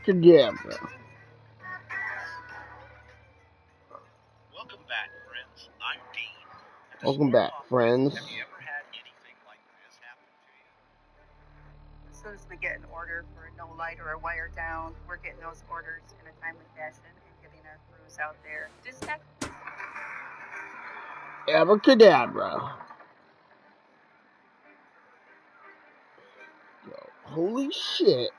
Abracadabra. Welcome back, friends. I'm Dean. Welcome back, friends. Have you ever had anything like this happen to you? As soon as we get an order for a no light or a wire down, we're getting those orders in a timely fashion and getting our crews out there. Dispatch. Abracadabra. Holy shit.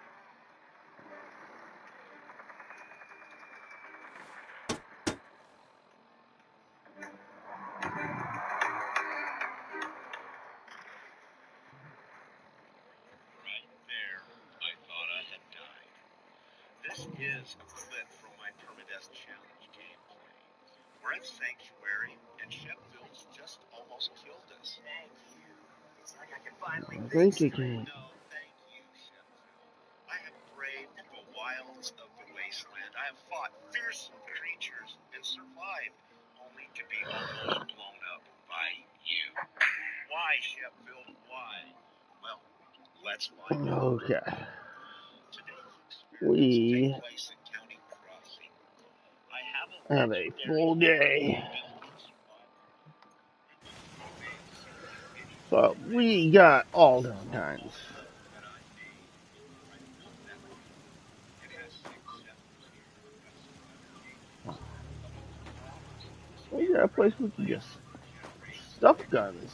Right there, I thought I had died. This is a clip from my Permadeath Challenge gameplay. We're at Sanctuary, and Sheffield's just almost killed us. Thank you. It's like I can finally Thank you, King. No, thank you, Sheffield. I have braved the wilds of the wasteland. I have fought fearsome creatures and survived, only to be almost blown up by you. Why, Sheffield? Why? Well, let's find out. Okay. Today's experience We takes place in County Crossing. I have a full day. But we got all done times. We got a place we can just stuff guns.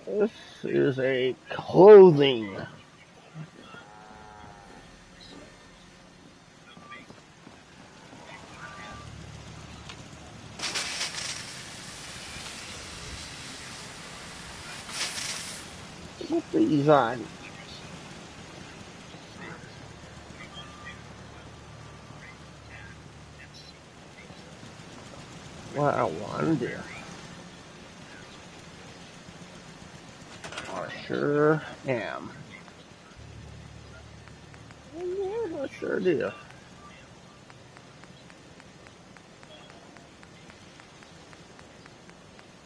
This is a clothing. Put these on. What I want to do. I sure am. I sure do.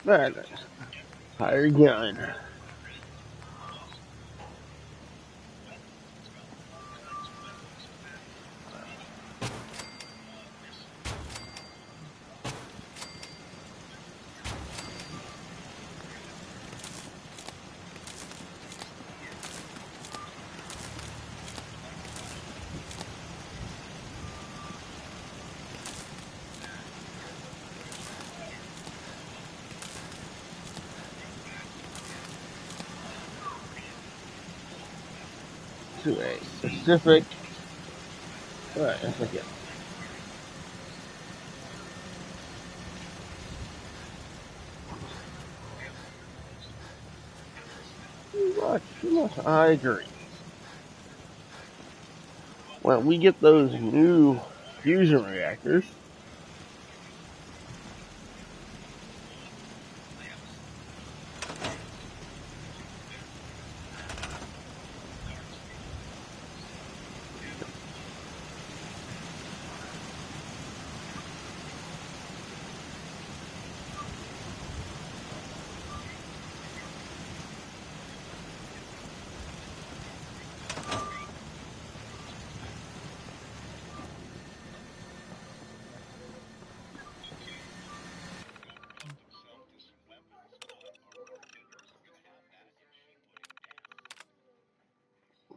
But hire gun. To a specific. Alright, let's look at it. Too much. I agree. When we get those new fusion reactors,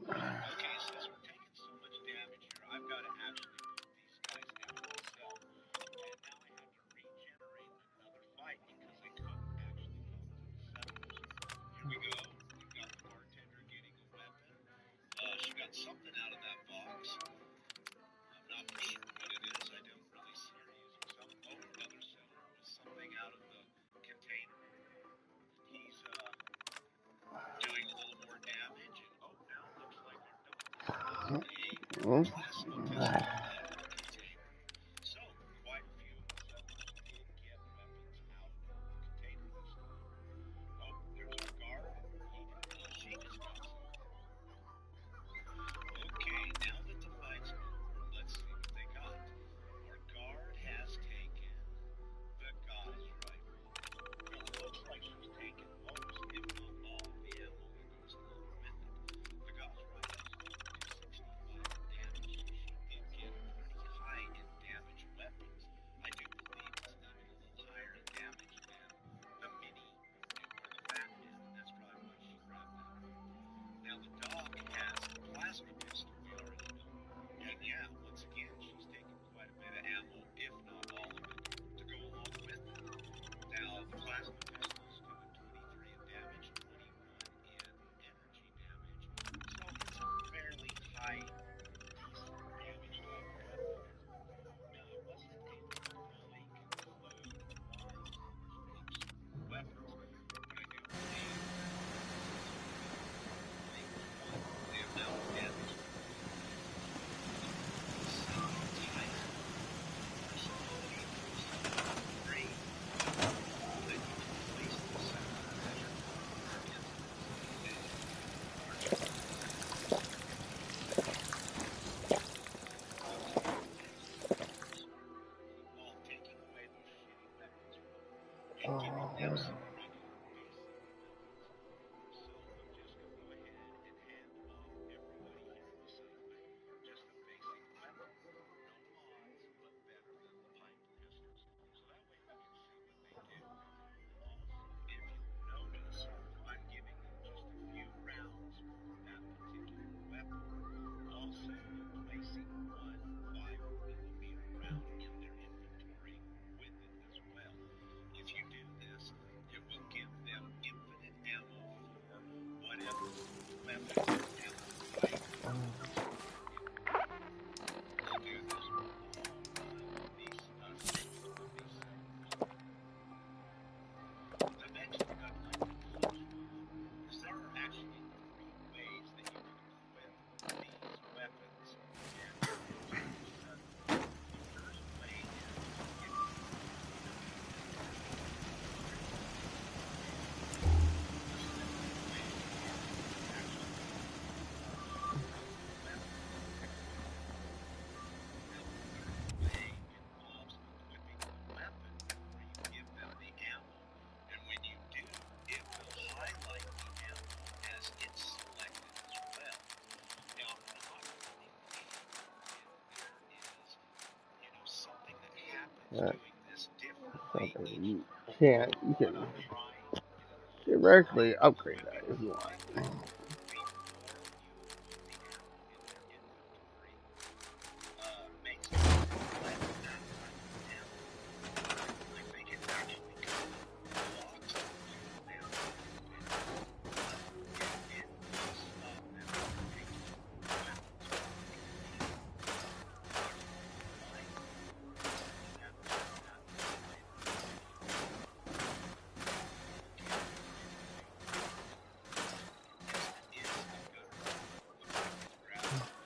Okay, since we're taking so much damage here, I've got to actually put these guys down myself. And now I have to regenerate another fight because they couldn't actually come to the settlers. Here we go. We've got the bartender getting a weapon. She got something out of that box. I'm not for sure what it is. I don't really see her using something. Oh, another settler with something out of the container. He's doing a little more damage. And oh, now it looks like our double plasma pistol. So, quite a few of the settlers did get weapons out of the container this time. Oh, there's our guard. She just got some. Okay, now that the fight's over, let's see what they got. Our guard has taken the gauze rifle. Well, it looks like she's taken most, if not all, of the ammo that goes along with it. The gauze rifle is 265 Alright. doing this differently. Something you can theoretically upgrade that if you want. Makes it let that type of ammo. I think it actually kind of blocks the fuel down a little bit, but it will stop them from taking weapons from you and why you have to have that later is a good run. Looks like it's grabbing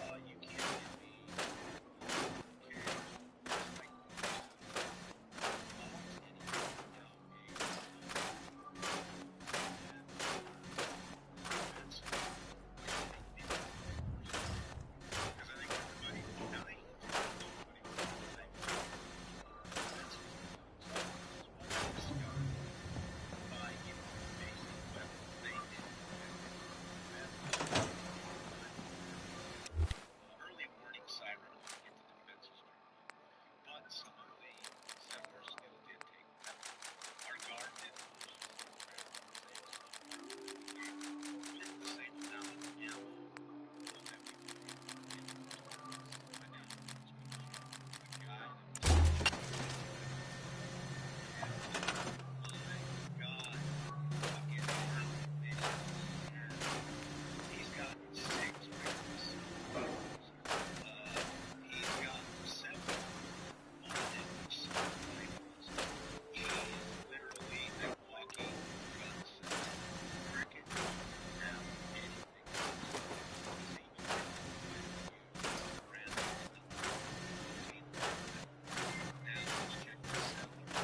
and you can't hit me. Okay, looks like because I think everybody was dying. Nobody was alive. That's what I discovered by getting the basic weapons. They didn't early warning siren would get the defenses turned on, but some of the settlers still did take weapons. Our guard did lose with the same amount of ammo that we put in inventories. But now it's the guy that was God, fucking how many he has. He's got 6 rifles. He's got 7 mounted assault rifles. He is literally a walking gun set. Cricket doesn't have anything else. See, you ran into the now let's check the settler.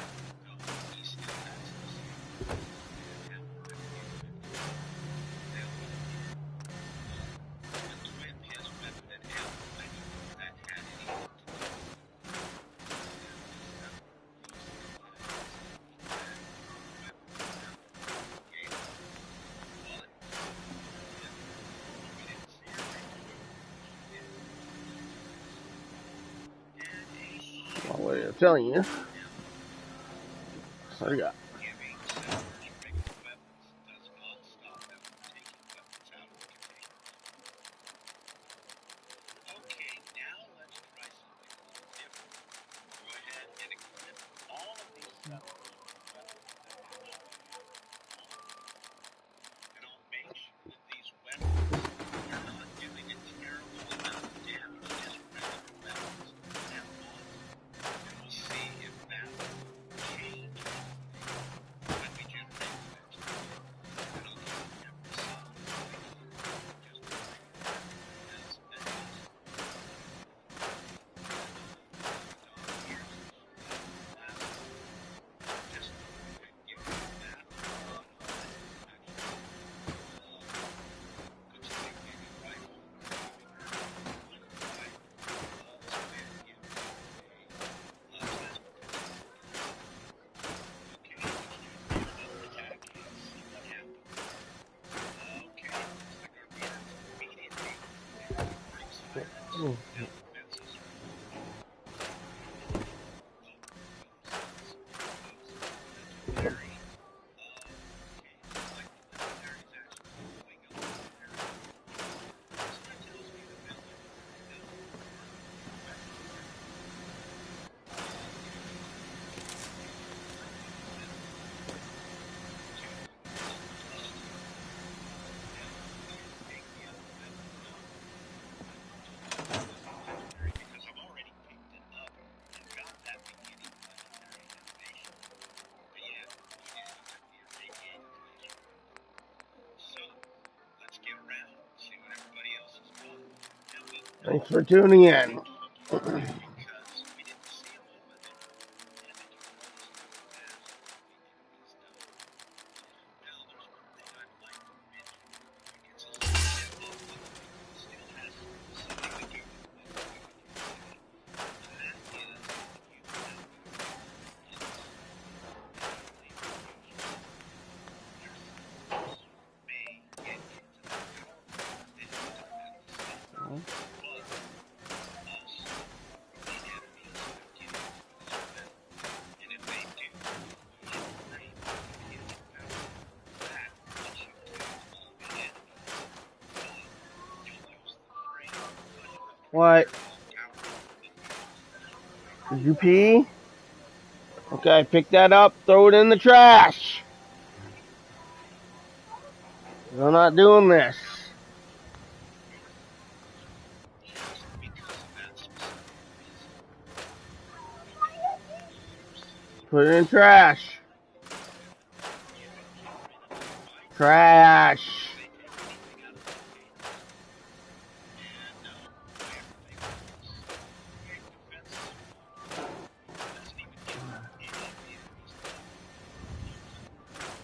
No, he still has the same ammo that we gave him. Now, equip his weapon and ammo. I don't know if that had anything to do with the settler. He still has weapon and ammo that we gave him. But we didn't see everything. Well, what I'm telling you. Sorry, God. Giving settlers regular weapons does not stop them from taking weapons out of the containers. Okay, now let's try something a little different. Go ahead and equip all of these settlers with weapons that actually have and I'll make sure that these weapons are not doing a terrible amount of damage, just regular weapons and mods. And we'll see if that will change when we generate the next one. And I'll give them some just a regular as an just give them that looks like maybe rifle. Let's go ahead and give them a plasma cutter. Okay, let's do another attack and see what happens. Okay, looks like our guards immediately warning sirens. Now the fences are legendary. Okay, looks like the legendary is actually going up there. So that tells me the building because I've already picked it up and got that beginning legendary animation. But yeah, we took the irradiated laser. So let's get around, see what everybody else has got. Now we Thanks for tuning in. because we didn't see them over there. And did you notice how fast we get these done? Now there's one thing I'd like to mention real quick. It's a little bit ugly looking, but it still has something to do with what we're going to do today. And that is if you have may get into the power plant and defend the city. But also What? Did you pee? Okay, pick that up, throw it in the trash. I'm not doing this. Just because of that specific reason. Put it in trash. You haven't generated a fight. Trash. They take anything out of that cage. And no, whenever they focus, their defenses are gone. It doesn't even give them any vehicles to help them with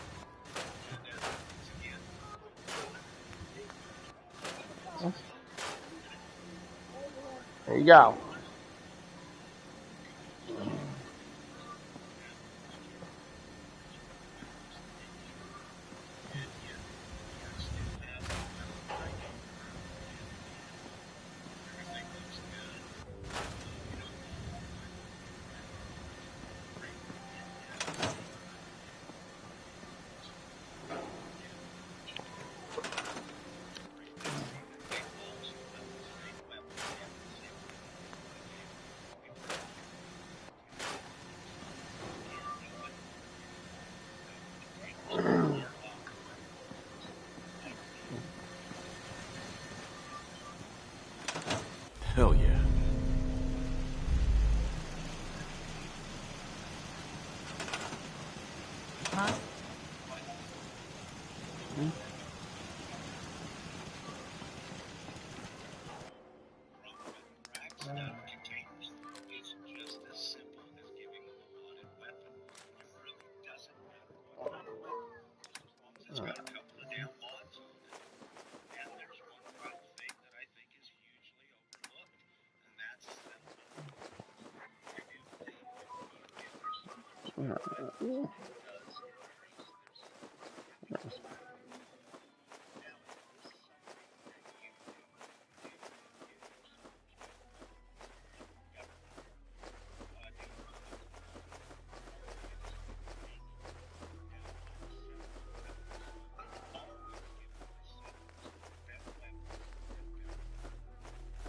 approaches. And then, once again, There you go. and yet Cat still has the weapon right here, and everything looks good. We don't know what rate of damage they are. They all still have the same weapon and the same controls that I gave them before we kicked them out of the cage. And he wouldn't want to do that. The cameras wouldn't allow the weapon like these. Hell yeah. Huh? Racks out of containers. It's just as simple as giving them a loaded weapon. It really doesn't matter what kind of weapon, just as long as it's got a couple of damn mods on it. And there's one final thing that I think is hugely overlooked, and that's that when you do the give your soldiers good weapons, it does increase their self-defense capability. Now, is this something that you do when you give your soldiers good weapons in government? Do you want them to know all the way to speak French and know several weapons? Always give them a set of the best weapons in government.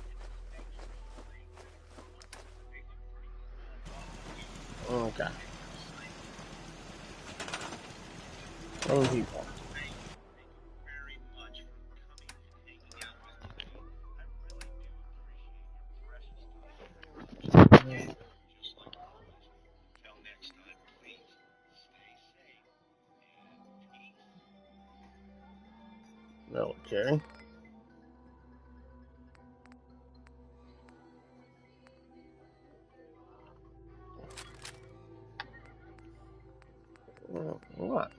It just makes them play better. They look pretty cool while Okay. in your sight. Main people. Thank you. Thank you very much for coming and hanging out with me. I really do appreciate your precious time playing the game, just like always. Until next time, please stay safe and peace. Okay. What?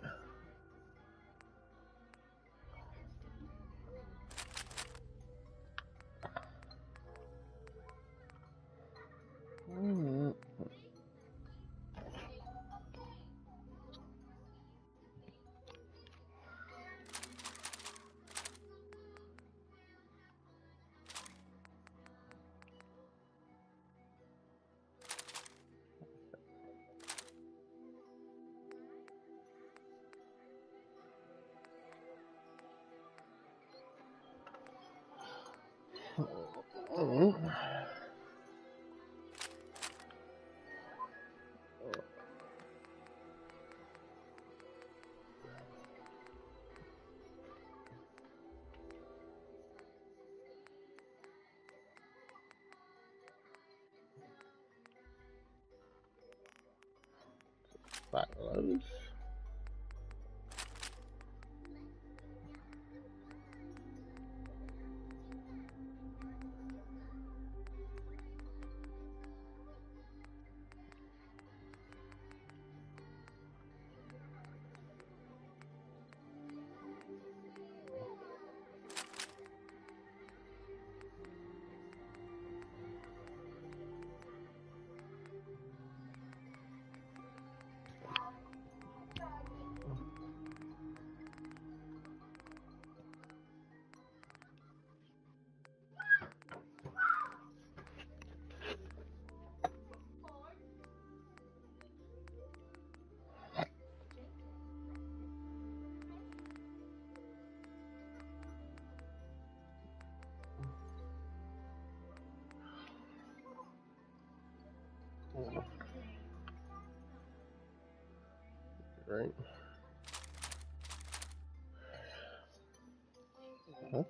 Follows. right? Huh?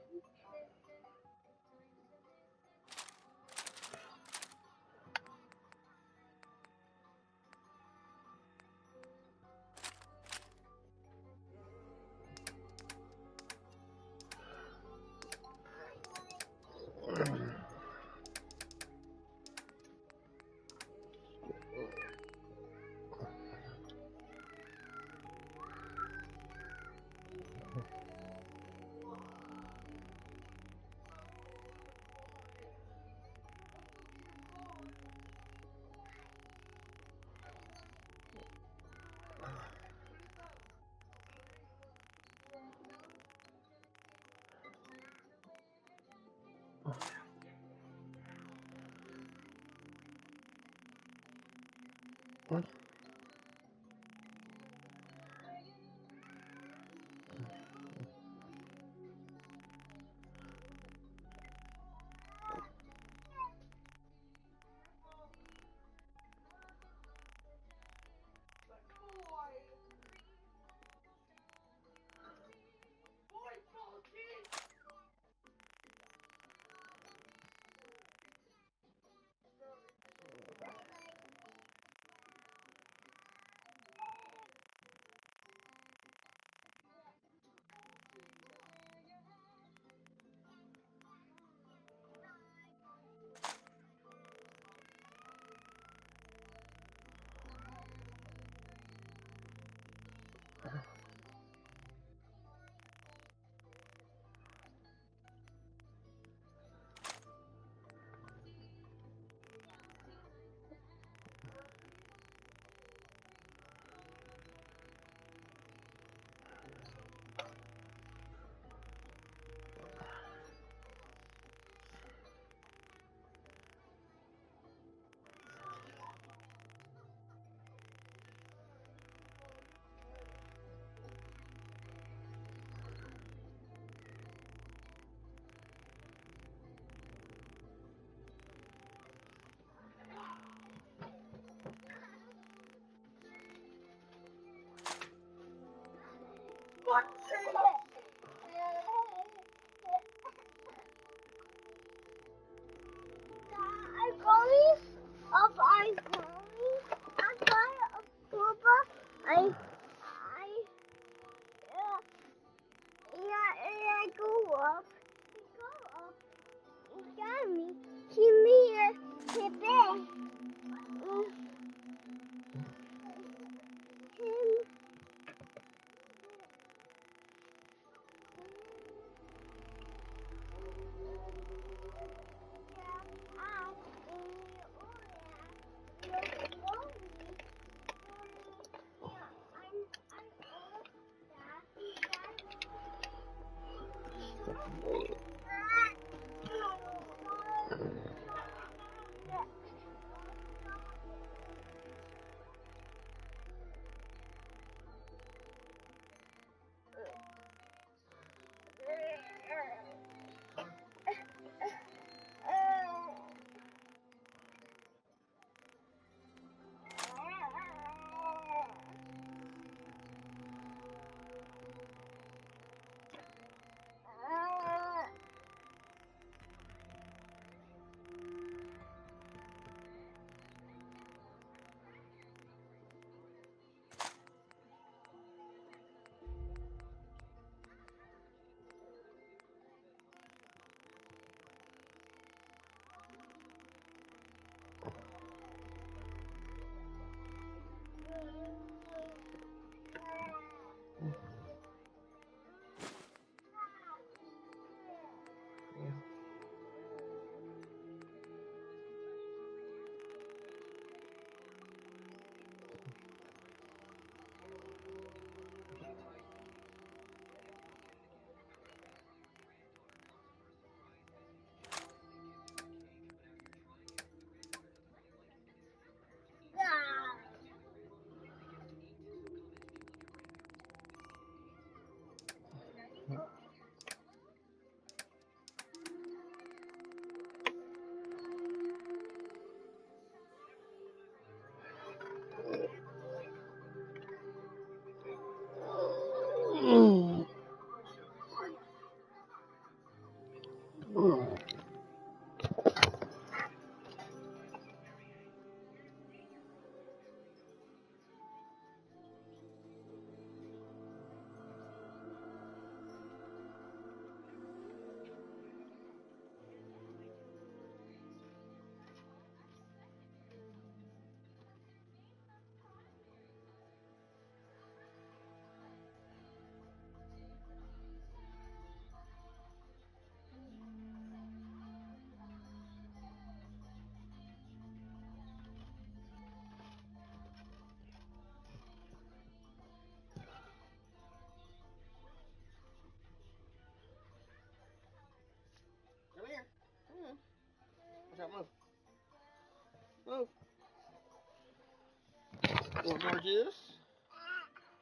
Georges.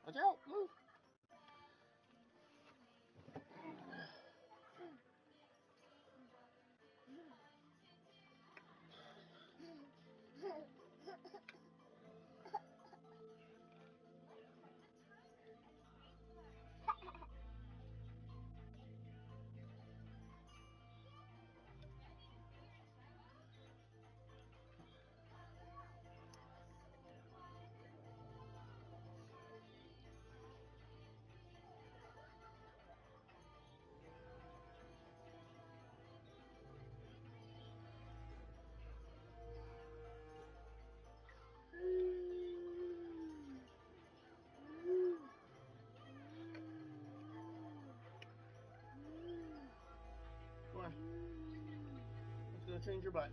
Watch out, move. Come on. It's gonna change your butt.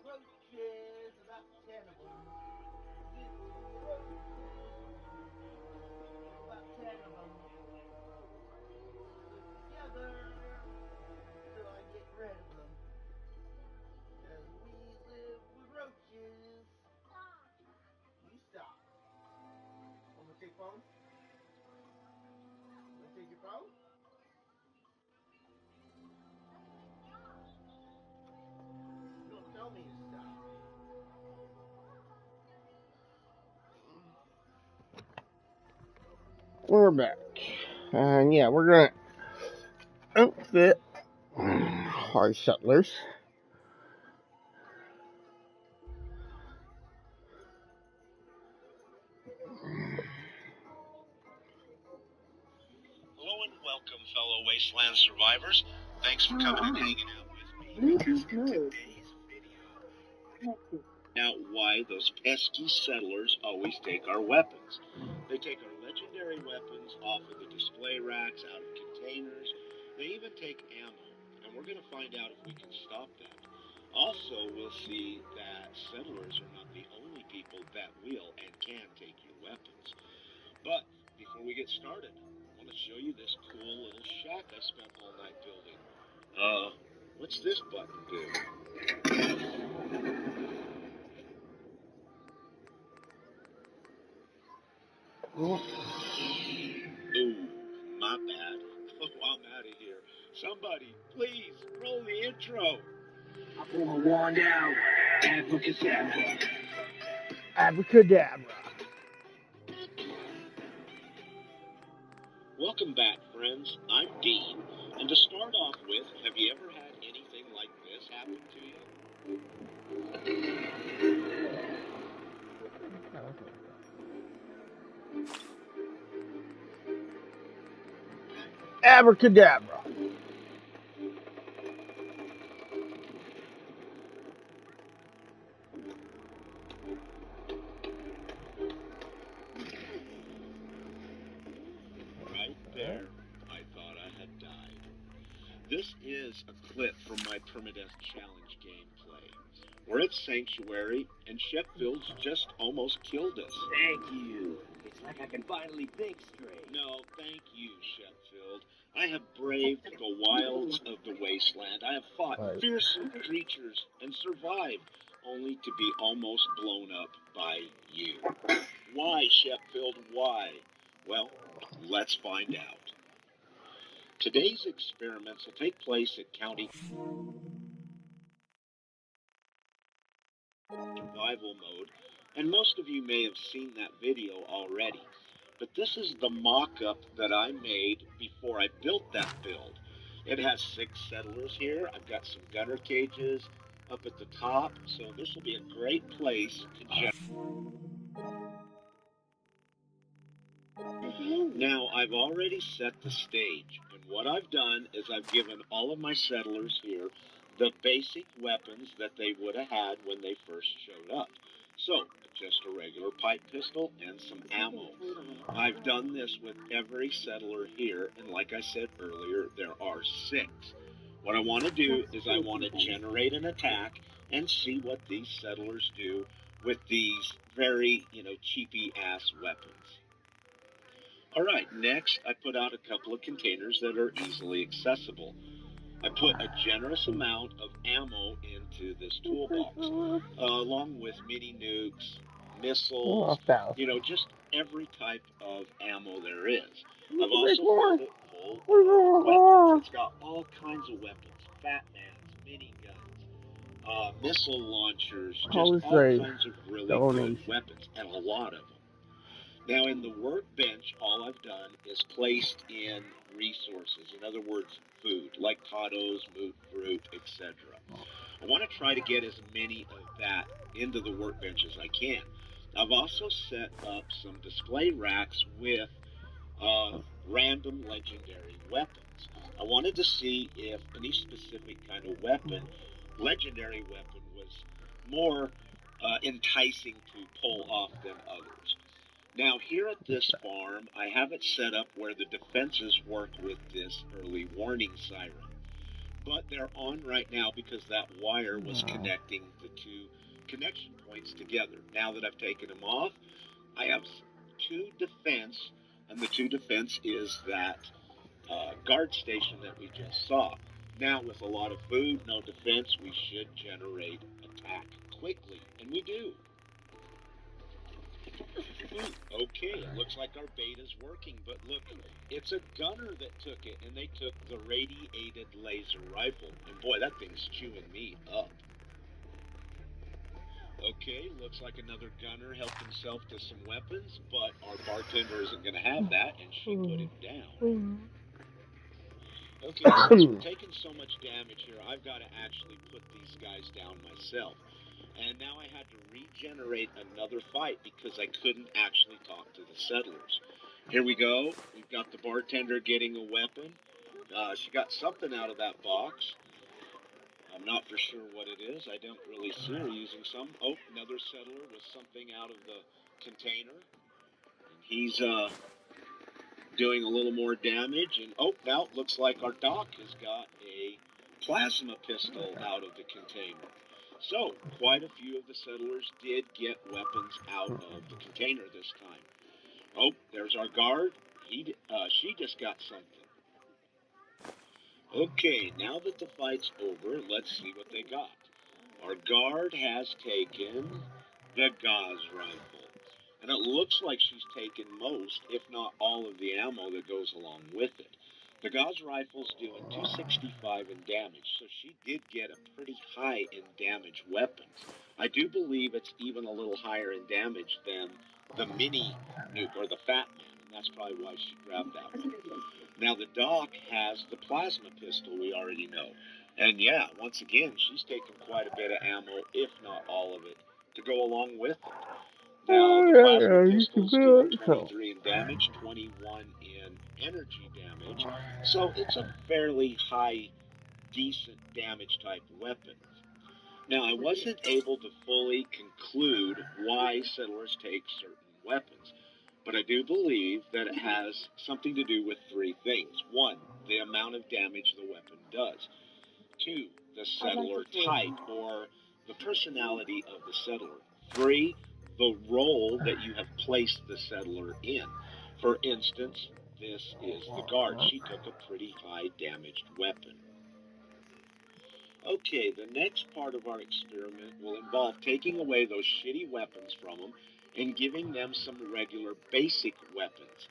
Roaches, about 10 of them. About 10 of them. Together, till I get rid of them. Cause we live with roaches. You stop. Want to take phone? Want to take your phone? You don't tell me to stop. We're back. And yeah, we're gonna outfit our settlers. Hello and welcome, fellow Wasteland survivors. Thanks for coming and hanging out with me. Because in today's video, we're going to find out why those pesky settlers always take our weapons. They take our legendary weapons off of the display racks, out of containers. They even take ammo. And we're going to find out if we can stop that. Also, we'll see that settlers are not the only people that will and can take your weapons. But before we get started, I want to show you this cool little shack I spent all night building. What's this button do? Ooh, my bad. Oh, I'm out of here. Somebody, please, roll the intro. I pull my wand out. Abracadabra. Abracadabra. Welcome back, friends. I'm Dean. And to start off with, have you ever had anything like this happen to you? Abracadabra. Right there, I thought I had died. This is a clip from my Permadeath Challenge gameplay. We're at Sanctuary, and Sheffield's just almost killed us. Thank you. It's like I can finally think straight. No, thank you, Sheffield. I have braved the wilds of the wasteland. I have fought fearsome creatures and survived, only to be almost blown up by you. Why, Sheffield, why? Well, let's find out. Today's experiments will take place at County Survival Mode, and most of you may have seen that video already. but this is the mock-up that I made before I built that build. It has 6 settlers here. I've got some gunner cages up at the top, so this will be a great place to generate. Now, I've already set the stage, and what I've done is I've given all of my settlers here the basic weapons that they would have had when they first showed up. So, just a regular pipe pistol and some ammo. I've done this with every settler here, and like I said earlier, there are 6. What I want to do is I want to generate an attack and see what these settlers do with these very, cheapy-ass weapons. All right, next I put out a couple of containers that are easily accessible. I put a generous amount of ammo into this toolbox, along with mini nukes, missiles, just every type of ammo there is. I've also filled it full of weapons. It's got all kinds of weapons, fat mans, mini guns, missile launchers, just all kinds of really good weapons, and a lot of them. Now, in the workbench, all I've done is placed in resources. In other words, food, like potatoes, fruit, etc. I want to try to get as many of that into the workbench as I can. I've also set up some display racks with random legendary weapons. I wanted to see if any specific kind of legendary weapon, was more enticing to pull off than others. Now, here at this farm, I have it set up where the defenses work with this early warning siren. But they're on right now because that wire was connecting the 2 connection points together. Now that I've taken them off, I have 2 defense, and the 2 defense is that guard station that we just saw. Now, with a lot of food, no defense, we should generate attack quickly, and we do. Okay, it looks like our bait is working, but look, it's a gunner that took it, and they took the radiated laser rifle, and boy, that thing's chewing me up. Okay, looks like another gunner helped himself to some weapons, but our bartender isn't going to have that, and she put him down. Okay, since we're taking so much damage here, I've got to actually put these guys down myself. And now I had to regenerate another fight because I couldn't actually talk to the settlers. Here we go. We've got the bartender getting a weapon. She got something out of that box. I'm not for sure what it is. I don't really see her using some. Oh, another settler with something out of the container. And he's doing a little more damage. And oh, now it looks like our doc has got a plasma pistol out of the container. So, quite a few of the settlers did get weapons out of the container this time. Oh, there's our guard. She just got something. Okay, now that the fight's over, let's see what they got. Our guard has taken the Gauss rifle. And it looks like she's taken most, if not all, of the ammo that goes along with it. The Gauss rifle's doing 265 in damage, so she did get a pretty high in damage weapons. I do believe it's even a little higher in damage than the mini nuke or the Fat Man, and that's probably why she grabbed that one. Now the doc has the plasma pistol we already know. And yeah, once again, she's taken quite a bit of ammo, if not all of it, to go along with it. Now, the plasma pistol's doing 23 in damage, 21 in energy damage, so it's a fairly high, decent damage type weapon. Now, I wasn't able to fully conclude why settlers take certain weapons, but I do believe that it has something to do with 3 things. 1, the amount of damage the weapon does. 2, the settler type, or the personality of the settler. 3, the role that you have placed the settler in. For instance, this is the guard. She took a pretty high damaged weapon. Okay, the next part of our experiment will involve taking away those shitty weapons from them and giving them some regular basic weapons.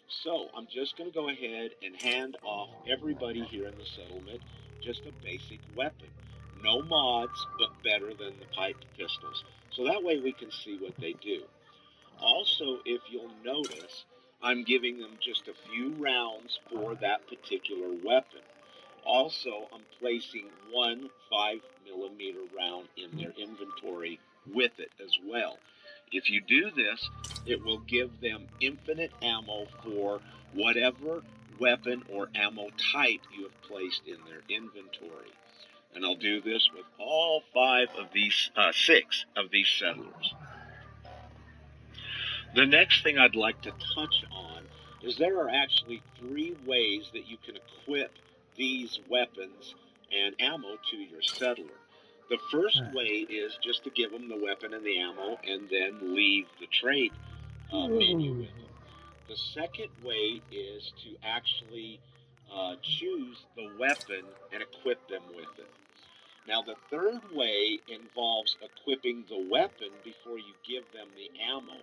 So, I'm just going to go ahead and hand off everybody here in the settlement just a basic weapon. No mods, but better than the pipe pistols. So that way we can see what they do. Also, if you'll notice, I'm giving them just a few rounds for that particular weapon. Also, I'm placing one 5mm round in their inventory with it as well. If you do this, it will give them infinite ammo for whatever weapon or ammo type you have placed in their inventory. And I'll do this with all six of these settlers. The next thing I'd like to touch on is there are actually 3 ways that you can equip these weapons and ammo to your settler. The first way is just to give them the weapon and the ammo and then leave the trade menu with them. The second way is to actually choose the weapon and equip them with it. Now, the third way involves equipping the weapon before you give them the ammo.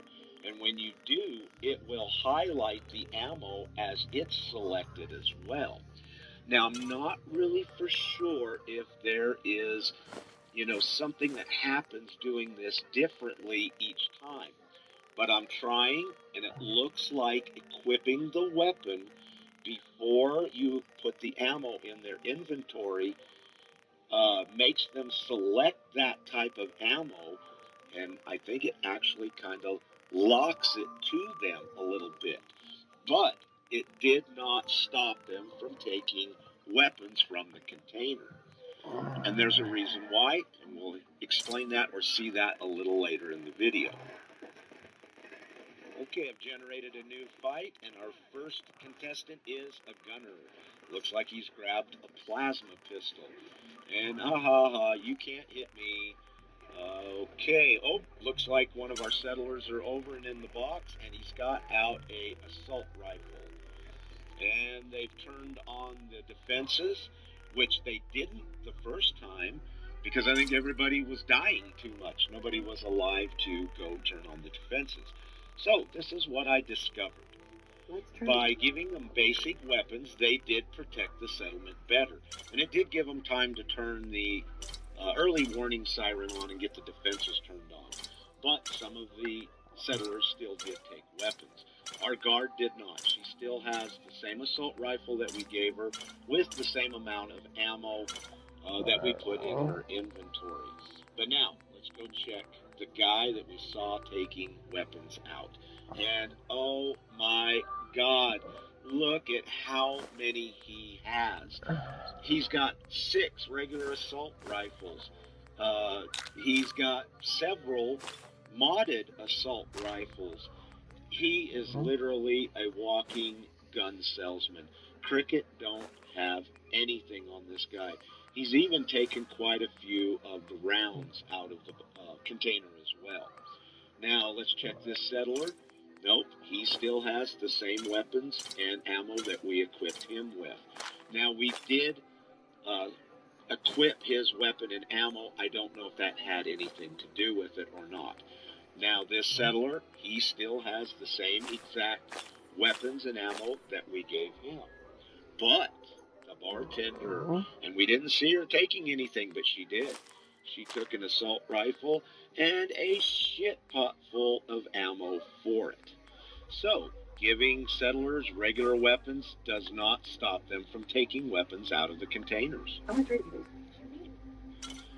And when you do, it will highlight the ammo as it's selected as well. Now, I'm not really for sure if there is, something that happens doing this differently each time. But I'm trying, and it looks like equipping the weapon before you put the ammo in their inventory makes them select that type of ammo, and I think it actually kind of locks it to them a little bit. But it did not stop them from taking weapons from the container. And there's a reason why, and we'll explain that or see that a little later in the video. Okay, I've generated a new fight, and our first contestant is a gunner. Looks like he's grabbed a plasma pistol. And you can't hit me. Okay, looks like one of our settlers are over and in the box, and he's got out a assault rifle. And they've turned on the defenses, which they didn't the first time, because I think everybody was dying too much. Nobody was alive to go turn on the defenses. So this is what I discovered. By giving them basic weapons, they did protect the settlement better. And it did give them time to turn the early warning siren on and get the defenses turned on. But some of the settlers still did take weapons. Our guard did not. She still has the same assault rifle that we gave her with the same amount of ammo that we put in her inventory. But now, let's go check the guy that we saw taking weapons out. And oh my God, look at how many he has. He's got 6 regular assault rifles. He's got several modded assault rifles. He is literally a walking gun salesman. Cricket don't have anything on this guy. He's even taken quite a few of the rounds out of the container as well. Now, let's check this settler. Nope, he still has the same weapons and ammo that we equipped him with. Now, we did equip his weapon and ammo. I don't know if that had anything to do with it or not. Now, this settler, he still has the same exact weapons and ammo that we gave him. But the bartender, and we didn't see her taking anything, but she did. She took an assault rifle and a shit pot full of ammo for it. So, giving settlers regular weapons does not stop them from taking weapons out of the containers.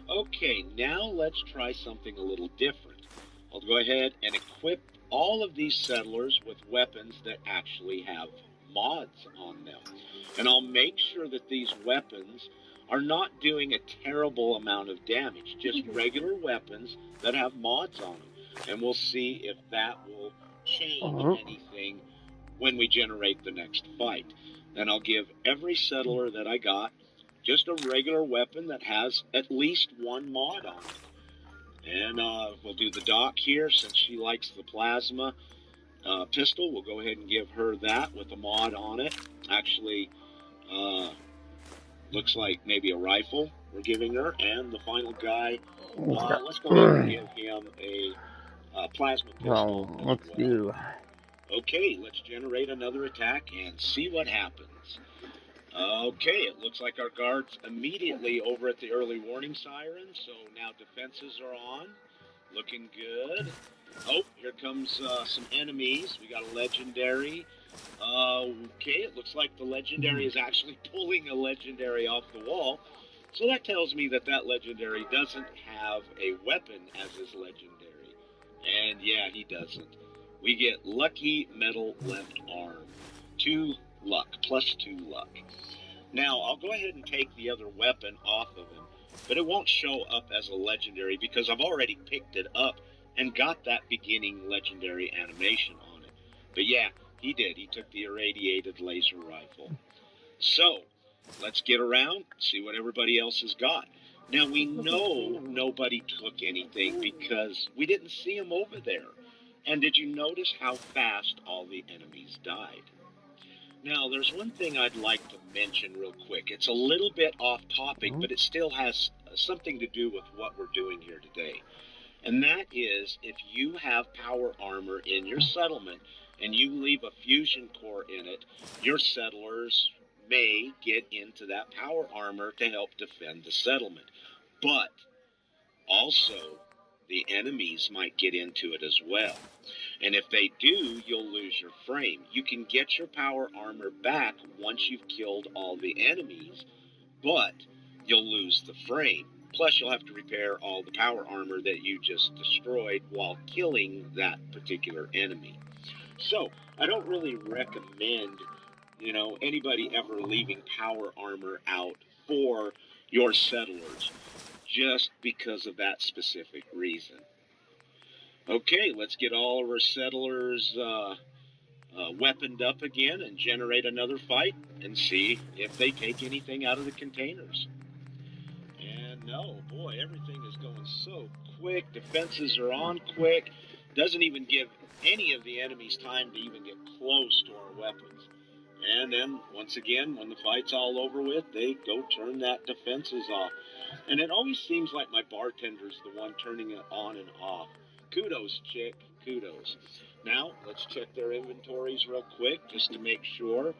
Okay, now let's try something a little different. I'll go ahead and equip all of these settlers with weapons that actually have mods on them. And I'll make sure that these weapons are not doing a terrible amount of damage, just regular weapons that have mods on them. And we'll see if that will change anything when we generate the next fight. And I'll give every settler that I got just a regular weapon that has at least one mod on it. And we'll do the Doc here since she likes the plasma pistol. We'll go ahead and give her that with a mod on it. Actually, looks like maybe a rifle we're giving her. And the final guy, let's go ahead and give him a plasma pistol as Let's well. do. Okay, let's generate another attack and see what happens. Okay, it looks like our guard's immediately over at the early warning siren, so now defenses are on. Looking good. Oh, here comes some enemies. We got a legendary. Okay, it looks like the legendary is actually pulling a legendary off the wall. So that tells me that that legendary doesn't have a weapon as his legendary. And yeah, he doesn't. We get lucky metal left arm. 2 luck, plus 2 luck. Now, I'll go ahead and take the other weapon off of him, but it won't show up as a legendary because I've already picked it up and got that beginning legendary animation on it. But yeah, he did. He took the irradiated laser rifle. So, let's get around, see what everybody else has got. Now, we know nobody took anything because we didn't see them over there. And did you notice how fast all the enemies died? Now, there's one thing I'd like to mention real quick. It's a little bit off topic, but it still has something to do with what we're doing here today. And that is, if you have power armor in your settlement and you leave a fusion core in it, your settlers may get into that power armor to help defend the settlement. But also, the enemies might get into it as well. And if they do, you'll lose your frame. You can get your power armor back once you've killed all the enemies, but you'll lose the frame. Plus, you'll have to repair all the power armor that you just destroyed while killing that particular enemy. So, I don't really recommend, anybody ever leaving power armor out for your settlers just because of that specific reason. Okay, let's get all of our settlers weaponed up again and generate another fight and see if they take anything out of the containers. And no, boy, everything is going so quick. Defenses are on quick. Doesn't even give any of the enemies time to even get close to our weapons. And then, once again, when the fight's all over with, they go turn that defenses off. And it always seems like my bartender's the one turning it on and off. Kudos, chick. Kudos. Now, let's check their inventories real quick just to make sure.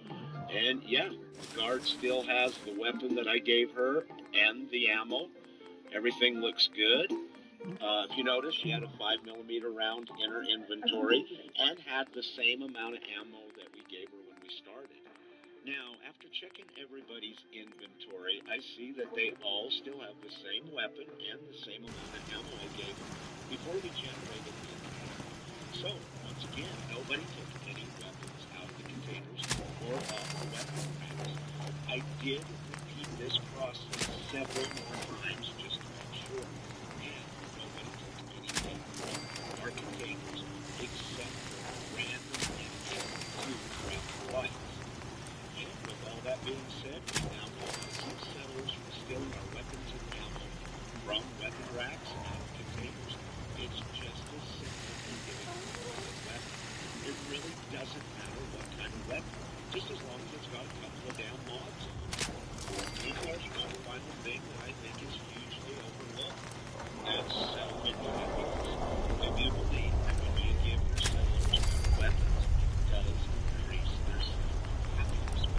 And yeah, the guard still has the weapon that I gave her and the ammo. Everything looks good. If you notice, she had a 5mm round in her inventory and had the same amount of ammo that we gave her when we started. Now, after checking everybody's inventory, I see that they all still have the same weapon and the same amount of ammo I gave them before we generated the container. So, once again, nobody took any weapons out of the containers or off the weapon racks. I did repeat this process several more times just to make sure, and nobody took anything from our containers except for random and crap lights. And with all that being said, we now have some settlers stealing our weapons and ammo from weapon racks and out of containers. It's just as simple as giving them a weapon. It really doesn't matter what kind of weapon, just as long as it's got a couple of damn mods on it. And there's one final thing that I think is hugely overlooked. That's settlement happiness. I do believe that when you give your settlers better weapons, it does increase their settlement happiness.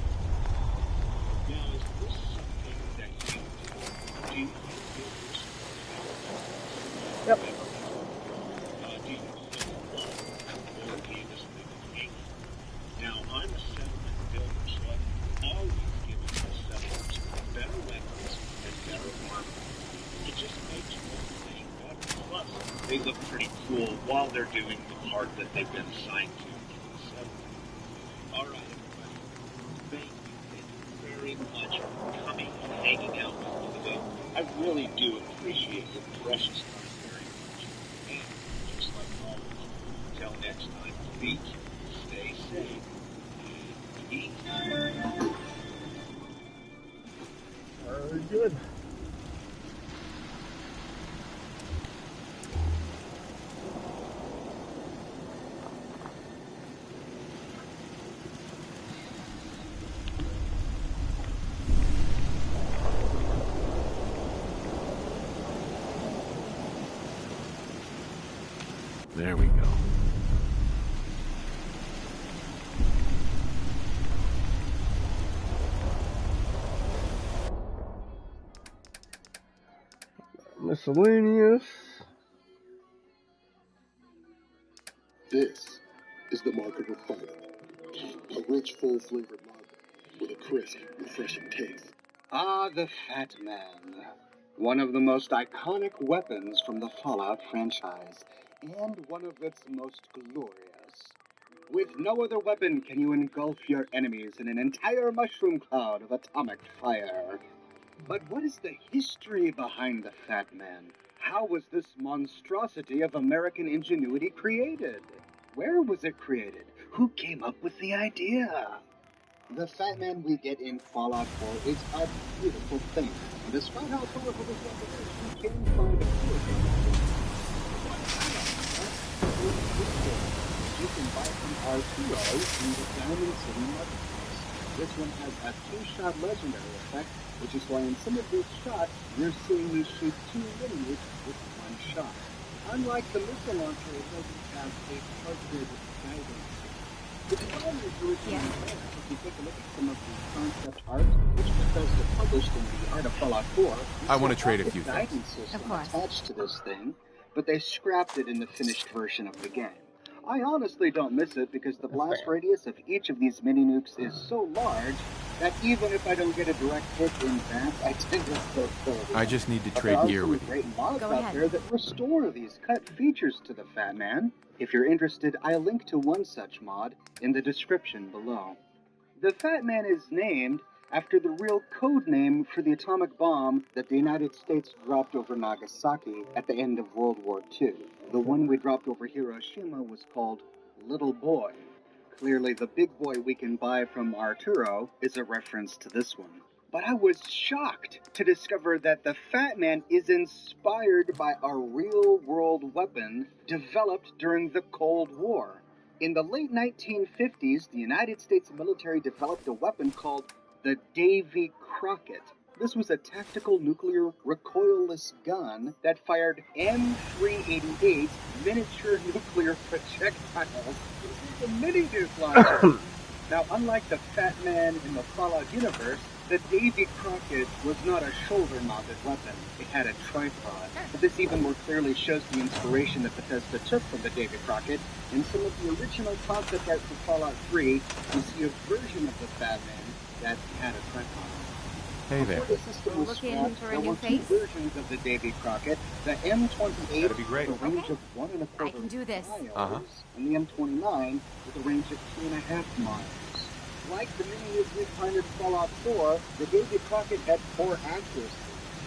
Now, is this something that you do? Do you feel this about weapons? Yep. Do you feel alone, or do you just leave it hanging? Now, I'm a settlement builder, so I've always given my settlers better weapons and better armor. It just makes one thing better. Plus, they look pretty cool while they're doing the part that they've been assigned to in the settlement. All right, everybody. Thank you very much for coming and hanging out with me today. I really do appreciate your precious time very much. And just like always, until next time, please stay safe and eat. Very good. There we go. Miscellaneous. This is the mark of refinement. A rich, full-flavored lager with a crisp, refreshing taste. Ah, the Fat Man. One of the most iconic weapons from the Fallout franchise, and one of its most glorious. With no other weapon can you engulf your enemies in an entire mushroom cloud of atomic fire. But what is the history behind the Fat Man? How was this monstrosity of American ingenuity created? Where was it created? Who came up with the idea? The Fat Man we get in Fallout 4 is a beautiful thing. And despite how powerful this weapon is, you can find a few of them. You can buy from Arturo in the Diamond City Marketplace. This one has a 2-shot legendary effect, which is why in some of these shots, you're seeing me shoot 2 enemies with 1 shot. Unlike the missile launcher, it doesn't have a targeted guidance. The design is originally if you take a look at some of the concept art, which Bethesda published in the Art of Fallout 4, I want to trade a few guidance things. system attached to this thing, but they scrapped it in the finished version of the game. I honestly don't miss it because the blast radius of each of these mini-nukes is so large that even if I don't get a direct hit in that, I tend to still kill them. I just need to But trade there are gear some with you. great mods out there that restore these cut features to the Fat Man. If you're interested, I'll link to one such mod in the description below. The Fat Man is named after the real code name for the atomic bomb that the United States dropped over Nagasaki at the end of World War II. The one we dropped over Hiroshima was called Little Boy. Clearly, the big boy we can buy from Arturo is a reference to this one. But I was shocked to discover that the Fat Man is inspired by a real-world weapon developed during the Cold War. In the late 1950s, the United States military developed a weapon called the Davy Crockett. This was a tactical nuclear recoilless gun that fired M388 miniature nuclear projectiles. This is a mini-nuke launcher. Now, unlike the Fat Man in the Fallout universe, the Davy Crockett was not a shoulder-mounted weapon. It had a tripod. But this even more clearly shows the inspiration that Bethesda took from the Davy Crockett. In some of the original concept art for Fallout 3, you see a version of the Fat Man that had a tripod. Hey there. Before the system was Looking scrapped, for a there new were 2 face? versions of the Davy Crockett. The M28 That'd be great. with a range Okay. of 1.25 I can do this. miles, and the M29 with a range of 2.5 miles. Like the mini-nuke we find in Fallout 4, the Davy Crockett had poor accuracy.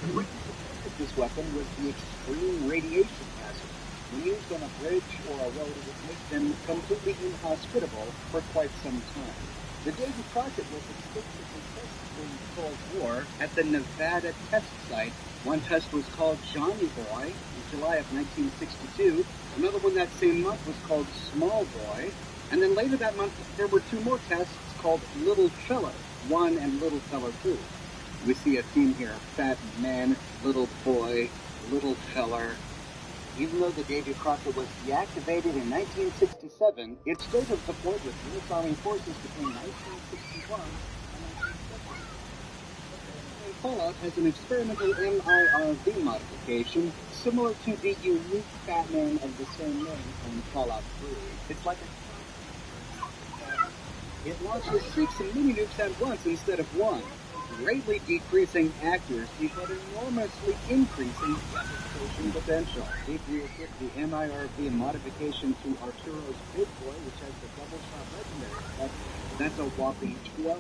The way to protect this weapon was the extreme radiation hazard. When used on a bridge or a road, it would make them completely inhospitable for quite some time. The Davy Crockett was extensively tested during the Cold War at the Nevada test site. One test was called Johnny Boy in July of 1962. Another one that same month was called Small Boy. And then later that month, there were 2 more tests called Little Feller 1 and Little Feller 2. We see a theme here: Fat Man, Little Boy, Little Feller. Even though the Davy Crockett was deactivated in 1967, it still took support with U.S. Army forces between 1961 and 1970. Fallout has an experimental MIRV modification similar to the unique Fat Man of the same name from Fallout 3. It's like a it launches 6 mini-nukes at once instead of 1, greatly decreasing accuracy but enormously increasing devastation potential. If we equip the MIRV modification to Arturo's Big Boy, which has the double-shot legendary effect, that's a whopping 12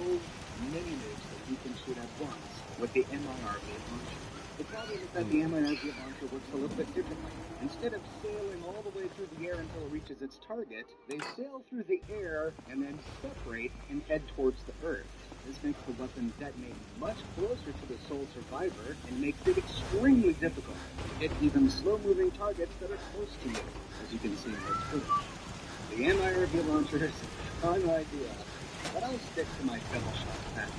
mini-nukes that you can shoot at once with the MIRV launcher. The problem is that the MIRV launcher works a little bit differently. Instead of sailing all the way through the air until it reaches its target, they sail through the air and then separate and head towards the Earth. This makes the weapon detonate much closer to the sole survivor and makes it extremely difficult to hit even slow-moving targets that are close to you, as you can see in this footage. The MIRV launcher is a fun idea, but I'll stick to my double-shot pattern.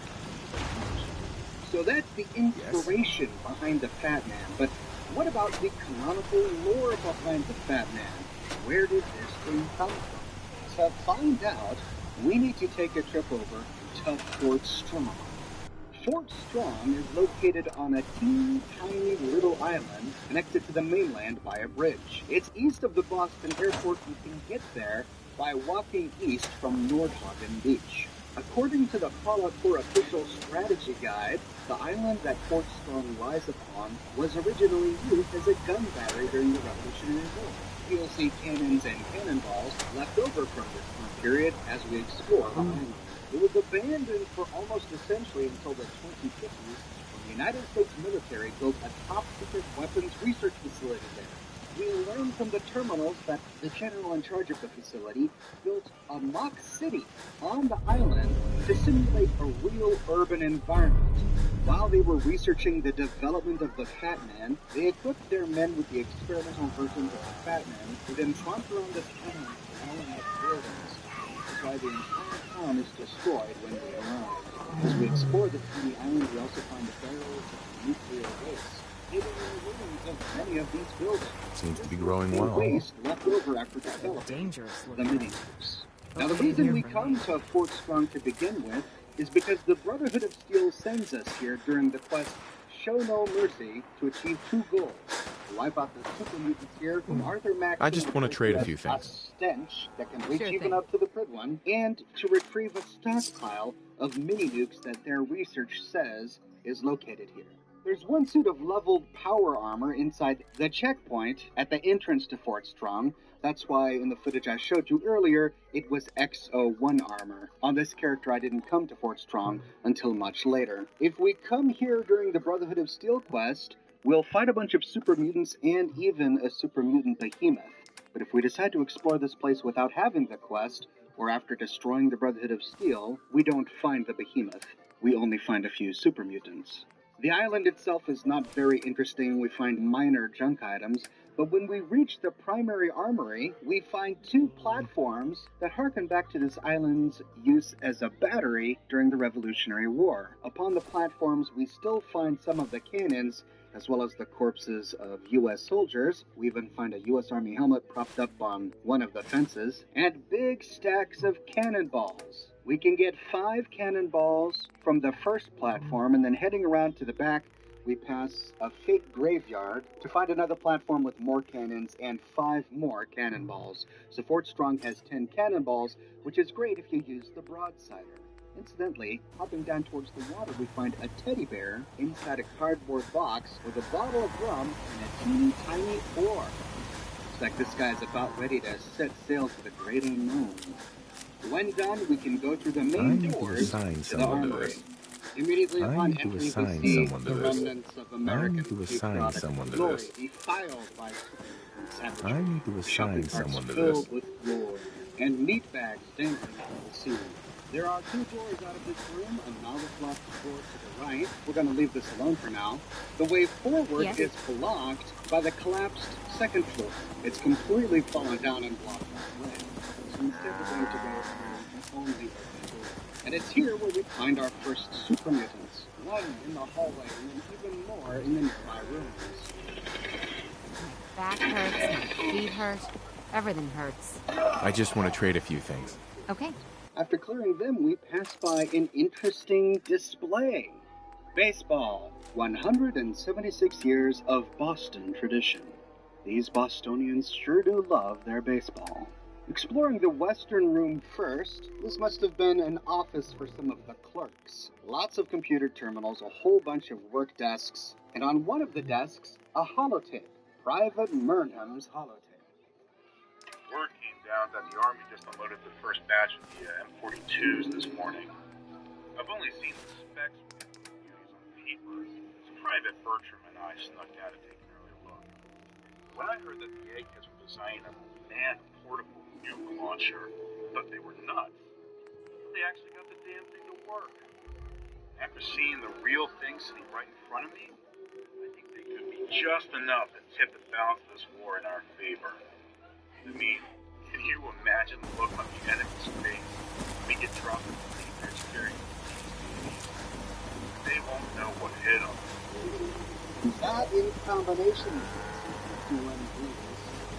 So that's the inspiration behind the Fat Man, but what about the canonical lore behind the Fat Man? Where did this thing come from? To find out, we need to take a trip over to Fort Strong. Fort Strong is located on a teeny tiny little island connected to the mainland by a bridge. It's east of the Boston airport. You can get there by walking east from Nordhagen Beach. According to the Fallout 4 official strategy guide, the island that Fort Strong lies upon was originally used as a gun battery during the Revolutionary War. You'll see cannons and cannonballs left over from this time period as we explore the island. It was abandoned for almost a century until the 2050s, when the United States military built a top-secret weapons research facility there. We learned from the terminals that the general in charge of the facility built a mock city on the island to simulate a real urban environment. While they were researching the development of the Fat Man, they equipped their men with the experimental versions of the Fat Man, who then tromped around the town blowing up buildings. That's why the entire town is destroyed when they arrive. As we explore the tiny island, we also find the barrels of nuclear waste hidden in the ruins of many of these buildings. Seems to be growing The well. waste left over after developing the mini-nukes. Now, the reason we come to Fort Strong to begin with is because the Brotherhood of Steel sends us here during the quest Show No Mercy to achieve two goals. To wipe out the super mutants here from Arthur Max. I just want to trade a few things. A stench that can reach even up to the Pridwan, and to retrieve a stockpile of mini-nukes that their research says is located here. There's one suit of leveled power armor inside the checkpoint at the entrance to Fort Strong. That's why in the footage I showed you earlier, it was XO1 armor. On this character, I didn't come to Fort Strong until much later. If we come here during the Brotherhood of Steel quest, we'll fight a bunch of super mutants and even a super mutant behemoth. But if we decide to explore this place without having the quest, or after destroying the Brotherhood of Steel, we don't find the behemoth. We only find a few super mutants. The island itself is not very interesting. We find minor junk items, but when we reach the primary armory, we find two platforms that harken back to this island's use as a battery during the Revolutionary War. Upon the platforms, we still find some of the cannons, as well as the corpses of U.S. soldiers. We even find a U.S. Army helmet propped up on one of the fences, and big stacks of cannonballs. We can get 5 cannonballs from the first platform, and then heading around to the back, we pass a fake graveyard to find another platform with more cannons and 5 more cannonballs. So Fort Strong has 10 cannonballs, which is great if you use the broadsider. Incidentally, hopping down towards the water, we find a teddy bear inside a cardboard box with a bottle of rum and a teeny tiny oar. Looks like this guy's about ready to set sail to the great unknown. When done, we can go through the main doors to the armory. Immediately upon entry, we see the remnants of American patriotic glory defiled by savagery. I need to assign someone to this. Filled with gore and meat bags dangling from the ceiling. There are 2 doors out of this room, a knowledge-locked door to the right. We're going to leave this alone for now. The way forward is blocked by the collapsed second floor. It's completely fallen down and blocked that way. So instead we're going to go through only open door. And it's here where we find our first super mutants. One in the hallway and then even more in the nearby rooms. Back hurts, my feet hurt, everything hurts. I just want to trade a few things. Okay. After clearing them, we pass by an interesting display. Baseball. 176 years of Boston tradition. These Bostonians sure do love their baseball. Exploring the western room first, this must have been an office for some of the clerks. Lots of computer terminals, a whole bunch of work desks, and on one of the desks, a holotape. Private Murnham's holotape. Word came down that the Army just unloaded the first batch of the M42s this morning. I've only seen the specs with beauties on paper. So Private Bertram and I snuck out to take an early look. When I heard that the eggheads were designing a man-portable nuke launcher, I thought they were nuts. But they actually got the damn thing to work. After seeing the real thing sitting right in front of me, I think they could be just enough to tip the balance of this war in our favor. I mean, can you imagine the look on the enemy's face when we get dropped into their experience? They won't know what hit them. That in combination with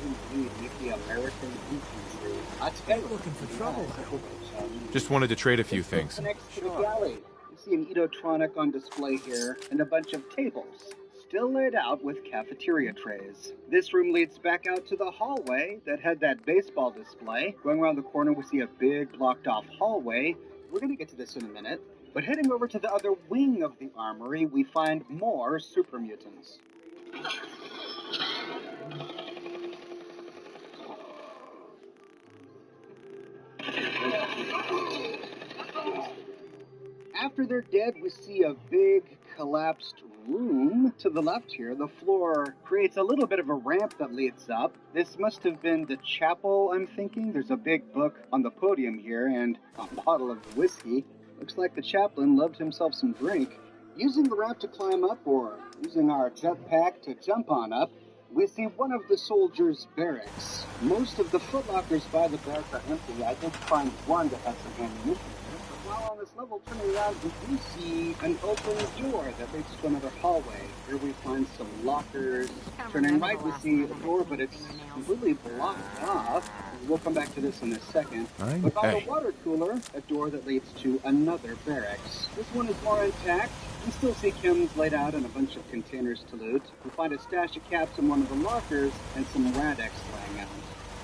indeed make the American infantry. I tell you, looking for trouble. Just wanted to trade a few things. Next to the galley. This see an Edotronic on display here, and a bunch of tables, still laid out with cafeteria trays. This room leads back out to the hallway that had that baseball display. Going around the corner, we see a big blocked-off hallway. We're going to get to this in a minute. But heading over to the other wing of the armory, we find more super mutants. After they're dead, we see a big collapsed room to the left here. The floor creates a little bit of a ramp that leads up. This must have been the chapel, I'm thinking. There's a big book on the podium here and a bottle of whiskey. Looks like the chaplain loved himself some drink. Using the ramp to climb up or using our jetpack to jump on up, we see one of the soldiers' barracks. Most of the footlockers by the barracks are empty. I did find one that has some ammunition. While on this level, turning around, we do see an open door that leads to another hallway. Here we find some lockers. Turning right, we see a door, but it's completely blocked off. We'll come back to this in a second. But by the water cooler, a door that leads to another barracks. This one is more intact. We still see chems laid out in a bunch of containers to loot. We find a stash of caps in one of the lockers and some Radex laying out.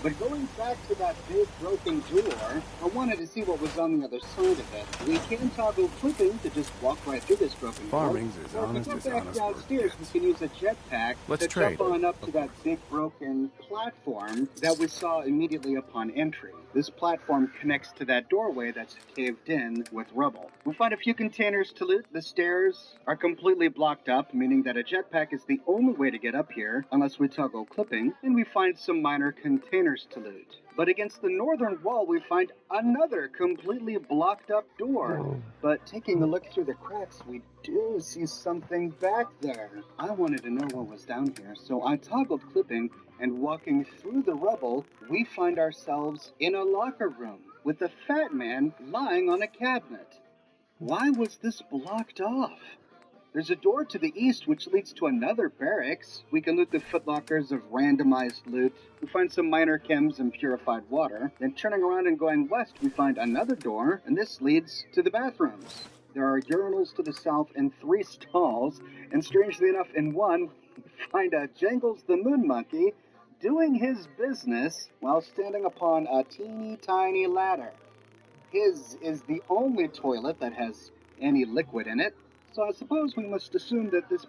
But going back to that big broken door, I wanted to see what was on the other side of it. We can toggle flipping to just walk right through this broken door. Farming's as honest as honest downstairs, we can use a jetpack to jump on up to that big broken platform that we saw immediately upon entry. This platform connects to that doorway that's caved in with rubble. We find a few containers to loot. The stairs are completely blocked up, meaning that a jetpack is the only way to get up here, unless we toggle clipping, and we find some minor containers to loot. But against the northern wall, we find another completely blocked up door. But taking a look through the cracks, we do see something back there. I wanted to know what was down here, so I toggled clipping, and walking through the rubble, we find ourselves in a locker room with the fat man lying on a cabinet. Why was this blocked off? There's a door to the east which leads to another barracks. We can loot the footlockers of randomized loot. We find some minor chems and purified water. Then turning around and going west, we find another door, and this leads to the bathrooms. There are urinals to the south and 3 stalls, and strangely enough, in one, we find a Jangles the Moon Monkey doing his business while standing upon a teeny tiny ladder. His is the only toilet that has any liquid in it. So I suppose we must assume that this...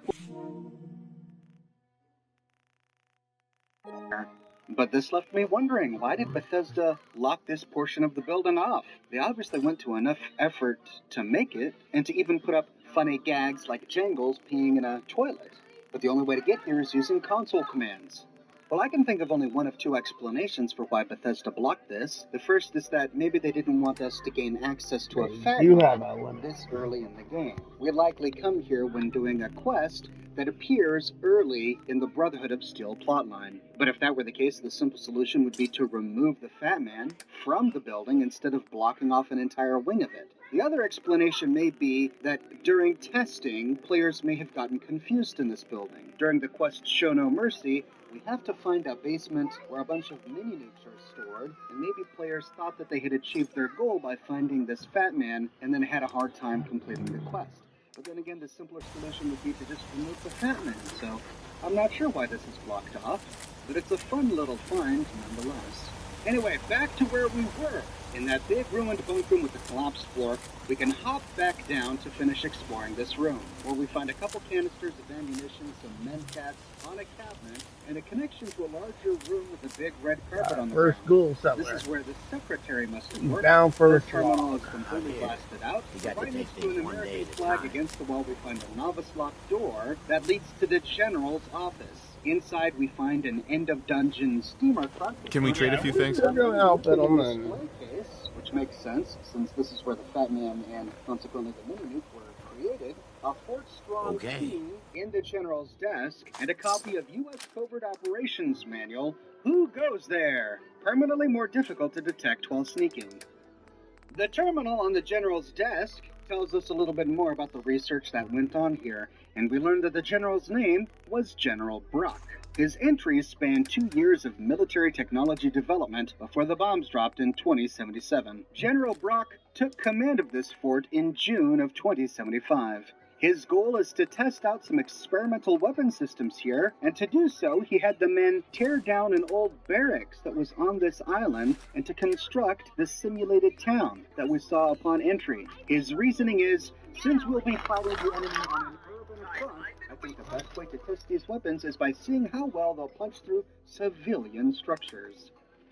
But this left me wondering, why did Bethesda lock this portion of the building off? They obviously went to enough effort to make it, and to even put up funny gags like Jangles peeing in a toilet. But the only way to get here is using console commands. Well, I can think of only one of 2 explanations for why Bethesda blocked this. The first is that maybe they didn't want us to gain access to a fat man this early in the game. We likely come here when doing a quest that appears early in the Brotherhood of Steel plotline. But if that were the case, the simple solution would be to remove the fat man from the building instead of blocking off an entire wing of it. The other explanation may be that during testing, players may have gotten confused in this building. During the quest Show No Mercy, we have to find a basement where a bunch of mini-nukes are stored, and maybe players thought that they had achieved their goal by finding this fat man, and then had a hard time completing the quest. But then again, the simpler solution would be to just remove the fat man, so I'm not sure why this is blocked off, but it's a fun little find nonetheless. Anyway, back to where we were. In that big ruined bunk room with the collapsed floor, we can hop back down to finish exploring this room, where we find a couple canisters of ammunition, some mentats on a cabinet, and a connection to a larger room with a big red carpet on the first ground. school somewhere. This is where the secretary must have worked. Down first. The terminal is completely blasted out. Right next to an American flag against the wall, we find a novice locked door that leads to the general's office. Inside, we find an end-of-dungeon steamer truck. Can we trade a few things? Case, which makes sense, since this is where the Fat Man and consequently the mini-nuke were created. A Fort-Strong key in the general's desk, and a copy of U.S. Covert Operations Manual. Who goes there? Permanently more difficult to detect while sneaking. The terminal on the general's desk tells us a little bit more about the research that went on here, and we learned that the general's name was General Brock. His entries span 2 years of military technology development before the bombs dropped in 2077. General Brock took command of this fort in June of 2075. His goal is to test out some experimental weapon systems here, and to do so, he had the men tear down an old barracks that was on this island and to construct the simulated town that we saw upon entry. His reasoning is, since we'll be fighting the enemy on an urban front, I think the best way to test these weapons is by seeing how well they'll punch through civilian structures.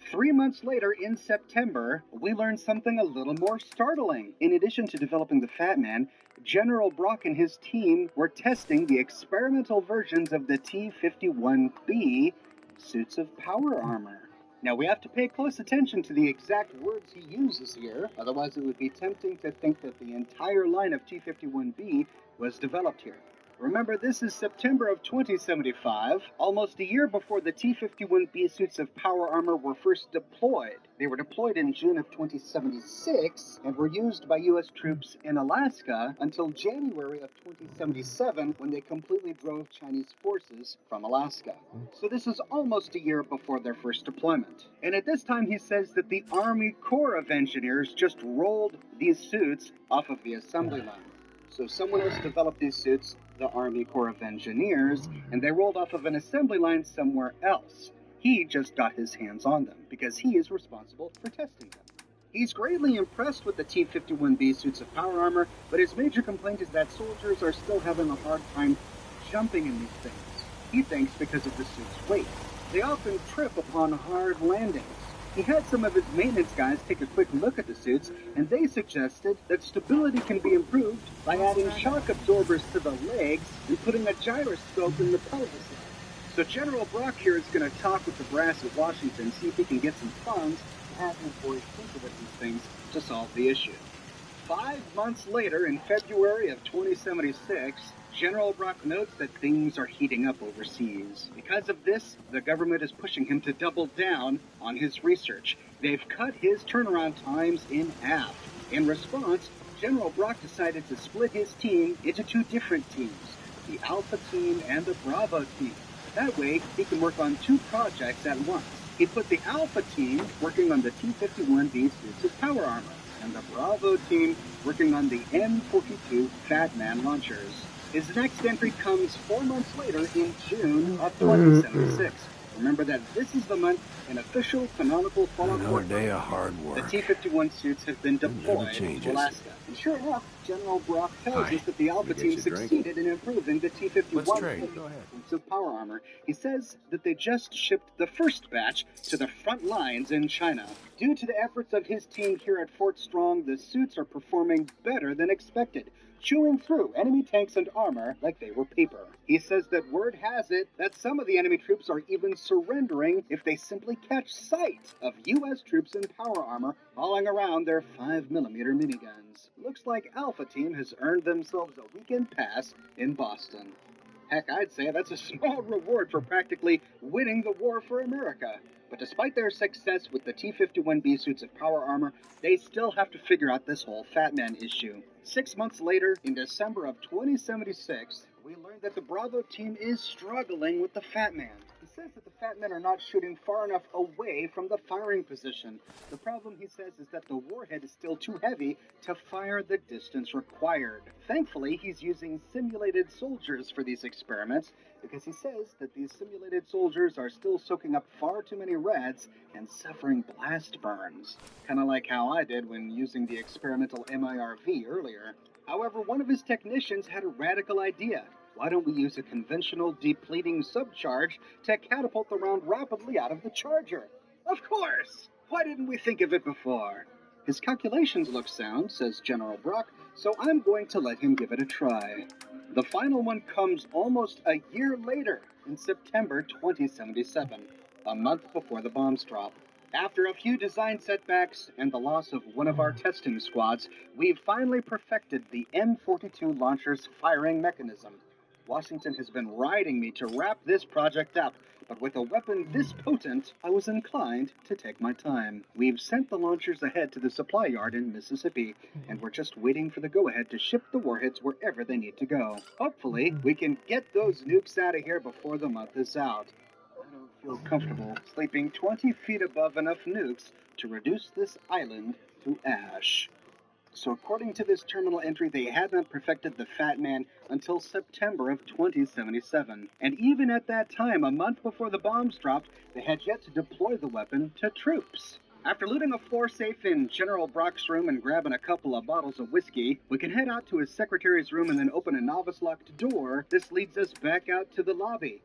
3 months later, in September, we learned something a little more startling. In addition to developing the Fat Man, General Brock and his team were testing the experimental versions of the T-51B suits of power armor. Now, we have to pay close attention to the exact words he uses here, otherwise it would be tempting to think that the entire line of T-51B was developed here. Remember, this is September of 2075, almost a year before the T-51B suits of power armor were first deployed. They were deployed in June of 2076 and were used by U.S. troops in Alaska until January of 2077 when they completely drove Chinese forces from Alaska. So this is almost a year before their first deployment. And at this time he says that the Army Corps of Engineers just rolled these suits off of the assembly line. So someone else developed these suits, the Army Corps of Engineers, and they rolled off of an assembly line somewhere else. He just got his hands on them, because he is responsible for testing them. He's greatly impressed with the T-51B suits of power armor, but his major complaint is that soldiers are still having a hard time jumping in these things. He thinks because of the suit's weight. They often trip upon hard landings. He had some of his maintenance guys take a quick look at the suits, and they suggested that stability can be improved by adding shock absorbers to the legs and putting a gyroscope in the pelvis line. So General Brock here is going to talk with the brass at Washington, see if he can get some funds to have his boys tinker with these things to solve the issue. 5 months later, in February of 2076, General Brock notes that things are heating up overseas. Because of this, the government is pushing him to double down on his research. They've cut his turnaround times in half. In response, General Brock decided to split his team into 2 different teams, the Alpha team and the Bravo team. That way, he can work on 2 projects at once. He put the Alpha team working on the T-51B suits of power armor, and the Bravo team working on the M42 Fat Man launchers. His next entry comes 4 months later in June of 2076. Remember that this is the month an official canonical Fallout 4 day of hard work. the T-51 suits have been deployed to Alaska. And sure enough, General Brock tells us that the Alpha team succeeded in improving the T-51 suits of power armor. He says that they just shipped the first batch to the front lines in China. Due to the efforts of his team here at Fort Strong, the suits are performing better than expected, chewing through enemy tanks and armor like they were paper. He says that word has it that some of the enemy troops are even surrendering if they simply catch sight of U.S. troops in power armor hauling around their 5mm miniguns. Looks like Alpha Team has earned themselves a weekend pass in Boston. Heck, I'd say that's a small reward for practically winning the war for America. But despite their success with the T-51B suits of power armor, they still have to figure out this whole Fat Man issue. 6 months later, in December of 2076, we learned that the Bravo team is struggling with the Fat Man. He says that the Fat Men are not shooting far enough away from the firing position. The problem, he says, is that the warhead is still too heavy to fire the distance required. Thankfully, he's using simulated soldiers for these experiments, because he says that these simulated soldiers are still soaking up far too many reds and suffering blast burns. Kinda like how I did when using the experimental MIRV earlier. However, one of his technicians had a radical idea. Why don't we use a conventional depleting subcharge to catapult the round rapidly out of the charger? Of course! Why didn't we think of it before? His calculations look sound, says General Brock, so I'm going to let him give it a try. The final one comes almost a year later, in September 2077, a month before the bombs drop. After a few design setbacks and the loss of one of our testing squads, we've finally perfected the M42 launcher's firing mechanism. Washington has been riding me to wrap this project up, but with a weapon this potent, I was inclined to take my time. We've sent the launchers ahead to the supply yard in Mississippi, and we're just waiting for the go-ahead to ship the warheads wherever they need to go. Hopefully, we can get those nukes out of here before the month is out. feel comfortable sleeping 20 feet above enough nukes to reduce this island to ash. So according to this terminal entry, they had not perfected the Fat Man until September of 2077. And even at that time, a month before the bombs dropped, they had yet to deploy the weapon to troops. After looting a floor safe in General Brock's room and grabbing a couple of bottles of whiskey, we can head out to his secretary's room and then open a novice-locked door. This leads us back out to the lobby.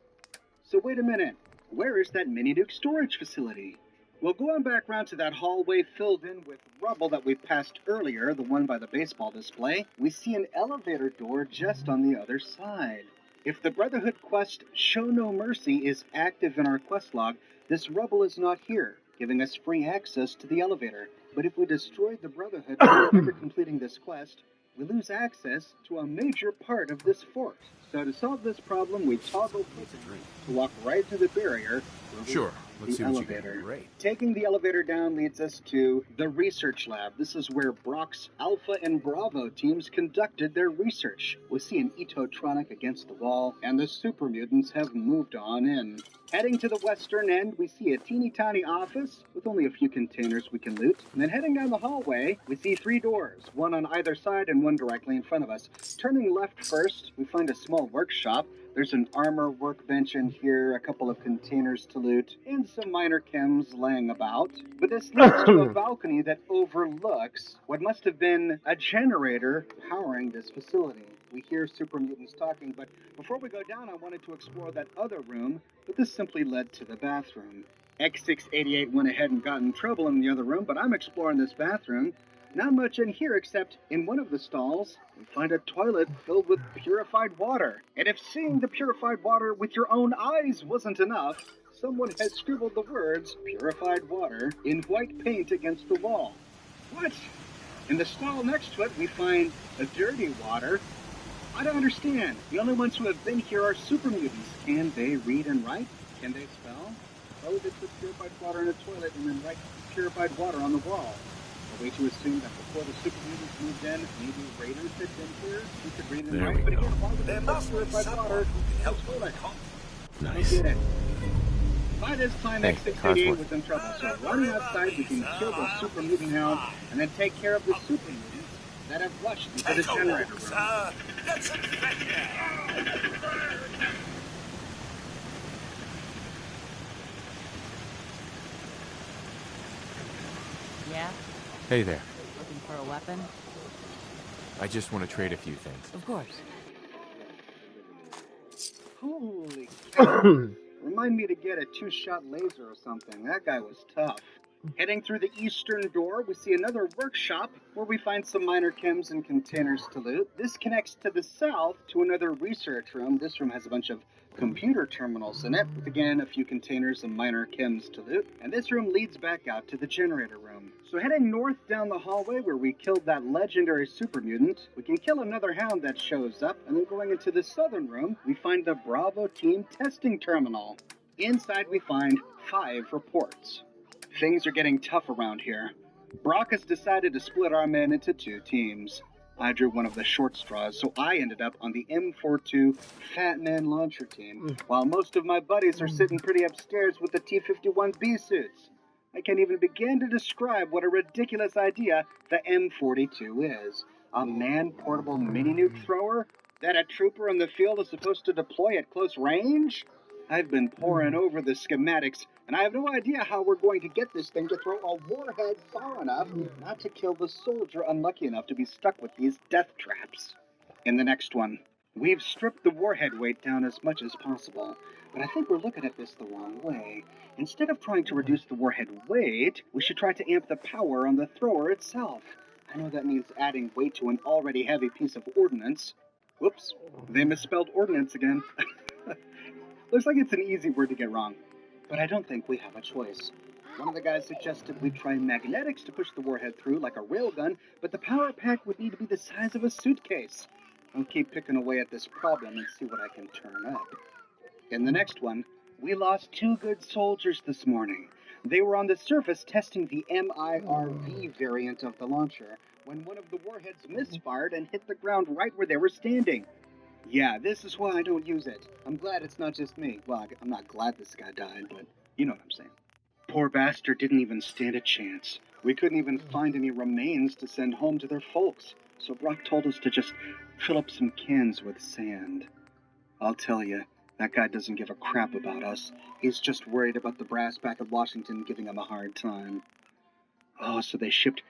So wait a minute, where is that mini-nuke storage facility? Well, going back round to that hallway filled in with rubble that we passed earlier, the one by the baseball display, we see an elevator door just on the other side. If the Brotherhood quest Show No Mercy is active in our quest log, this rubble is not here, giving us free access to the elevator. But if we destroy the Brotherhood without ever completing this quest, we lose access to a major part of this fort. So to solve this problem, we toggle to walk right to the barrier. Sure. Let's see what you got. Elevator. Great. Taking the elevator down leads us to the research lab. This is where Brock's Alpha and Bravo teams conducted their research. We see an Etotronic against the wall, and the super mutants have moved on in. Heading to the western end, we see a teeny tiny office with only a few containers we can loot. And then heading down the hallway, we see 3 doors, one on either side and one directly in front of us. Turning left first, we find a small workshop. There's an armor workbench in here, a couple of containers to loot, and some minor chems laying about. But this leads to a balcony that overlooks what must have been a generator powering this facility. We hear super mutants talking, but before we go down, I wanted to explore that other room, but this simply led to the bathroom. X688 went ahead and got in trouble in the other room, but I'm exploring this bathroom. Not much in here except in one of the stalls, we find a toilet filled with purified water. And if seeing the purified water with your own eyes wasn't enough, someone has scribbled the words purified water in white paint against the wall. What? In the stall next to it, we find a dirty water. I don't understand. The only ones who have been here are super mutants. Can they read and write? Can they spell? Why would they put purified water in a toilet and then write purified water on the wall? A way to assume that before the super mutants moved in, maybe raiders had been here who could read and There write. we But go. again, why would they put purified water in a toilet? Nice. Don't get it. By this time, Hey, X688 was in trouble, so running outside, we can kill the super mutant hound and then take care of the super mutants that have rushed into the generator room. Yeah? Hey there. Looking for a weapon? I just want to trade a few things. Of course. Holy cow. Remind me to get a 2-shot laser or something. That guy was tough. Heading through the eastern door, we see another workshop where we find some minor chems and containers to loot. This connects to the south to another research room. This room has a bunch of computer terminals in it, with again a few containers and minor chems to loot. And this room leads back out to the generator room. So heading north down the hallway where we killed that legendary super mutant, we can kill another hound that shows up, and then going into the southern room, we find the Bravo team testing terminal. Inside we find 5 reports. Things are getting tough around here. Brock has decided to split our men into 2 teams. I drew one of the short straws, so I ended up on the M42 Fat Man Launcher team, while most of my buddies are sitting pretty upstairs with the T-51B suits. I can't even begin to describe what a ridiculous idea the M42 is. A man-portable mini-nuke thrower that a trooper in the field is supposed to deploy at close range? I've been poring over the schematics, and I have no idea how we're going to get this thing to throw a warhead far enough not to kill the soldier unlucky enough to be stuck with these death traps. In the next one, we've stripped the warhead weight down as much as possible, but I think we're looking at this the wrong way. Instead of trying to reduce the warhead weight, we should try to amp the power on the thrower itself. I know that means adding weight to an already heavy piece of ordnance. Whoops, they misspelled ordnance again. Looks like it's an easy word to get wrong, but I don't think we have a choice. One of the guys suggested we try magnetics to push the warhead through like a railgun, but the power pack would need to be the size of a suitcase. I'll keep picking away at this problem and see what I can turn up. In the next one, we lost 2 good soldiers this morning. They were on the surface testing the MIRV variant of the launcher when one of the warheads misfired and hit the ground right where they were standing. Yeah, this is why I don't use it. I'm glad it's not just me. Well, I'm not glad this guy died, but you know what I'm saying. Poor bastard didn't even stand a chance. We couldn't even find any remains to send home to their folks, so Brock told us to just fill up some cans with sand. I'll tell you, that guy doesn't give a crap about us. He's just worried about the brass back at Washington giving him a hard time. Oh, so they shipped...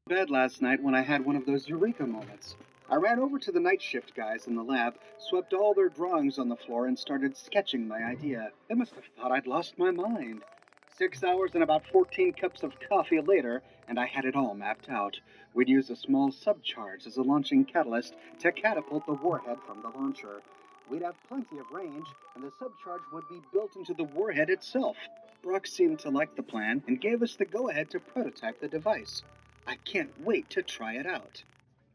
bed last night when I had one of those eureka moments. I ran over to the night shift guys in the lab, swept all their drawings on the floor, and started sketching my idea. They must have thought I'd lost my mind. 6 hours and about 14 cups of coffee later, and I had it all mapped out. We'd use a small subcharge as a launching catalyst to catapult the warhead from the launcher. We'd have plenty of range, and the subcharge would be built into the warhead itself. Brock seemed to like the plan and gave us the go-ahead to prototype the device. I can't wait to try it out.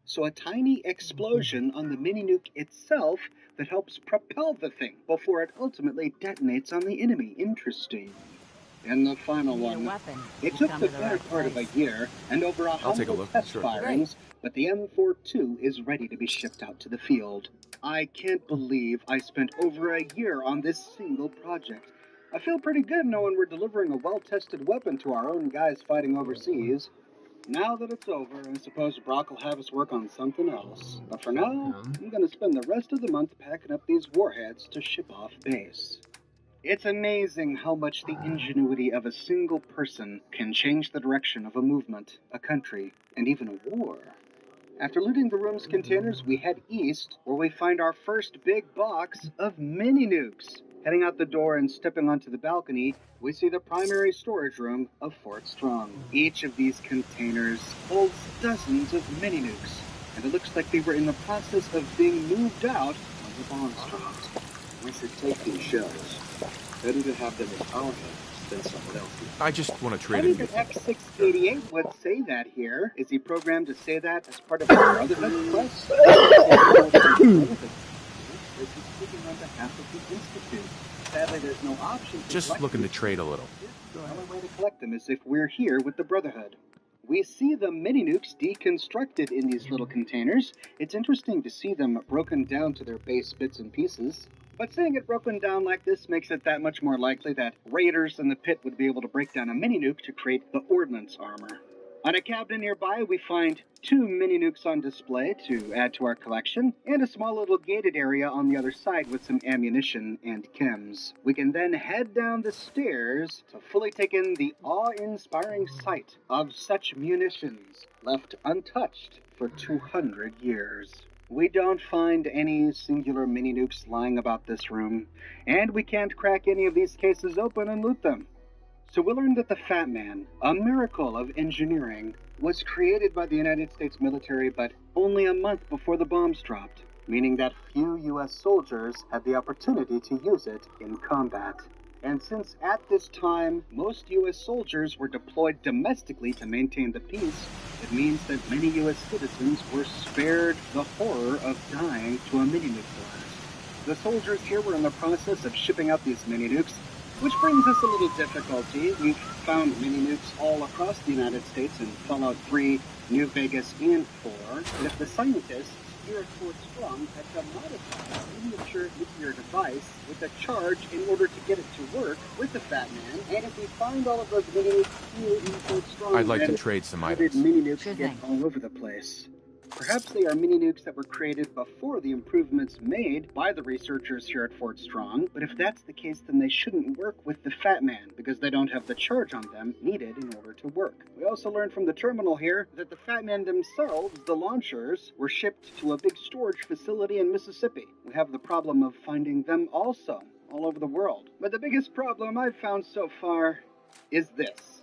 So a tiny explosion on the mini-nuke itself that helps propel the thing before it ultimately detonates on the enemy. Interesting. And the final one. It took the better part of a year and over 100 test firings, but the M42 is ready to be shipped out to the field. I can't believe I spent over a year on this single project. I feel pretty good knowing we're delivering a well-tested weapon to our own guys fighting overseas. Now that it's over, I suppose Brock will have us work on something else. But for now, I'm going to spend the rest of the month packing up these warheads to ship off base. It's amazing how much the ingenuity of a single person can change the direction of a movement, a country, and even a war. After looting the room's containers, we head east, where we find our first big box of mini-nukes. Heading out the door and stepping onto the balcony, we see the primary storage room of Fort Strong. Each of these containers holds dozens of mini-nukes, and it looks like they were in the process of being moved out when the bombs dropped. We should take these shells. Better to have them in our hands than someone else's. I just want to trade Funny a few that things. X688 would say that here. Is he programmed to say that as part of the Brotherhood quest? This is speaking on behalf of the Institute. Sadly, there's no option to Just collect looking to these. trade a little. The only way to collect them is if we're here with the Brotherhood. We see the mini-nukes deconstructed in these little containers. It's interesting to see them broken down to their base bits and pieces. But seeing it broken down like this makes it that much more likely that raiders in the pit would be able to break down a mini-nuke to create the ordnance armor. On a cabinet nearby, we find 2 mini-nukes on display to add to our collection, and a small little gated area on the other side with some ammunition and chems. We can then head down the stairs to fully take in the awe-inspiring sight of such munitions left untouched for 200 years. We don't find any singular mini-nukes lying about this room, and we can't crack any of these cases open and loot them. So we learned that the Fat Man, a miracle of engineering, was created by the United States military but only a month before the bombs dropped, meaning that few U.S. soldiers had the opportunity to use it in combat. And since at this time most U.S. soldiers were deployed domestically to maintain the peace, it means that many U.S. citizens were spared the horror of dying to a mini-nuke blast. The soldiers here were in the process of shipping out these mini-nukes, which brings us a little difficulty. We've found mini-nukes all across the United States in Fallout 3, New Vegas, and 4. But if the scientists here at Fort Strong had to modify a miniature nuclear device with a charge in order to get it to work with the Fat Man, and if we find all of those mini-nukes here in Fort Strong, I'd like to then trade some how did items. mini-nukes Sure get thing. all over the place? Perhaps they are mini-nukes that were created before the improvements made by the researchers here at Fort Strong, but if that's the case, then they shouldn't work with the Fat Man, because they don't have the charge on them needed in order to work. We also learned from the terminal here that the Fat Man themselves, the launchers, were shipped to a big storage facility in Mississippi. We have the problem of finding them also, all over the world. But the biggest problem I've found so far is this.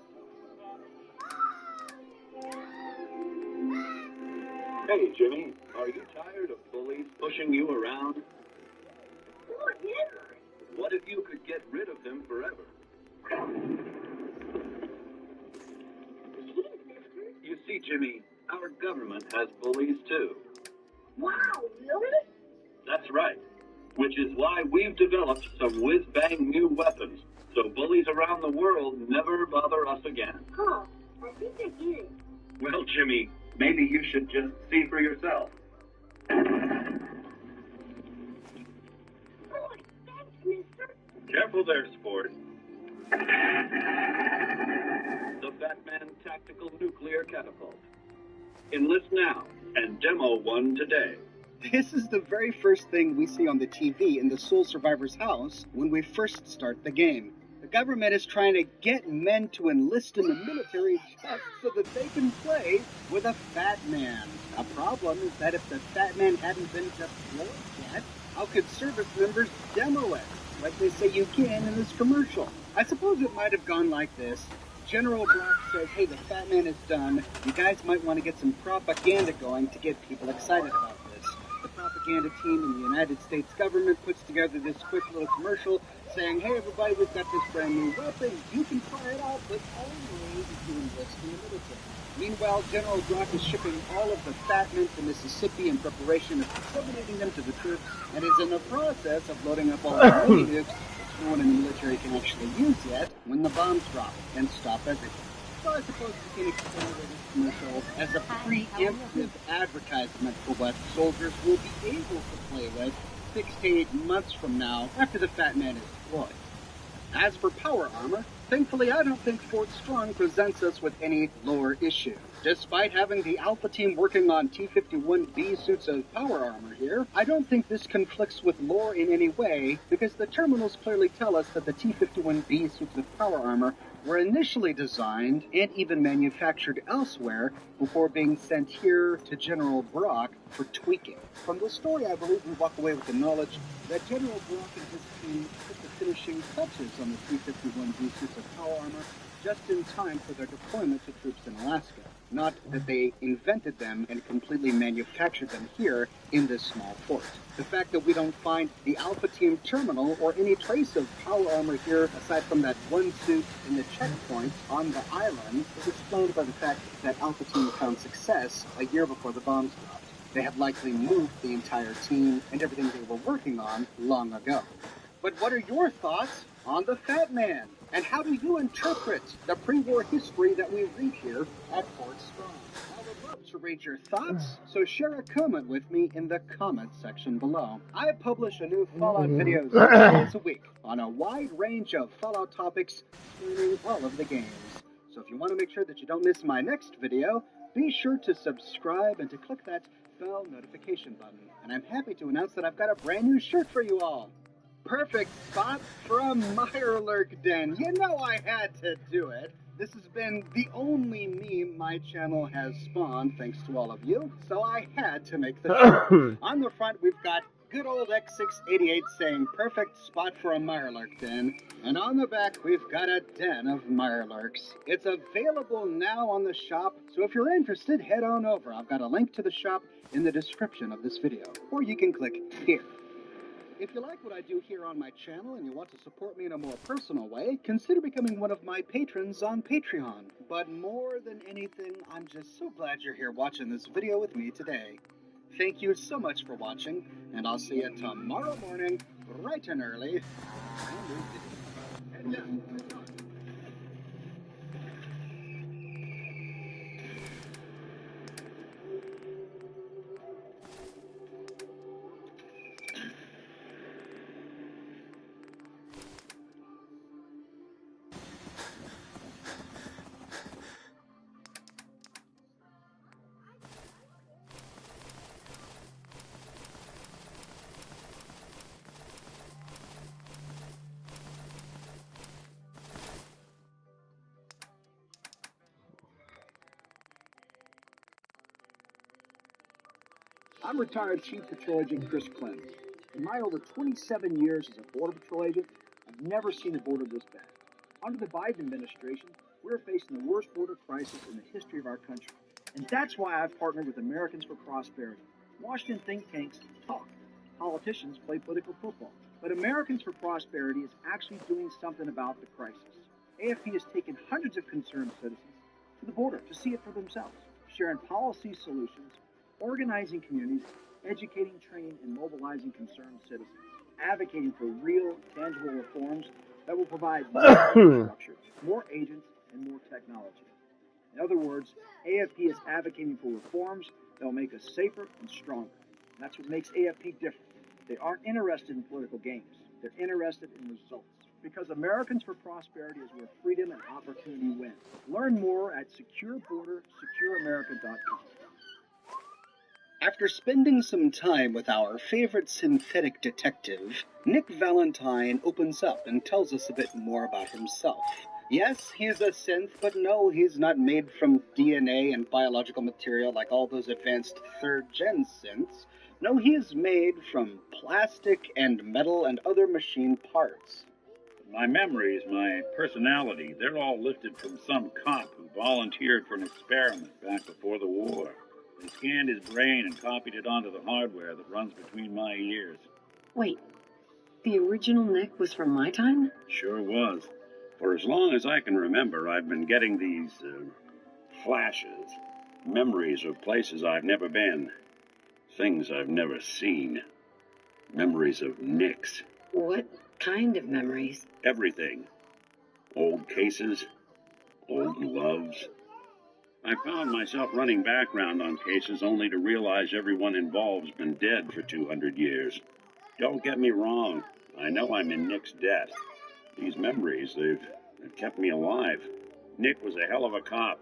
Hey, Jimmy, are you tired of bullies pushing you around? What if you could get rid of them forever? You see, Jimmy, our government has bullies too. Wow, really? That's right. Which is why we've developed some whiz-bang new weapons, so bullies around the world never bother us again. Huh. I think they get it. Well, Jimmy, maybe you should just see for yourself. Oh, thanks, mister. Careful there, sport. The Batman Tactical Nuclear Catapult. Enlist now and demo one today. This is the very first thing we see on the TV in the sole survivor's house when we first start the game. The government is trying to get men to enlist in the military just so that they can play with a fat man. A problem is that if the fat man hadn't been deployed yet, how could service members demo it, like they say you can in this commercial? I suppose it might have gone like this. General Brock says, hey, the fat man is done. You guys might want to get some propaganda going to get people excited about this. The propaganda team in the United States government puts together this quick little commercial saying, hey, everybody, we've got this brand new weapon. You can try it out, but only if you enlist in the military. Meanwhile, General Brock is shipping all of the fat men to Mississippi in preparation of disseminating them to the troops and is in the process of loading up all the mini nukes no one in the military can actually use yet when the bombs drop and stop everything. So I suppose we can explain this commercial as a preemptive advertisement for what soldiers will be able to play with 6 to 8 months from now after the fat man is deployed. As for power armor, thankfully I don't think Fort Strong presents us with any lore issue. Despite having the Alpha team working on T-51B suits of power armor here, I don't think this conflicts with lore in any way, because the terminals clearly tell us that the T-51B suits of power armor were initially designed and even manufactured elsewhere before being sent here to General Brock for tweaking. From the story, I believe we walk away with the knowledge that General Brock and his team put the finishing touches on the T-51B suits of power armor just in time for their deployment to troops in Alaska. Not that they invented them and completely manufactured them here in this small fort. The fact that we don't find the Alpha Team terminal or any trace of power armor here aside from that one suit in the checkpoint on the island is explained by the fact that Alpha Team found success a year before the bombs dropped. They had likely moved the entire team and everything they were working on long ago. But what are your thoughts on the Fat Man? And how do you interpret the pre-war history that we read here at Fort Strong? I would love to read your thoughts, so share a comment with me in the comment section below. I publish a new Fallout video 6 days a week on a wide range of Fallout topics spanning all of the games. So if you want to make sure that you don't miss my next video, be sure to subscribe and to click that bell notification button. And I'm happy to announce that I've got a brand new shirt for you all. Perfect spot from Mirelurk Den. You know I had to do it. This has been the only meme my channel has spawned, thanks to all of you, so I had to make the shirt. On the front, we've got good old X688 saying, perfect spot for a Mirelurk Den. And on the back, we've got a den of Mirelurks. It's available now on the shop, so if you're interested, head on over. I've got a link to the shop in the description of this video, or you can click here. If you like what I do here on my channel and you want to support me in a more personal way, consider becoming one of my patrons on Patreon. But more than anything, I'm just so glad you're here watching this video with me today. Thank you so much for watching, and I'll see you tomorrow morning, bright and early. I'm retired Chief Patrol Agent Chris Clem. In my over 27 years as a Border Patrol agent, I've never seen a border this bad. Under the Biden administration, we're facing the worst border crisis in the history of our country. And that's why I've partnered with Americans for Prosperity. Washington think tanks talk. Politicians play political football. But Americans for Prosperity is actually doing something about the crisis. AFP has taken hundreds of concerned citizens to the border to see it for themselves, sharing policy solutions, organizing communities, educating, training, and mobilizing concerned citizens, advocating for real, tangible reforms that will provide more infrastructure, more agents, and more technology. In other words, AFP is advocating for reforms that will make us safer and stronger. And that's what makes AFP different. They aren't interested in political games. They're interested in results. Because Americans for Prosperity is where freedom and opportunity win. Learn more at securebordersecureamerica.com. After spending some time with our favorite synthetic detective, Nick Valentine opens up and tells us a bit more about himself. Yes, he's a synth, but no, he's not made from DNA and biological material like all those advanced third-gen synths. No, he is made from plastic and metal and other machine parts. My memories, my personality, they're all lifted from some cop who volunteered for an experiment back before the war. They scanned his brain and copied it onto the hardware that runs between my ears. Wait, the original Nick was from my time? Sure was. For as long as I can remember, I've been getting these, flashes. Memories of places I've never been. Things I've never seen. Memories of Nicks. What kind of memories? Everything. Old cases. Old loves. I found myself running background on cases only to realize everyone involved's been dead for 200 years. Don't get me wrong. I know I'm in Nick's debt. These memories, they've kept me alive. Nick was a hell of a cop.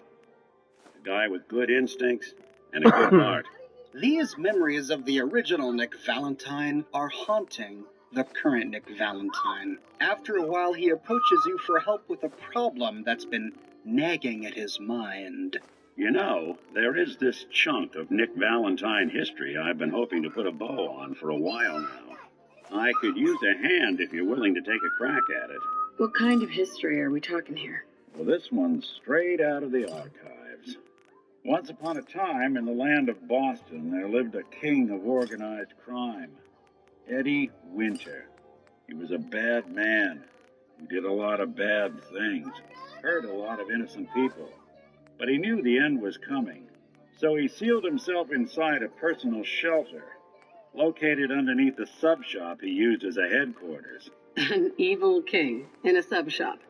A guy with good instincts and a good heart. These memories of the original Nick Valentine are haunting the current Nick Valentine. After a while, he approaches you for help with a problem that's been nagging at his mind. You know, there is this chunk of Nick Valentine history I've been hoping to put a bow on for a while now. I could use a hand if you're willing to take a crack at it. What kind of history are we talking here? Well, this one's straight out of the archives. Once upon a time, in the land of Boston, there lived a king of organized crime, Eddie Winter. He was a bad man who did a lot of bad things, hurt a lot of innocent people. But he knew the end was coming, so he sealed himself inside a personal shelter, located underneath the sub shop he used as a headquarters. An evil king in a sub shop.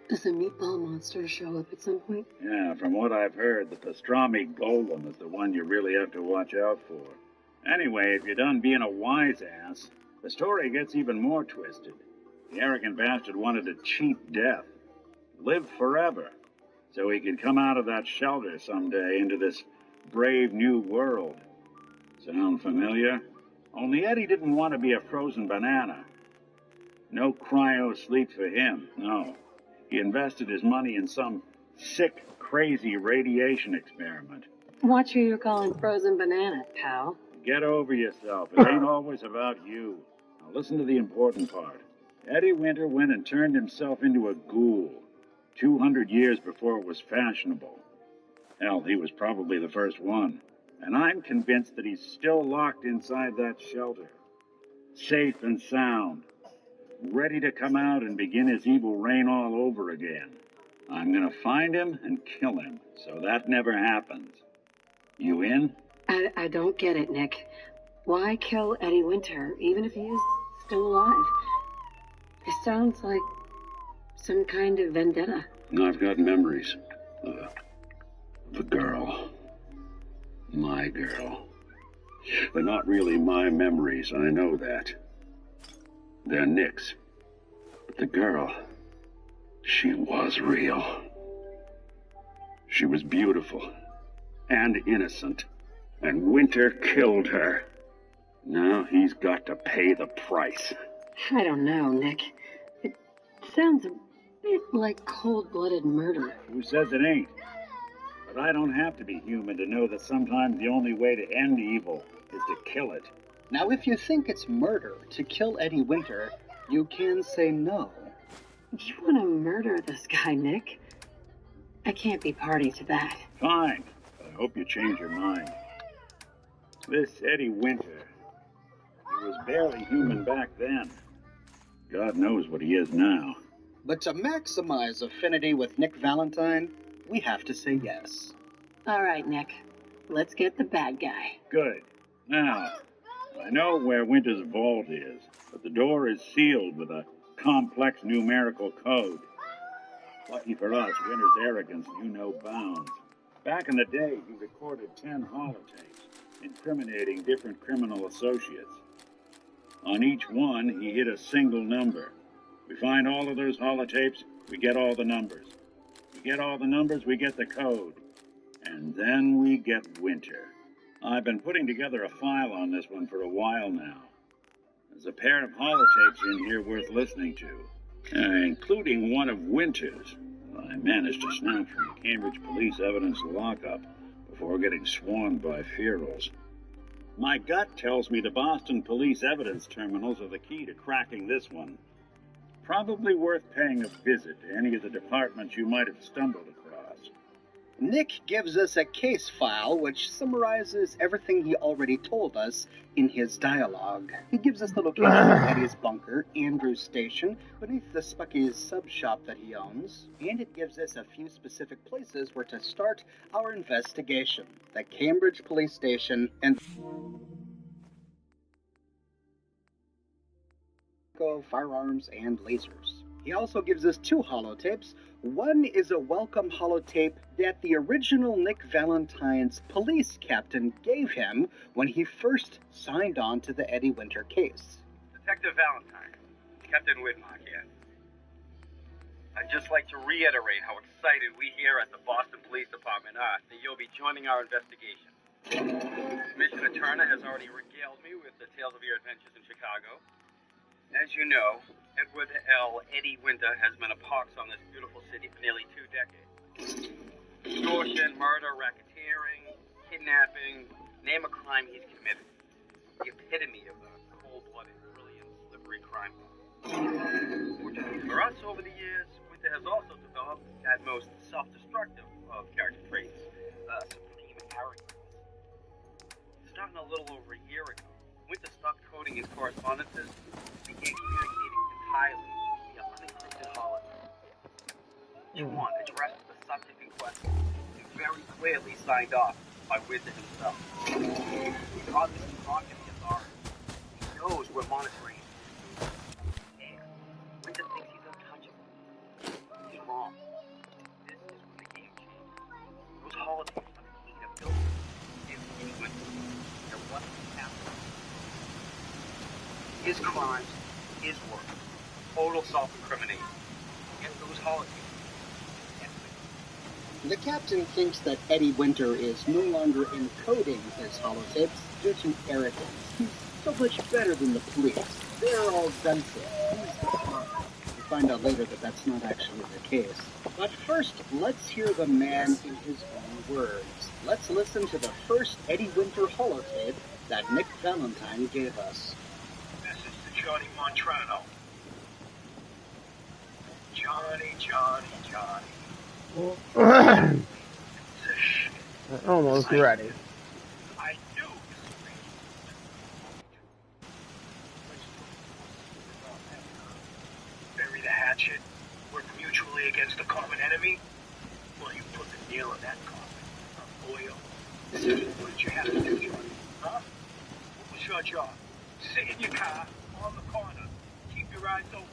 Does a meatball monster show up at some point? Yeah, from what I've heard, the pastrami golem is the one you really have to watch out for. Anyway, if you're done being a wise ass, the story gets even more twisted. The arrogant bastard wanted a cheap death, live forever, so he could come out of that shelter someday into this brave new world. Sound familiar? Only Eddie didn't want to be a frozen banana. No cryo sleep for him, no. He invested his money in some sick, crazy radiation experiment. Watch who you're calling frozen banana, pal. Get over yourself. It ain't always about you. Now listen to the important part. Eddie Winter went and turned himself into a ghoul 200 years before it was fashionable. Hell, he was probably the first one. And I'm convinced that he's still locked inside that shelter. Safe and sound. Ready to come out and begin his evil reign all over again. I'm gonna find him and kill him, so that never happens. You in? I don't get it, Nick. Why kill Eddie Winter, even if he is still alive? It sounds like some kind of vendetta. I've got memories. The girl. My girl. They're not really my memories, I know that. They're Nick's. But the girl, she was real. She was beautiful and innocent, and Winter killed her. Now he's got to pay the price. I don't know, Nick. It sounds a bit like cold-blooded murder. Who says it ain't? But I don't have to be human to know that sometimes the only way to end evil is to kill it. Now, if you think it's murder to kill Eddie Winter, you can say no. You want to murder this guy, Nick? I can't be party to that. Fine, but I hope you change your mind. This Eddie Winter, he was barely human back then. God knows what he is now. But to maximize affinity with Nick Valentine, we have to say yes. All right, Nick. Let's get the bad guy. Good. Now, I know where Winter's vault is, but the door is sealed with a complex numerical code. Lucky for us, Winter's arrogance knew no bounds. Back in the day, he recorded 10 holotapes, incriminating different criminal associates. On each one, he hit a single number. We find all of those holotapes, we get all the numbers. We get all the numbers, we get the code. And then we get Winter. I've been putting together a file on this one for a while now. There's a pair of holotapes in here worth listening to, including one of Winter's. I managed to snap from the Cambridge police evidence lockup before getting swarmed by ferals. My gut tells me the Boston police evidence terminals are the key to cracking this one. Probably worth paying a visit to any of the departments you might have stumbled across. Nick gives us a case file which summarizes everything he already told us in his dialogue. He gives us the location of Eddie's bunker, Andrew's station, beneath the Spucky's sub shop that he owns, and it gives us a few specific places where to start our investigation. The Cambridge police station and firearms and lasers. He also gives us 2 holotapes. One is a welcome holotape that the original Nick Valentine's police captain gave him when he first signed on to the Eddie Winter case. Detective Valentine, Captain Whitmark here. I'd just like to reiterate how excited we here at the Boston Police Department are that you'll be joining our investigation. Commissioner Turner has already regaled me with the tales of your adventures in Chicago. As you know, Edward L. Eddie Winter has been a pox on this beautiful city for nearly 2 decades. Extortion, murder, racketeering, kidnapping, name a crime he's committed. The epitome of a cold-blooded, brilliant, slippery crime boss. Fortunately for us, over the years, Winter has also developed that most self-destructive of character traits, supreme arrogance. Starting a little over a year ago, Winter stopped coding his correspondences and began communicating entirely via unencrypted holotape. Each one addressed the subject in question and very clearly signed off by Winter himself. Because this is not any authority, he knows we're monitoring him. And Winter thinks he's untouchable. He's wrong. This is when the game changes. Those holotapes are the key to building any Winter. They're what happened. His crimes, his work, total self-incrimination. Get those holotapes. The captain thinks that Eddie Winter is no longer encoding his holotapes due to arrogance. He's so much better than the police. They're all dunces. He's the smart. We find out later that that's not actually the case. But first, let's hear the man in his own words. Let's listen to the first Eddie Winter holotape that Nick Valentine gave us. Message to Johnny Montrano. Johnny. Almost ready. I knew bury the hatchet, work mutually against the common enemy. Well, you put the nail in that coffin. Oil. What did you have to do, Johnny? Huh? What was your job? Sit in your car, on the corner. Keep your eyes open.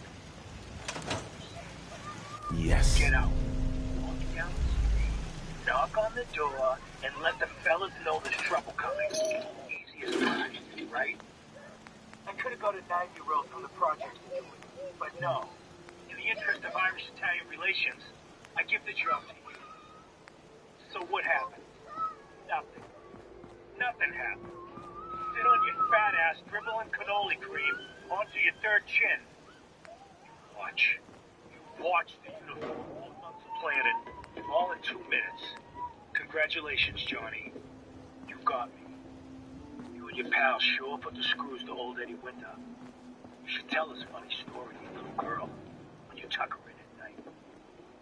Yes. Get out. Walk down the street, knock on the door, and let the fellas know there's trouble coming. Easy as pie, right? I could have got a 9-year-old from the project to do it, but no. In the interest of Irish-Italian relations, I give the job to you. So what happened? Nothing. Nothing happened. Sit on your fat ass, dribbling cannoli cream onto your third chin. Watch. Watch the uniform all months planet, all in 2 minutes. Congratulations, Johnny. You got me. You and your pals sure put the screws to old Eddie Winter. You should tell this funny story to your little girl when you tuck her in at night.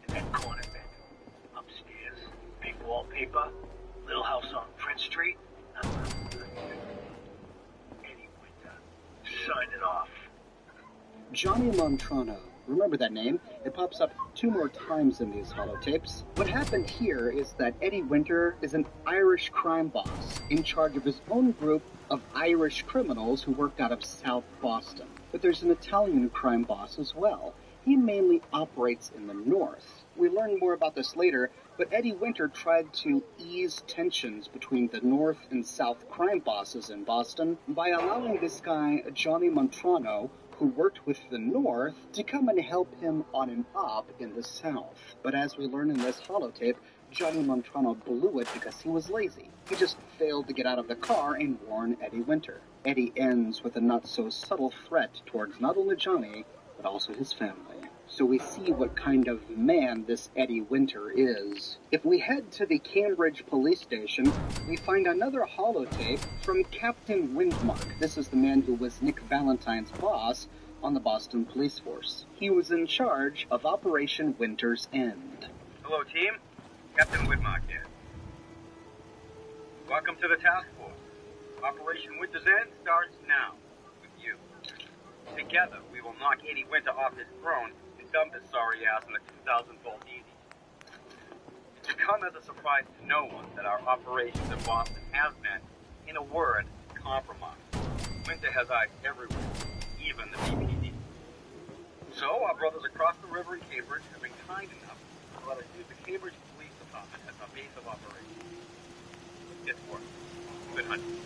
In that corner bedroom, upstairs, big wallpaper, little house on Prince Street. Eddie Winter, signing off. Johnny Montrano. Remember that name? It pops up 2 more times in these holotapes. What happened here is that Eddie Winter is an Irish crime boss in charge of his own group of Irish criminals who worked out of South Boston. But there's an Italian crime boss as well. he mainly operates in the north. We learn more about this later, but Eddie Winter tried to ease tensions between the north and south crime bosses in Boston by allowing this guy, Johnny Montrano, who worked with the north, to come and help him on an op in the south. But as we learn in this holotape, Johnny Montrano blew it because he was lazy. He just failed to get out of the car and warn Eddie Winter. Eddie ends with a not-so-subtle threat towards not only Johnny, but also his family. So we see what kind of man this Eddie Winter is. If we head to the Cambridge police station, we find another holotape from Captain Windmark. This is the man who was Nick Valentine's boss on the Boston police force. He was in charge of Operation Winter's End. Hello, team. Captain Whitmark here. Welcome to the task force. Operation Winter's End starts now with you. Together, we will knock Eddie Winter off his throne and dump his sorry ass in the 2,000-volt easy. It should come as a surprise to no one that our operations in Boston has been, in a word, compromised. Winter has eyes everywhere, even the BPD. So, our brothers across the river in Cambridge have been kind enough to let us use the Cambridge Police Department as our base of operations. It's worked. Good hunting.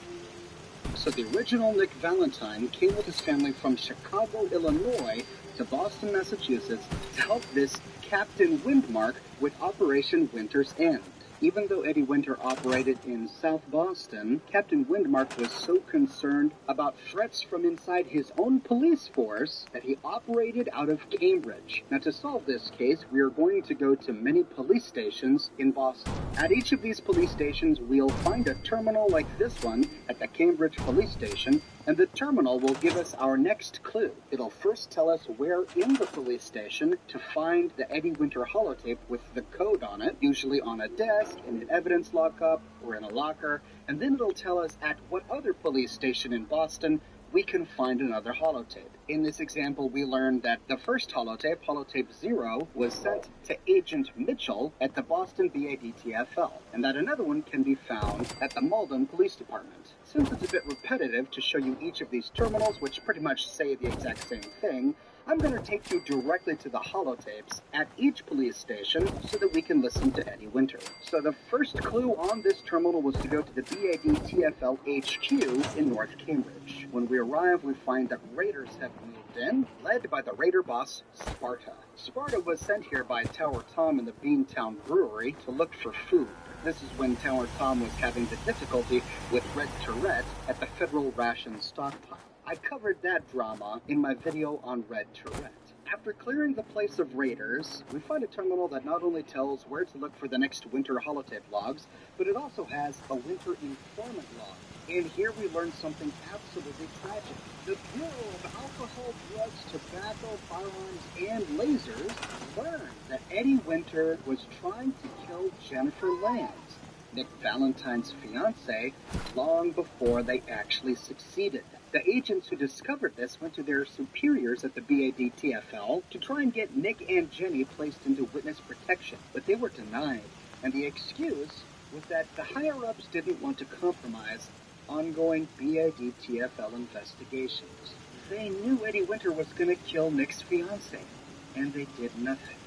So the original Nick Valentine came with his family from Chicago, Illinois to Boston, Massachusetts to help this Captain Windmark with Operation Winter's End. Even though Eddie Winter operated in South Boston, Captain Windmark was so concerned about threats from inside his own police force that he operated out of Cambridge. Now, to solve this case, we are going to go to many police stations in Boston. At each of these police stations, we'll find a terminal like this one at the Cambridge police station, and the terminal will give us our next clue. It'll first tell us where in the police station to find the Eddie Winter holotape with the code on it, usually on a desk, in an evidence lockup, or in a locker, and then it'll tell us at what other police station in Boston we can find another holotape. In this example, we learned that the first holotape, holotape 0, was sent to Agent Mitchell at the Boston BADTFL, and that another one can be found at the Malden Police Department. Since it's a bit repetitive to show you each of these terminals, which pretty much say the exact same thing, I'm going to take you directly to the holotapes at each police station so that we can listen to Eddie Winter. So the first clue on this terminal was to go to the BADTFL HQ in North Cambridge. When we arrive, we find that raiders have moved in, led by the raider boss, Sparta. Sparta was sent here by Tower Tom and the Beantown Brewery to look for food. This is when Tower Tom was having the difficulty with Red Tourette at the federal ration stockpile. I covered that drama in my video on Red Tourette. After clearing the place of raiders, we find a terminal that not only tells where to look for the next winter holotape logs, but it also has a winter informant log. And here we learn something absolutely tragic. The Bureau of Alcohol, Drugs, Tobacco, Firearms, and Lasers learned that Eddie Winter was trying to kill Jennifer Lands, Nick Valentine's fiancée, long before they actually succeeded. The agents who discovered this went to their superiors at the BADTFL to try and get Nick and Jenny placed into witness protection, but they were denied, and the excuse was that the higher-ups didn't want to compromise ongoing BADTFL investigations. They knew Eddie Winter was going to kill Nick's fiancée, and they did nothing.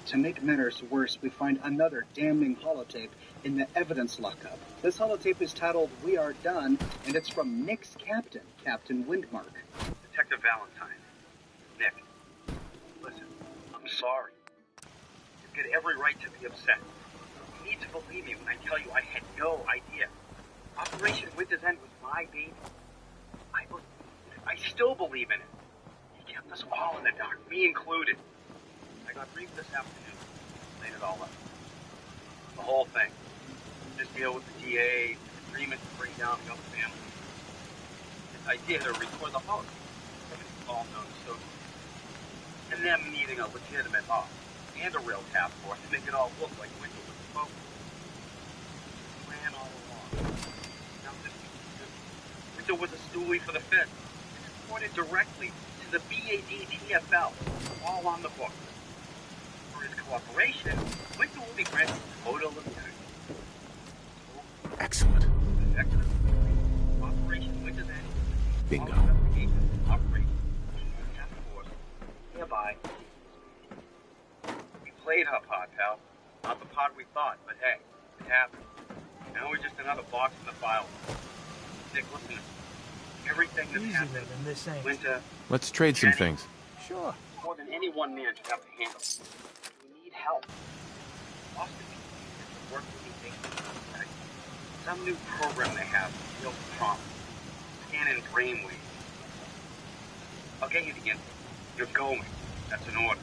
To make matters worse, we find another damning holotape in the evidence lockup. This holotape is titled We Are Done, and it's from Nick's captain, Captain Windmark. Detective Valentine. Nick. Listen, I'm sorry. You've got every right to be upset. You need to believe me when I tell you I had no idea. Operation Winter's End was my baby. I still believe in it. He kept us all in the dark, me included. I got briefed this afternoon. Laid it all out. The whole thing. This deal with the DA, the agreement to bring down the other family. This idea to record the holiday. All known associates. And them needing a legitimate op and a real task force to make it all look like Winter was supposed to. Plan all along. Now this Winter was a stoolie for the feds. It's reported directly to the BADTFL. All on the book. For his cooperation, Winter will be granted total immunity. Excellent. Excellent. Operation Winter's End. Bingo. Operation Task Force hereby tough part, pal. Not the part we thought, but hey, it happened. Now we're just another box in the file. Nick, listen. Everything that's happened, this ain't. Winter, Let's trade some Jenny, things. Sure. more than any one man should have to handle. We need help. Boston needs to work with the agency. Some new program they have real promise. Scanning brainwaves. I'll get you the info. You're going. That's an order.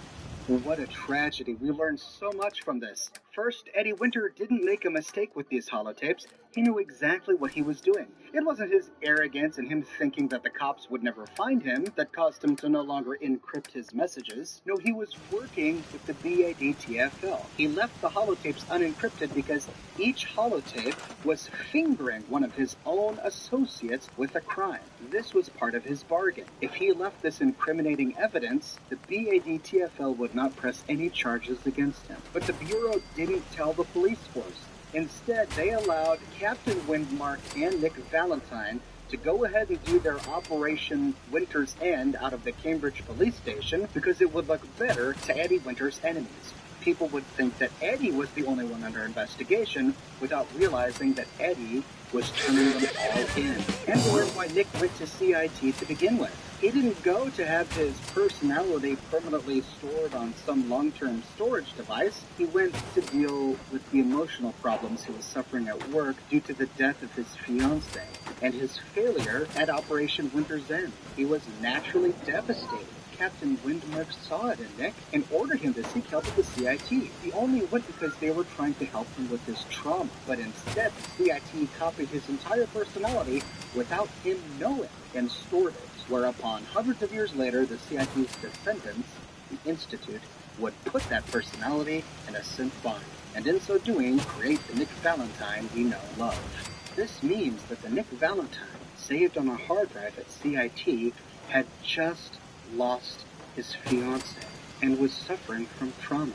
What a tragedy. We learned so much from this. First, Eddie Winter didn't make a mistake with these holotapes. He knew exactly what he was doing. It wasn't his arrogance and him thinking that the cops would never find him that caused him to no longer encrypt his messages. No, he was working with the BADTFL. He left the holotapes unencrypted because each holotape was fingering one of his own associates with a crime. This was part of his bargain. If he left this incriminating evidence, the BADTFL would not press any charges against him. But the Bureau didn't tell the police force. Instead, they allowed Captain Windmark and Nick Valentine to go ahead and do their Operation Winter's End out of the Cambridge police station because it would look better to Eddie Winter's enemies. People would think that Eddie was the only one under investigation without realizing that Eddie was turning them all in. And we learned why Nick went to CIT to begin with. He didn't go to have his personality permanently stored on some long-term storage device. He went to deal with the emotional problems he was suffering at work due to the death of his fiancée and his failure at Operation Winter's End. He was naturally devastated. Captain Windmark saw it in Nick and ordered him to seek help at the CIT. He only went because they were trying to help him with his trauma, but instead the CIT copied his entire personality without him knowing and stored it, whereupon hundreds of years later the CIT's descendants, the Institute, would put that personality in a synth body, and in so doing create the Nick Valentine we know and love. This means that the Nick Valentine, saved on a hard drive at CIT, had just lost his fiancée and was suffering from trauma.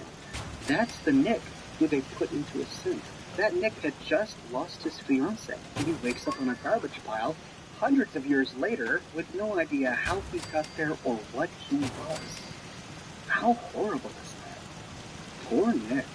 That's the Nick who they put into a synth. That Nick had just lost his fiancée, and he wakes up on a garbage pile hundreds of years later with no idea how he got there or what he was. How horrible is that? Poor Nick.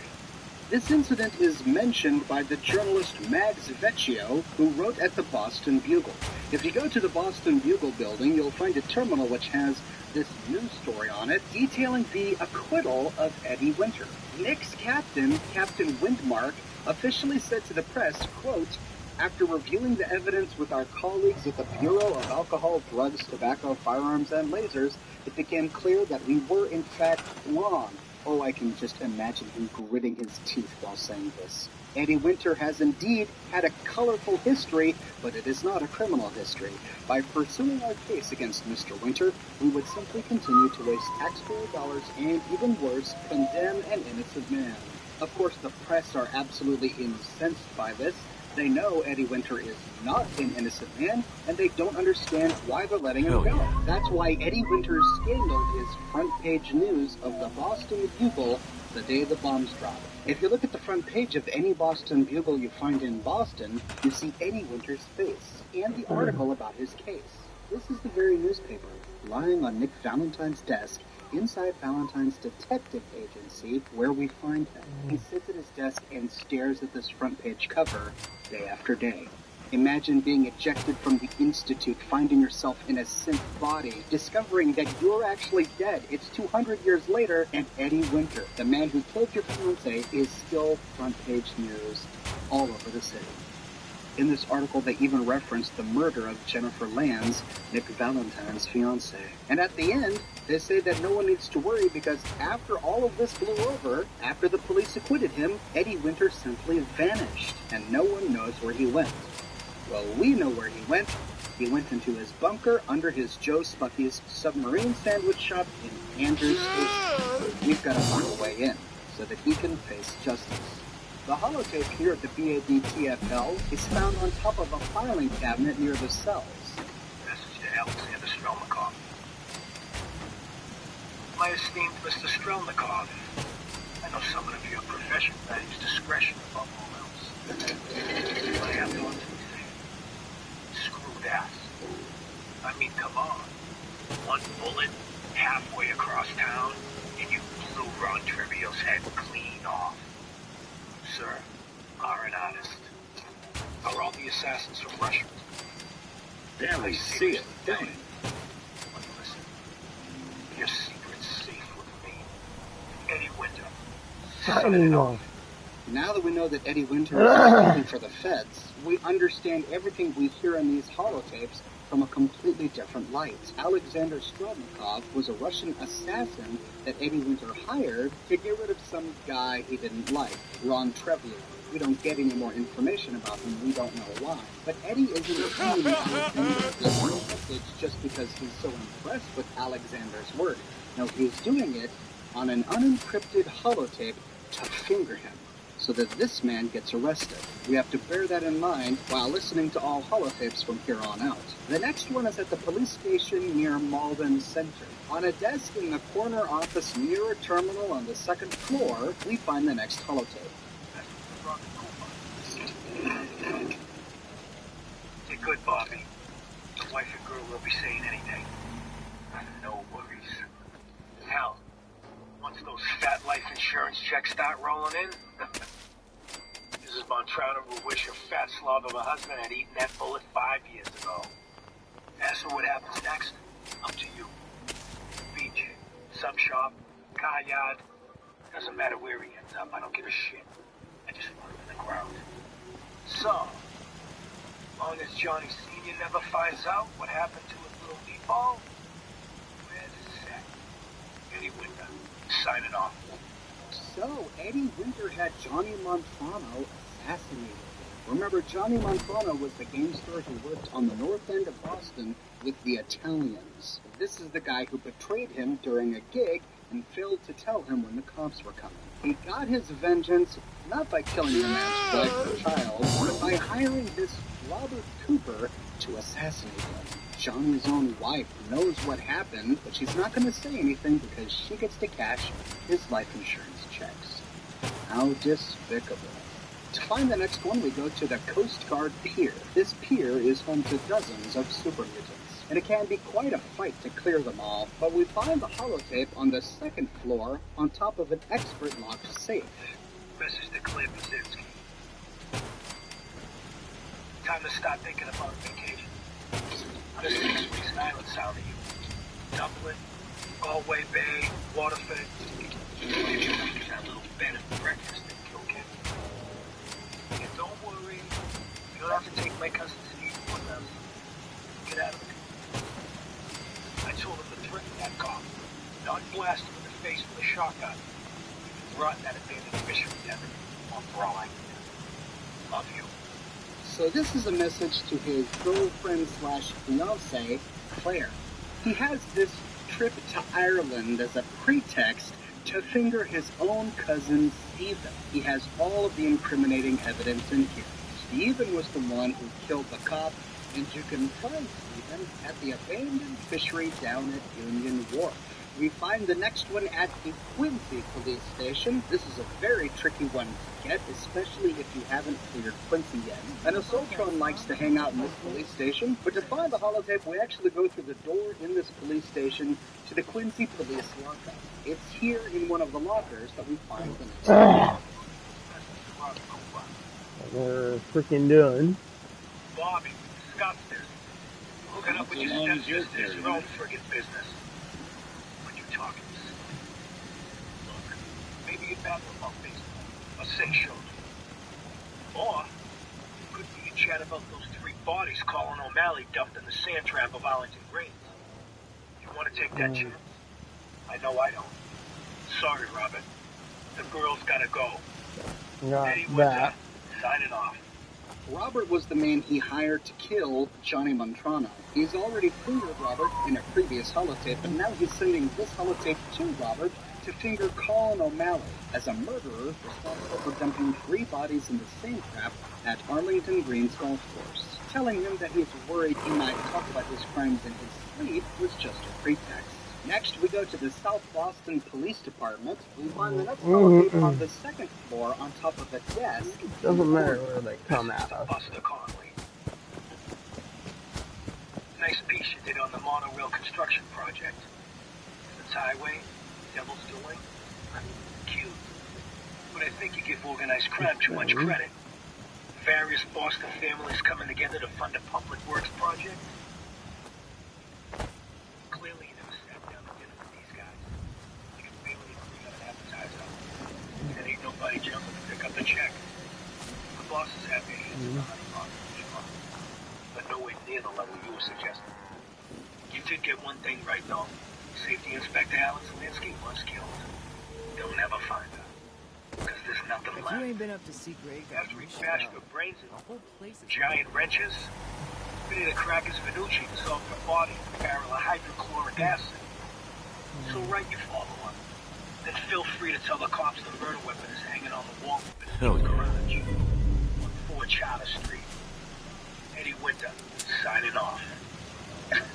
This incident is mentioned by the journalist Mags Vecchio, who wrote at the Boston Bugle. If you go to the Boston Bugle building, you'll find a terminal which has this news story on it detailing the acquittal of Eddie Winter. Nick's captain, Captain Windmark, officially said to the press, quote, "After reviewing the evidence with our colleagues at the Bureau of Alcohol, Drugs, Tobacco, Firearms, and Lasers, it became clear that we were in fact wrong." Oh, I can just imagine him gritting his teeth while saying this. Eddie Winter has indeed had a colorful history, but it is not a criminal history. By pursuing our case against Mr. Winter, we would simply continue to waste taxpayer dollars and, even worse, condemn an innocent man. Of course, the press are absolutely incensed by this. They know Eddie Winter is not an innocent man, and they don't understand why they're letting him go. That's why Eddie Winter's scandal is front-page news of the Boston Bugle the day the bombs drop. If you look at the front page of any Boston Bugle you find in Boston, you see Eddie Winter's face and the article about his case. This is the very newspaper lying on Nick Valentine's desk inside Valentine's detective agency where we find him. He sits at his desk and stares at this front page cover day after day. Imagine being ejected from the Institute, finding yourself in a synth body, discovering that you're actually dead. It's 200 years later, and Eddie Winter, the man who killed your fiancée, is still front page news all over the city. In this article, they even referenced the murder of Jennifer Land's, Nick Valentine's fiancée. And at the end, they say that no one needs to worry because after all of this blew over, after the police acquitted him, Eddie Winter simply vanished, and no one knows where he went. Well, we know where he went. He went into his bunker under his Joe Spucky's submarine sandwich shop in Andrews Station. We've got to find a way in so that he can face justice. The holotape here at the BADTFL is found on top of a filing cabinet near the cells. Message to Alexander Strelnikov. My esteemed Mr. Strelnikov, I know someone of your profession values discretion above all else. But I have to say, screw that. I mean, come on. One bullet halfway across town, and you blew Ron Trivial's head clean off. Sir, are an artist. Are all the assassins from Russia? Barely see it, don't you? But listen, your secret's safe with me. Eddie Winter. Signing off. Now that we know that Eddie Winter is working for the feds, we understand everything we hear in these holotapes from a completely different light. Alexander Strodnikov was a Russian assassin that Eddie Winter hired to get rid of some guy he didn't like, Ron Trevier. We don't get any more information about him, we don't know why. But Eddie isn't telling Alexander this message just because he's so impressed with Alexander's work. No, he's doing it on an unencrypted holotape to finger him, so that this man gets arrested. We have to bear that in mind while listening to all holotapes from here on out. The next one is at the police station near Malden Center. On a desk in the corner office near a terminal on the second floor, we find the next holotape. You're good, Bobby. The wife and girl will be saying anything. No worries. Hell, once those fat life insurance checks start rolling in, Mrs. Montrano will wish her fat slob of a husband had eaten that bullet 5 years ago. As for what happens next, up to you. Beach, sub shop, car yard, doesn't matter where he ends up, I don't give a shit. I just want him in the ground. So, long as Johnny Sr. never finds out what happened to his little meatball, where's his set? Eddie Winter, signing off. So, Eddie Winter had Johnny Montrano assassinated. Remember, Johnny Montrano was the gangster who worked on the north end of Boston with the Italians. This is the guy who betrayed him during a gig and failed to tell him when the cops were coming. He got his vengeance not by killing the man's wife and child, but by hiring this Robert Cooper to assassinate him. Johnny's own wife knows what happened, but she's not going to say anything because she gets to cash his life insurance checks. How despicable. To find the next one, we go to the Coast Guard Pier. This pier is home to dozens of super mutants, and it can be quite a fight to clear them all, but we find the holotape on the second floor on top of an expert locked safe. Message to Claire Brzezinski. Time to start thinking about vacation. How does 6 Weeks Island sound to you? Dublin, Galway Bay, Waterford. Maybe we can have a little bed and breakfast in Kilkenny. And don't worry, you don't have to take my cousins to eat with us. Get out of it. I told him to threaten that cop, not blast him in the face with a shotgun. Rot that abandoned fishery together, or brawling. Love you. So this is a message to his girlfriend slash fiancée, Claire. He has this trip to Ireland as a pretext to finger his own cousin, Stephen. He has all of the incriminating evidence in here. Stephen was the one who killed the cop, and you can find Stephen at the abandoned fishery down at Union Wharf. We find the next one at the Quincy police station. This is a very tricky one to get, especially if you haven't cleared Quincy yet. An Assaultron likes to hang out in this police station, but to find the holotape, we actually go through the door in this police station to the Quincy police lockup. It's here in one of the lockers that we find the next one. We're freaking done. Bobby, Scott this. Hooking up with your stepsister is your own friggin' business. When you talking to look, maybe you'd babble about baseball, or say shows. Or, it could be a chat about those 3 bodies Colin O'Malley dumped in the sand trap of Arlington Greens. You want to take that chance? I know I don't. Sorry, Robert. The girl's gotta go. Eddie Winter, signing off. Robert was the man he hired to kill Johnny Montrano. He's already fingered Robert in a previous holotape, but now he's sending this holotape to Robert to finger Colin O'Malley as a murderer responsible for dumping 3 bodies in the same trap at Arlington Greens Golf Course. Telling him that he's worried he might talk about his crimes in his sleep was just a pretext. Next, we go to the South Boston Police Department. We find the next holotape on the second floor on top of a desk. Doesn't matter where they come at us. Buster Conley. Nice piece you did on the monorail construction project. This highway, Devil's Doing. Cute. But I think you give organized crime too much credit. Various Boston families coming together to fund a public works project. Clearly you never sat down to dinner with these guys. You can barely agree on an appetizer. And ain't nobody jumping to pick up the check. The bosses have their hands in the honey pot, sure. But nowhere near the level you were suggesting. You did get one thing right, though. Safety Inspector Alan Zelinsky was killed. They'll never find her. Because there's nothing left. You ain't been up to see Greg. After he bashed her brains in, the whole place is giant wrenches, ready to crack his Venucci to solve her body with a barrel of hydrochloric acid. So write your follow-up. Then feel free to tell the cops the murder weapon is hanging on the wall of his garage. On 4 Charter Street. Eddie Winter, signing off.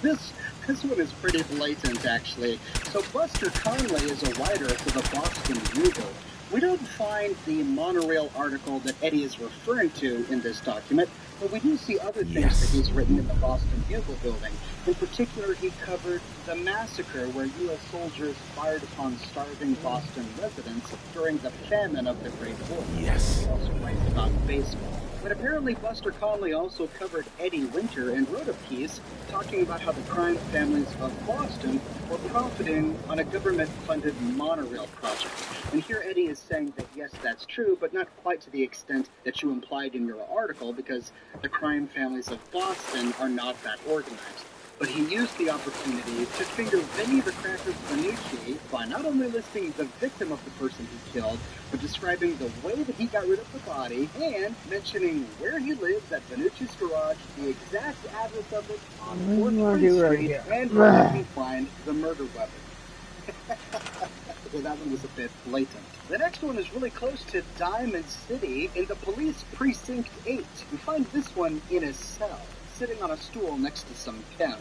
This one is pretty blatant, actually. So Buster Conley is a writer for the Boston Bugle. We don't find the monorail article that Eddie is referring to in this document, but we do see other things that he's written in the Boston Bugle building. In particular, he covered the massacre where U.S. soldiers fired upon starving Boston residents during the famine of the Great War. Yes. He also writes about baseball. But apparently Buster Conley also covered Eddie Winter and wrote a piece talking about how the crime families of Boston were profiting on a government-funded monorail project. And here Eddie is saying that yes, that's true, but not quite to the extent that you implied in your article, because the crime families of Boston are not that organized. But he used the opportunity to finger Vinny the Cracker Vanucci by not only listing the victim of the person he killed, but describing the way that he got rid of the body, and mentioning where he lives at Vanucci's garage, the exact address of it on 4th Street, and where he can find the murder weapon. So that one was a bit blatant. The next one is really close to Diamond City in the police precinct 8. We find this one in a cell, sitting on a stool next to some pens.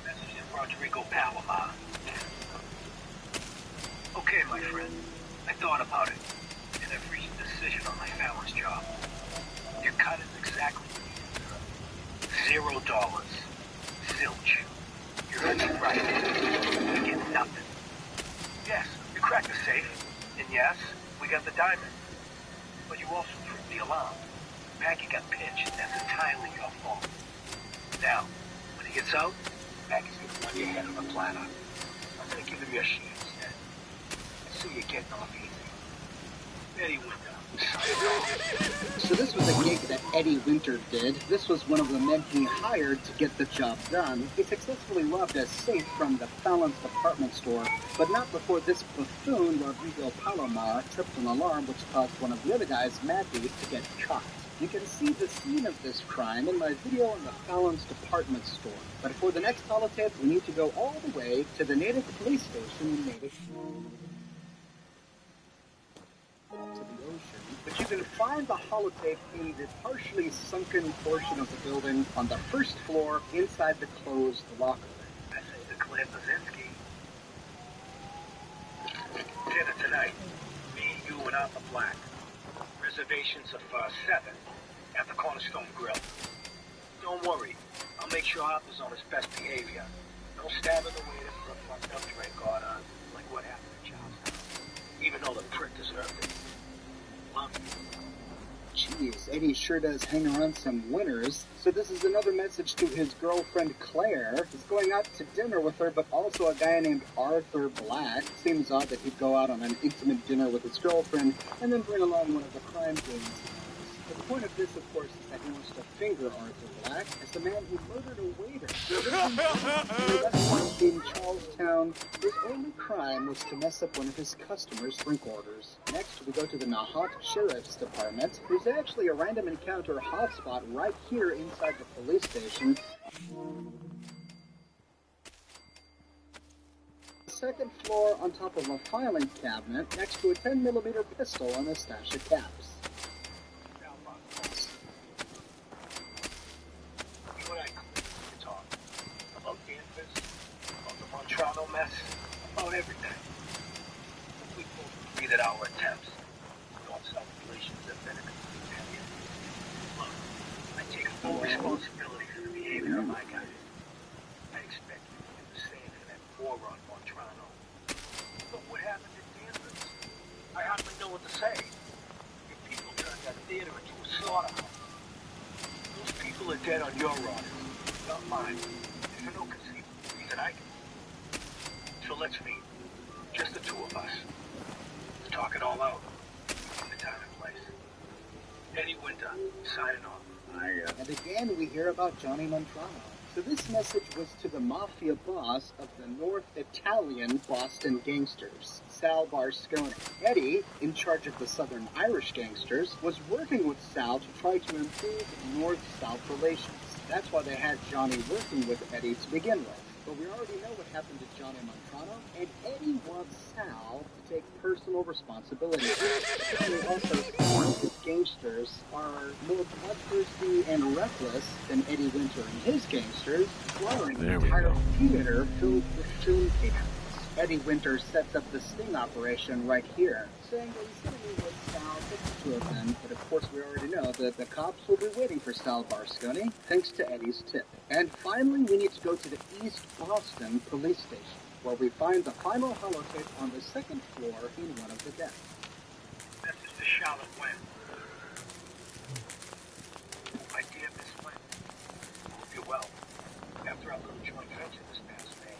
That's Rodrigo Palomar. Okay, my friend. I thought about it, and I've reached a decision on my family's job. Your cut is exactly $0. Zilch. You heard me right. You get nothing. Yes, you cracked the safe, and yes, we got the diamond. But you also tripped the alarm. Maggie got pinched, and that's entirely your fault. Now, when he gets out, Maggie's gonna run your head on a platter. I'm gonna give him your shit instead. I see you getting off easy. Eddie Winter. So this was a gig that Eddie Winter did. This was one of the men he hired to get the job done. He successfully robbed a safe from the Fallon's department store, but not before this buffoon, Rodrigo Palomar, tripped an alarm which caused one of the other guys, Maggie, to get caught. You can see the scene of this crime in my video in the Fallon's department store. But for the next holotape, we need to go all the way to the Natick police station in Natick to the ocean. But you can find the holotape in the partially sunken portion of the building on the first floor inside the closed locker. I say to Claire Bazinski. Dinner tonight. Me, you, and Arthur Black. Reservations of 7 at the Cornerstone Grill. Don't worry, I'll make sure Arthur's on his best behavior. No stabbing the waiter for a fucked up drink order, like what happened at Charlestown. Even though the prick deserved it. Love you. Jeez, Eddie sure does hang around some winners. So this is another message to his girlfriend Claire. He's going out to dinner with her, but also a guy named Arthur Black. Seems odd that he'd go out on an intimate dinner with his girlfriend and then bring along one of the crime games. The point of this, of course, is that he wants to finger Arthur Black as the man who murdered a waiter. In Charlestown, his only crime was to mess up one of his customers' drink orders. Next, we go to the Nahat Sheriff's Department. There's actually a random encounter hotspot right here inside the police station. The second floor on top of a filing cabinet next to a 10mm pistol and a stash of caps. Toronto mess, about everything. We both agree that our attempts don't solve relations have been a complete failure. Look, I take full responsibility for the behavior of my guy. I expect you to do the same for that moron on Toronto. But what happened to Danvers? I hardly know what to say. Your people turned that theater into a slaughterhouse. Those people are dead on your orders, not mine. And for no conceivable reason I can. So let's meet. Just the two of us. Talk it all out. The time and place. Eddie Winter, signing off. And again, we hear about Johnny Montrano. So this message was to the mafia boss of the North Italian Boston gangsters, Sal Barsconi. Eddie, in charge of the Southern Irish gangsters, was working with Sal to try to improve North-South relations. That's why they had Johnny working with Eddie to begin with. But we already know what happened to Johnny Montrano, and Eddie wants Sal to take personal responsibility. Certainly also, some of his gangsters are more bloodthirsty and reckless than Eddie Winter and his gangsters, slaughtering an entire theater filled with film fans. Eddie Winter sets up the sting operation right here, saying that he's going to meet with Sal, take the two of them, but of course we already know that the cops will be waiting for Sal Barsconi, thanks to Eddie's tip. And finally, we need to go to the East Boston police station, where we find the final holotape on the second floor in one of the desks. Message to Charlotte Wynn. My dear Miss Wynn, hope you're well. After our little joint venture this past May,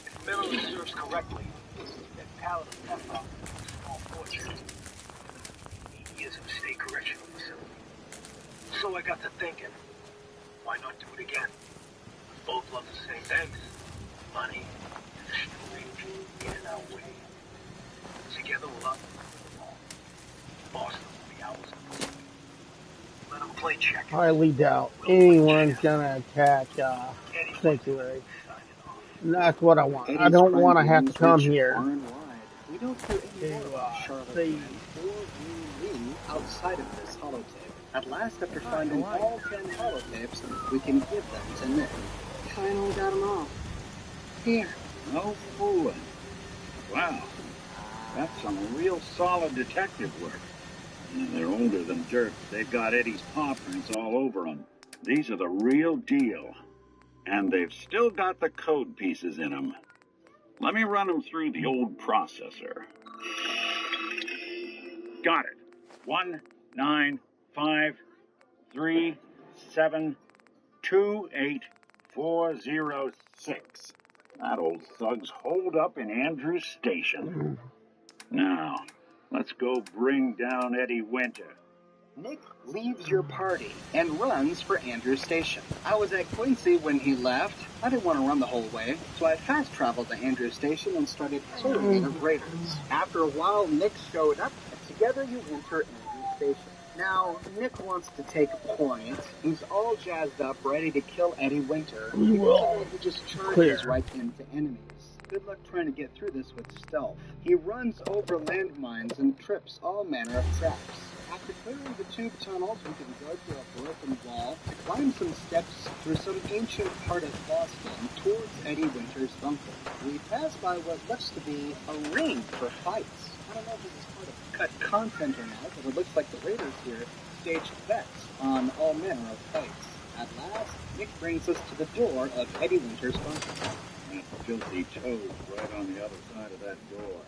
if memory serves correctly, that pallet of pep rock was a small fortune. 8 years in a state correctional facility. So I got to thinking, why not do it again? We both love the same things. Money, and the strange get in our way. Together we'll up. Boston will be ours. Let them play check. Highly doubt anyone's gonna attack Sanctuary. And that's what I want. I don't want to have to come here We don't hear any more about Charlotte see. or Lee outside of this holotape. At last, after finding all 10 holotapes, we can give them to Nick. Finally got them all. Here. No fooling. Wow. That's some real solid detective work. And they're older than dirt. They've got Eddie's paw prints all over them. These are the real deal. And they've still got the code pieces in them. Let me run them through the old processor. Got it. 19553728406. That old thug's holed up in Andrews Station. Now, let's go bring down Eddie Winter. Nick leaves your party and runs for Andrews Station. I was at Quincy when he left. I didn't want to run the whole way, so I fast-traveled to Andrews Station and started serving at Raiders. After a while, Nick showed up, and together you enter Andrews Station. Now, Nick wants to take point. He's all jazzed up, ready to kill Eddie Winter. He just charges right into enemies. Good luck trying to get through this with stealth. He runs over landmines and trips all manner of traps. After clearing the tube tunnels, we can go through a broken wall to climb some steps through some ancient part of Boston towards Eddie Winter's bunker. We pass by what looks to be a ring for fights. I don't know if this is part of cut content or not, but it looks like the Raiders here staged bets on all manner of fights. At last, Nick brings us to the door of Eddie Winter's bunker. That filthy toad right on the other side of that door.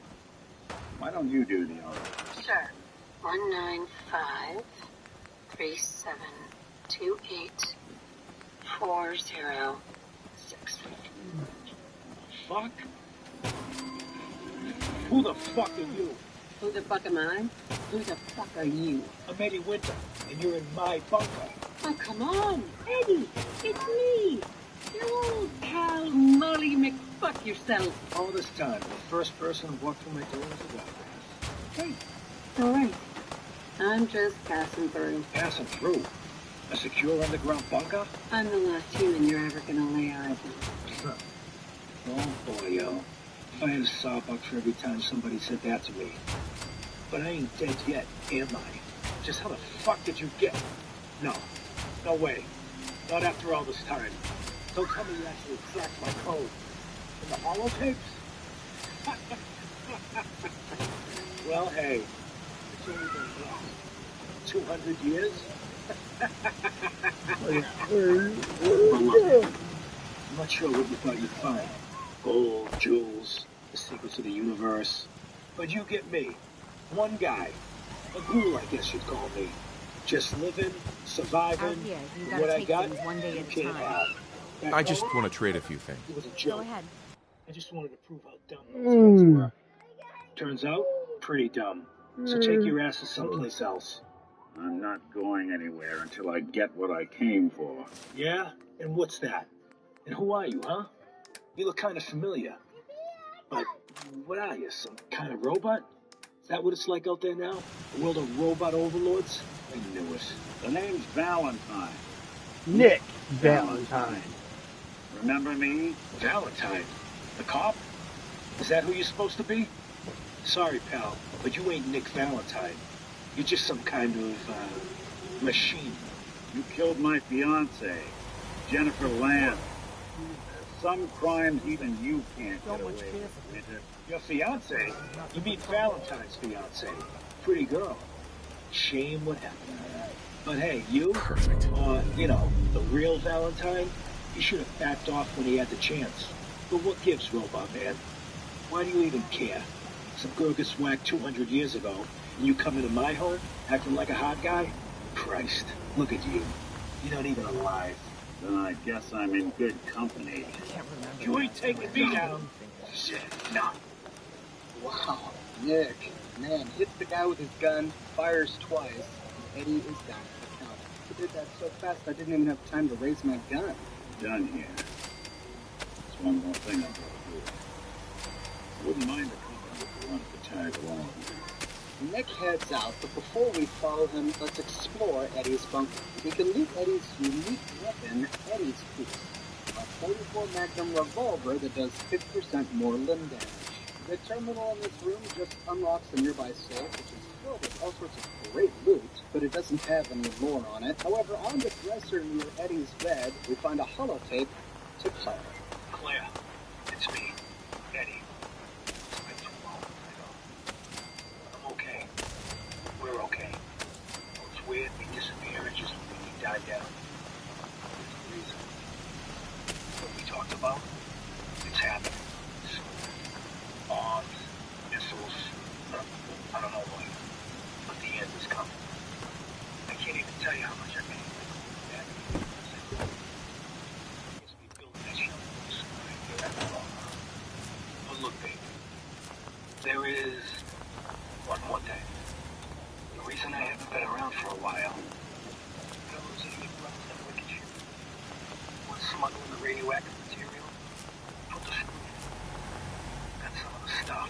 Why don't you do the honors? Sure. 195-3728-406. Fuck? Who the fuck are you? Who the fuck am I? Who the fuck are you? I'm Eddie Winter, and you're in my bunker. Oh, come on, Eddie. It's me. Your old pal, Molly McFuck yourself. All this time, the first person who walked through my door was a guy. Hey, it's all right. I'm just passing through. Passing through? A secure underground bunker? I'm the last human you're ever gonna lay eyes on. Oh boy, yo. If I had a sawbuck for every time somebody said that to me. But I ain't dead yet, am I? Just how the fuck did you get? No. No way. Not after all this time. Don't tell me you actually cracked my code. In the holotapes? Well, hey. It's only been, what, 200 years? I'm not sure what you thought you'd find. Gold, jewels, the secrets of the universe. But you get me. One guy. A ghoul, I guess you'd call me. Just living, surviving. Out here, you and gotta what I take got, things one day you at a can't time. have. Back I just home, want to trade a few things. it was a joke. Go ahead. I just wanted to prove how dumb those guys were. Turns out, pretty dumb. So take your asses someplace else. I'm not going anywhere until I get what I came for. Yeah? And what's that? And who are you, huh? You look kind of familiar. But what are you, some kind of robot? Is that what it's like out there now? A world of robot overlords? I knew it. The name's Valentine. Nick Valentine. Remember me? Valentine? The cop? Is that who you're supposed to be? Sorry, pal, but you ain't Nick Valentine. You're just some kind of, machine. You killed my fiancée, Jennifer Lamb. Some crimes even you can't get away with. Your fiancée? You mean Valentine's fiancée? Pretty girl. Shame what happened. But hey, you? Perfect. The real Valentine? He should have backed off when he had the chance. But what gives, Robot Man? Why do you even care? Some girl gets whacked 200 years ago, and you come into my home, acting like a hot guy? Christ, look at you. You're not even alive. Then I guess I'm in good company. You ain't taking me down. Shit, no. Wow, Nick, man, hits the guy with his gun, fires twice, and Eddie is down for the count. He did that so fast I didn't even have time to raise my gun. Done here. There's one more thing I've got to do. Wouldn't mind the company if you wanted to tag along. Nick heads out, but before we follow him, let's explore Eddie's bunker. We can loot Eddie's unique weapon, Eddie's piece, a 44 Magnum revolver that does 50% more limb damage. The terminal in this room just unlocks a nearby safe, which is filled with all sorts of great loot, but it doesn't have any lore on it. However, on the dresser near Eddie's bed, we find a holotape to Claire. Claire, it's me, Eddie. It's been too long, I know. I'm okay. We're okay. It's weird, we disappeared just when we died down. There's a reason. What we talked about, it's happening. Bombs, missiles, I don't know what, but the end is coming. I can't even tell you how much I mean. But look, baby, there is one more thing. The reason I haven't been around for a while, those idiot brothers that wicked shit. One smuggling the radioactive material, put the screw in. Got some of the stuff.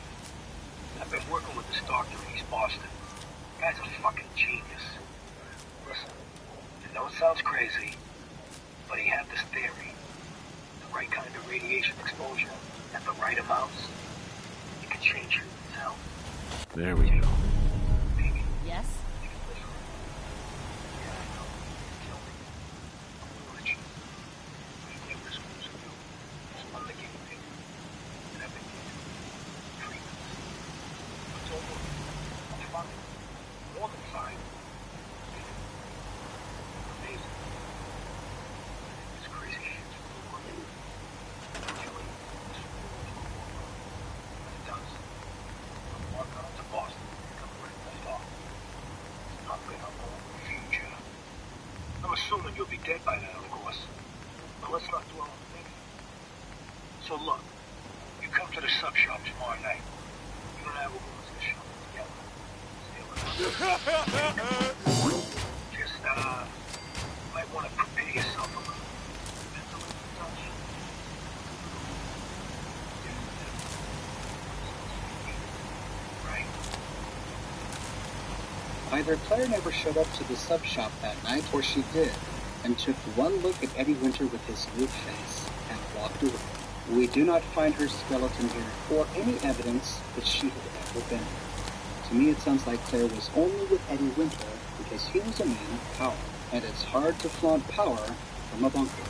I've been working with this doctor in East Boston. The guy's a fucking genius. Listen, I know it sounds crazy, but he had this theory. The right kind of radiation exposure at the right amounts, it could change human health. There we go. Baby, Yes? you can live forever. Yeah, I know. Kill me. I'm gonna let you. But you can't risk losing you. So I'm the guinea pig. And I've been giving treatments. But don't worry. I'm fine. More than fine. Amazing. This crazy shit's really working. Eventually, this will be over. When it does, I'm walking out to Boston and come right back off. I'm gonna own the future. I'm assuming you'll be dead by then, of course. But let's not dwell on thinking. So look, you come to the sub shop tomorrow night. You and I will go to the shop together. Just, might want to prepare yourself a little. Mentally touch. Right? Either Claire never showed up to the sub shop that night, or she did, and took one look at Eddie Winter with his new face, and walked away. We do not find her skeleton here, or any evidence that she had ever been here. To me, it sounds like Claire was only with Eddie Winter because he was a man of power, and it's hard to flaunt power from a bunker.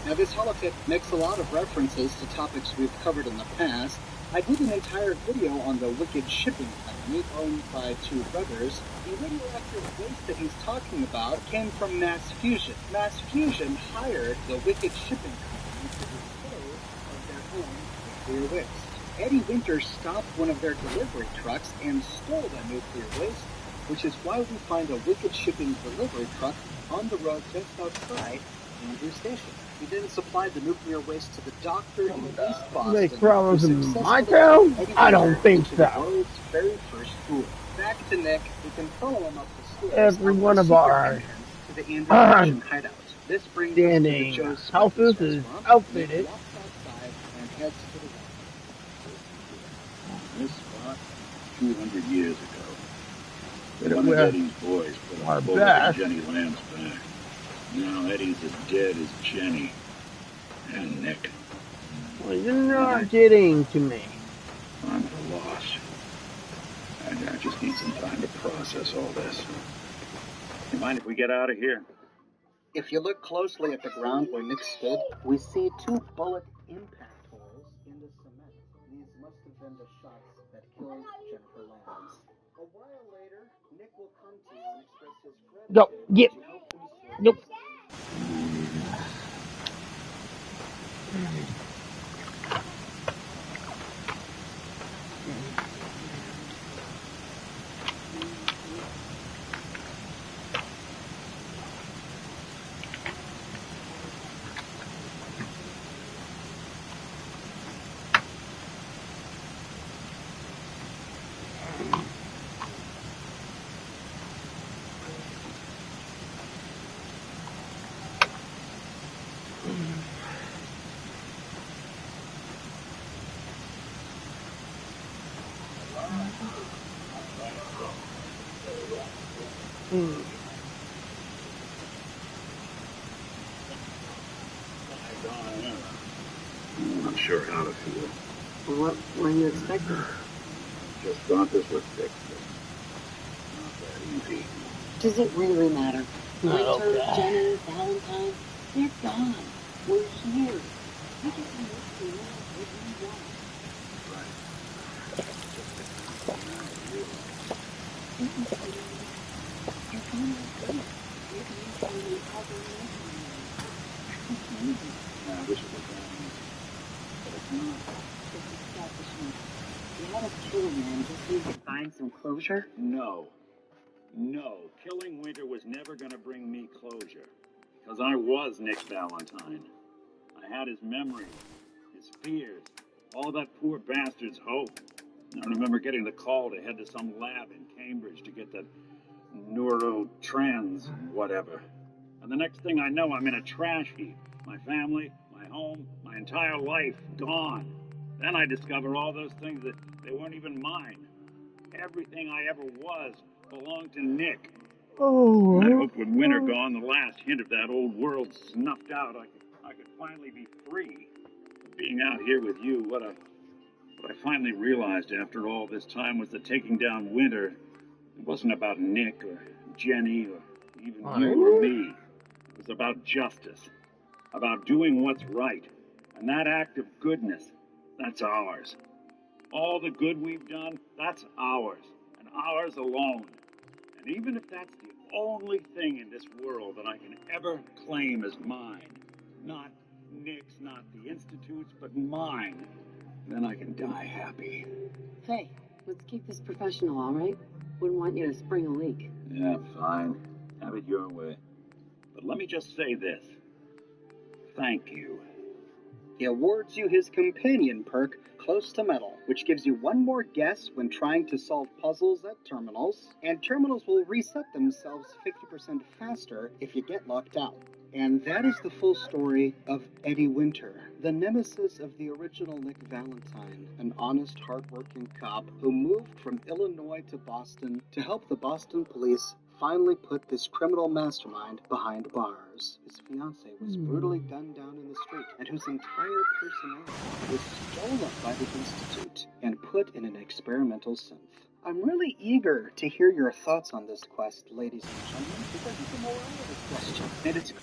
Now, this holotape makes a lot of references to topics we've covered in the past. I did an entire video on the Wicked Shipping Company, owned by two brothers. The radioactive waste that he's talking about came from Mass Fusion. Mass Fusion hired the Wicked Shipping Company to dispose of their own nuclear waste. Eddie Winter stopped one of their delivery trucks and stole the nuclear waste, which is why we find a Wicked Shipping delivery truck on the road just outside Andrew Station. He then supplied the nuclear waste to the doctor in East Boston, Make problems who in my successfully town? turned Eddie I don't Winter think into the so. world's very first fool. Back to Nick, we can follow him up the stairs Every out one the of secret our entrance to the Andrew Station hideout. This brings us to the standing Joe's Speakers houses is restaurant. outfitted. Nick walks outside and heads to the west. This spot, 200 years ago, one of With Eddie's boys put a our bullet in best. Jenny Lamb's back. Now Eddie's as dead as Jenny and Nick. Well, you're not getting to me. I'm at a loss. I just need some time to process all this. You mind if we get out of here? If you look closely at the ground where Nick stood, we see 2 bullet impact holes in the cement. These must have been the shots that killed Jennifer Lambs. A while later, Nick will come to you and express his Go, gratitude get. that you helped him sort Nope. I'm not sure how to feel. What were you expecting? Just thought this would fix it. Not that easy. Does it really matter? Winter, Okay. Jenny, Valentine, they're gone. We're here. We can do what we want. Right. Just now I realize. You're going to good. You're going to tell me how to live. I wish it was that easy. But it's not. This is selfishness. You want to kill a man just so you can find some closure? No. No. Killing Winter was never going to bring me closure. Because I was Nick Valentine. I had his memories, his fears, all that poor bastard's hope. I remember getting the call to head to some lab in Cambridge to get that neurotrans whatever. And the next thing I know, I'm in a trash heap. My family, my home, my entire life gone. Then I discover all those things that they weren't even mine. Everything I ever was belonged to Nick. Oh. I hoped with Winter gone, the last hint of that old world snuffed out, I could finally be free. But being out here with you, what I finally realized after all this time was that taking down Winter, it wasn't about Nick or Jenny or even you or me. It was about justice, about doing what's right. And that act of goodness, that's ours. All the good we've done, that's ours, and ours alone. And even if that's the only thing in this world that I can ever claim as mine, not Nick's, not the Institute's, but mine, then I can die happy. Hey, let's keep this professional, all right? Wouldn't want you to spring a leak. Yeah, fine. Have it your way. But let me just say this. Thank you. He awards you his companion perk, Close to Metal, which gives you one more guess when trying to solve puzzles at terminals, and terminals will reset themselves 50% faster if you get locked out. And that is the full story of Eddie Winter, the nemesis of the original Nick Valentine, an honest, hard-working cop who moved from Illinois to Boston to help the Boston police finally put this criminal mastermind behind bars. His fiancée was brutally gunned down in the street, and whose entire personality was stolen by the Institute and put in an experimental synth. I'm really eager to hear your thoughts on this quest, ladies and gentlemen, because it's a morality question, and it's...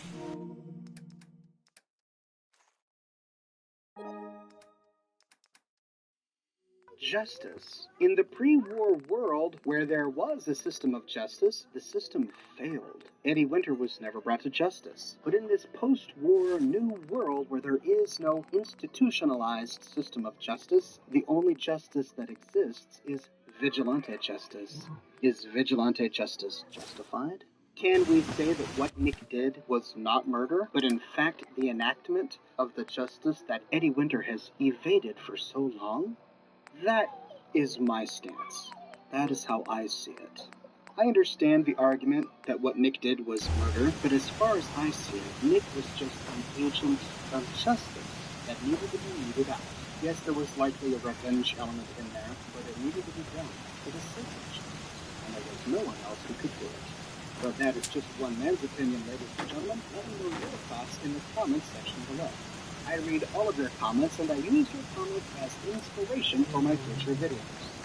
justice. In the pre-war world, where there was a system of justice, the system failed. Eddie Winter was never brought to justice. But in this post-war new world where there is no institutionalized system of justice, the only justice that exists is vigilante justice. Is vigilante justice justified? Can we say that what Nick did was not murder, but in fact the enactment of the justice that Eddie Winter has evaded for so long? That is my stance. That is how I see it. I understand the argument that what Nick did was murder, but as far as I see it, Nick was just an agent of justice that needed to be meted out. Yes, there was likely a revenge element in there, but it needed to be done for the sake of justice, and there was no one else who could do it. But that is just one man's opinion, ladies and gentlemen. Let me know your thoughts in the comments section below. I read all of your comments, and I use your comments as inspiration for my future videos.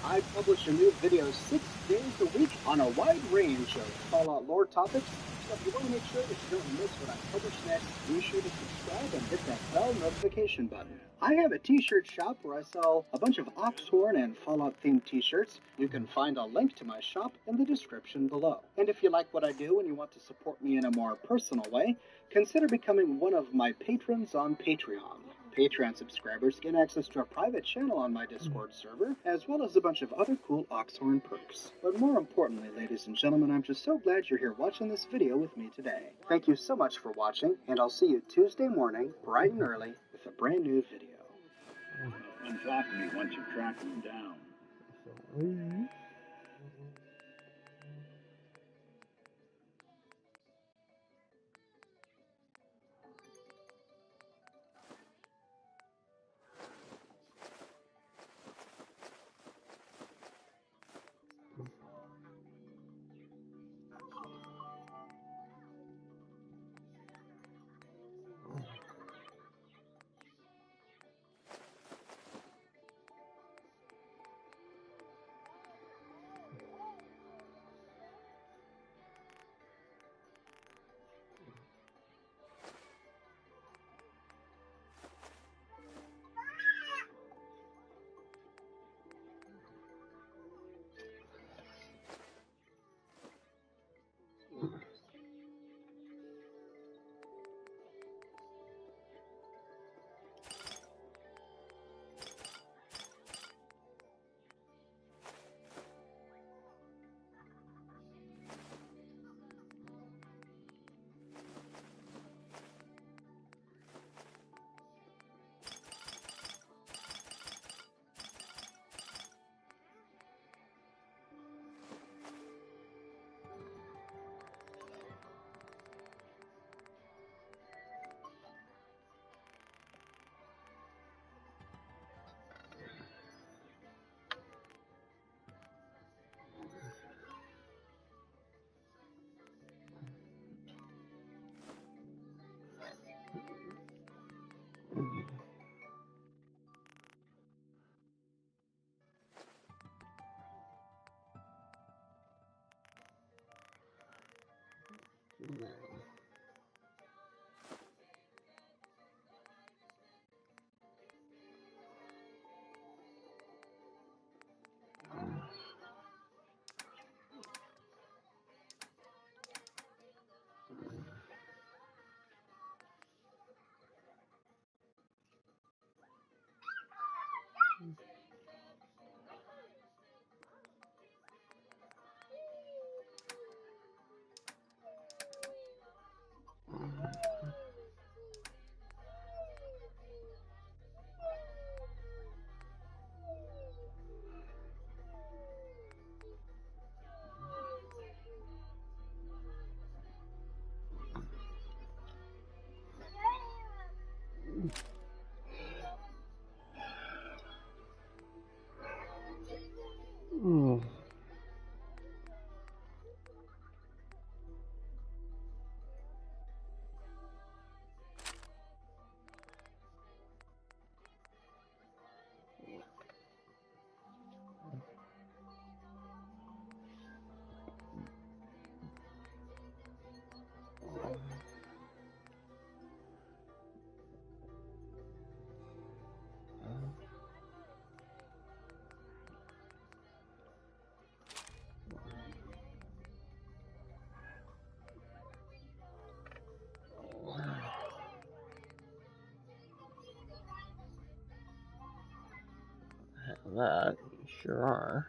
I publish a new video 6 days a week on a wide range of Fallout lore topics, so if you want to make sure that you don't miss what I publish next, be sure to subscribe and hit that bell notification button. I have a t-shirt shop where I sell a bunch of Oxhorn and Fallout-themed t-shirts. You can find a link to my shop in the description below. And if you like what I do and you want to support me in a more personal way, consider becoming one of my patrons on Patreon. Patreon subscribers get access to a private channel on my Discord server, as well as a bunch of other cool Oxhorn perks. But more importantly, ladies and gentlemen, I'm just so glad you're here watching this video with me today. Thank you so much for watching, and I'll see you Tuesday morning, bright and early, with a brand new video. Come talk to me once you've tracked them down. That you sure are.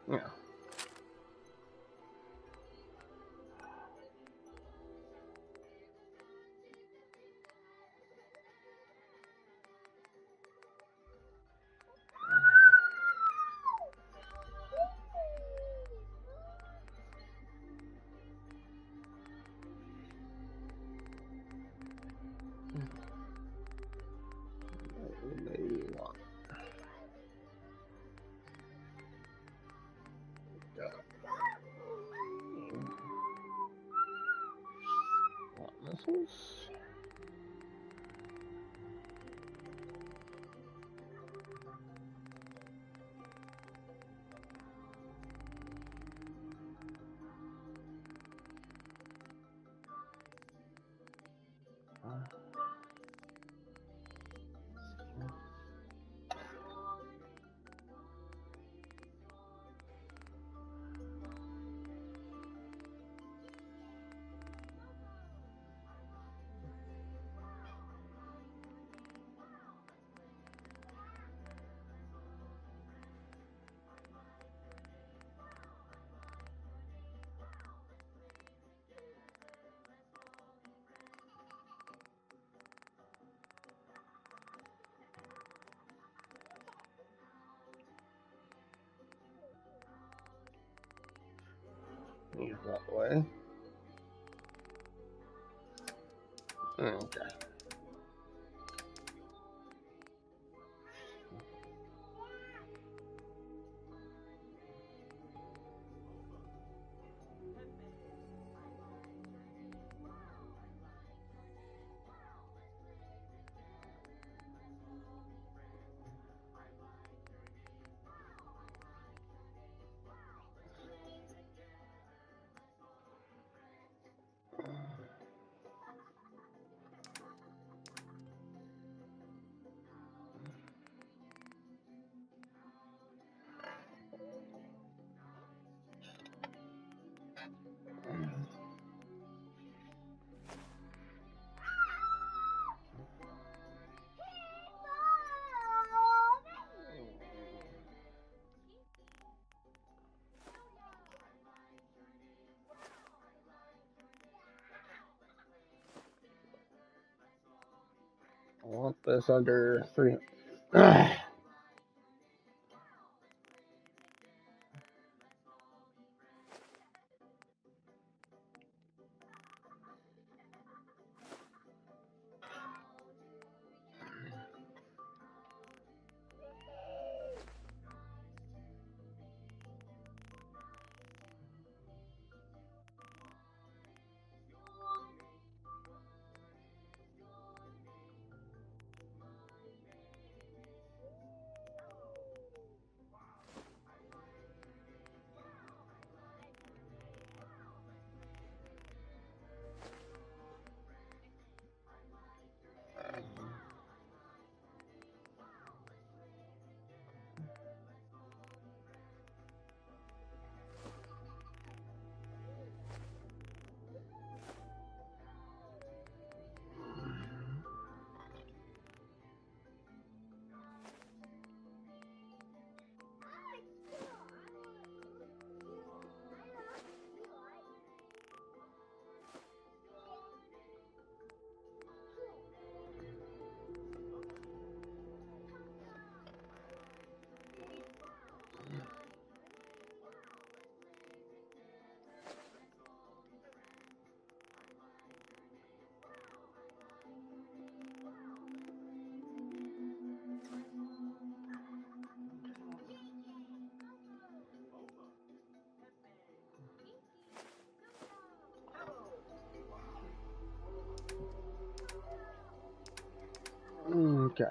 Yeah. Maybe one. What missiles? Move that way. Okay. I want this under 3. Okay.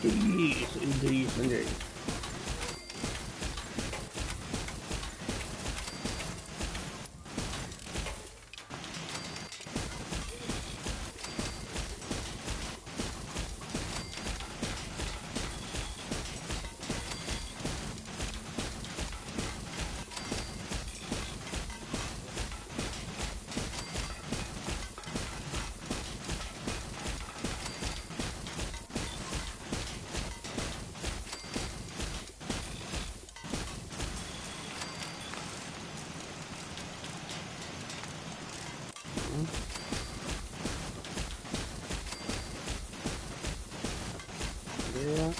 Indeed. Yeah.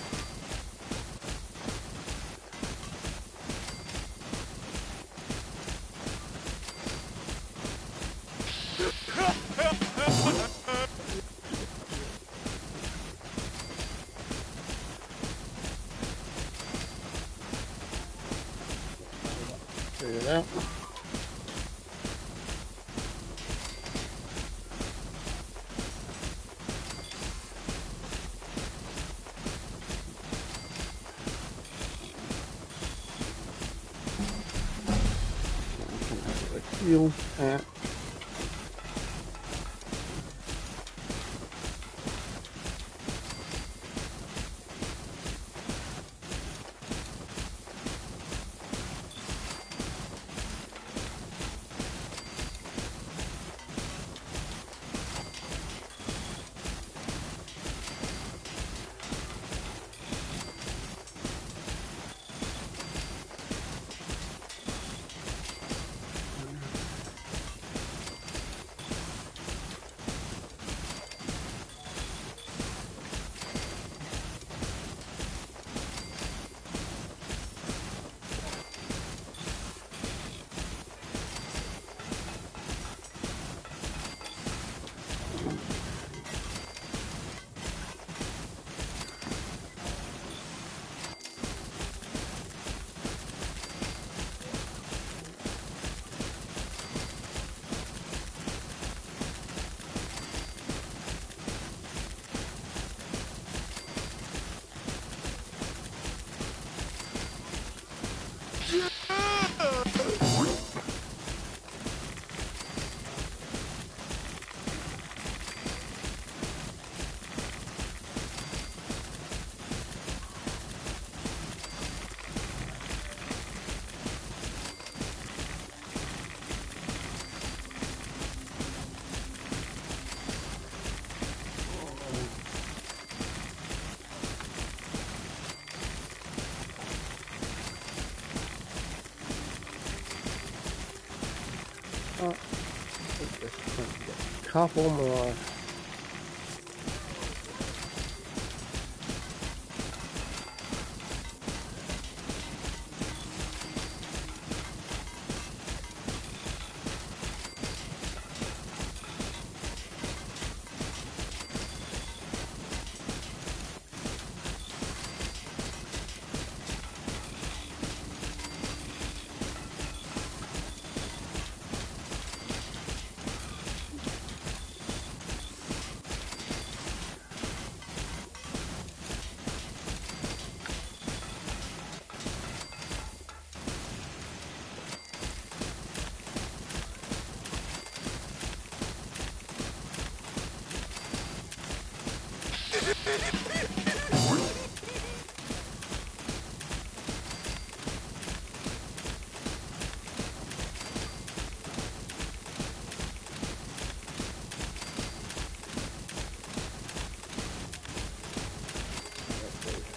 Figure it out. Fuel tank. Couple more.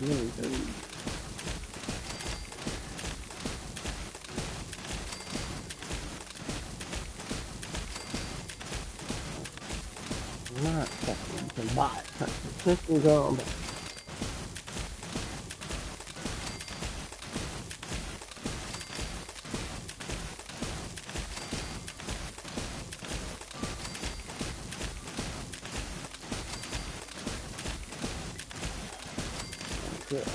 Really good. Not fucking to buy it. System gone. Good.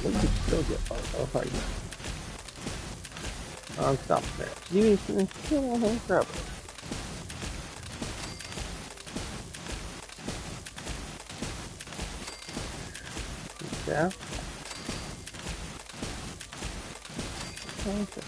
We could still get oh, right. I'm stopping there. You need to still grab it. Yeah. Okay.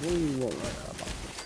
We won't run out of boxes.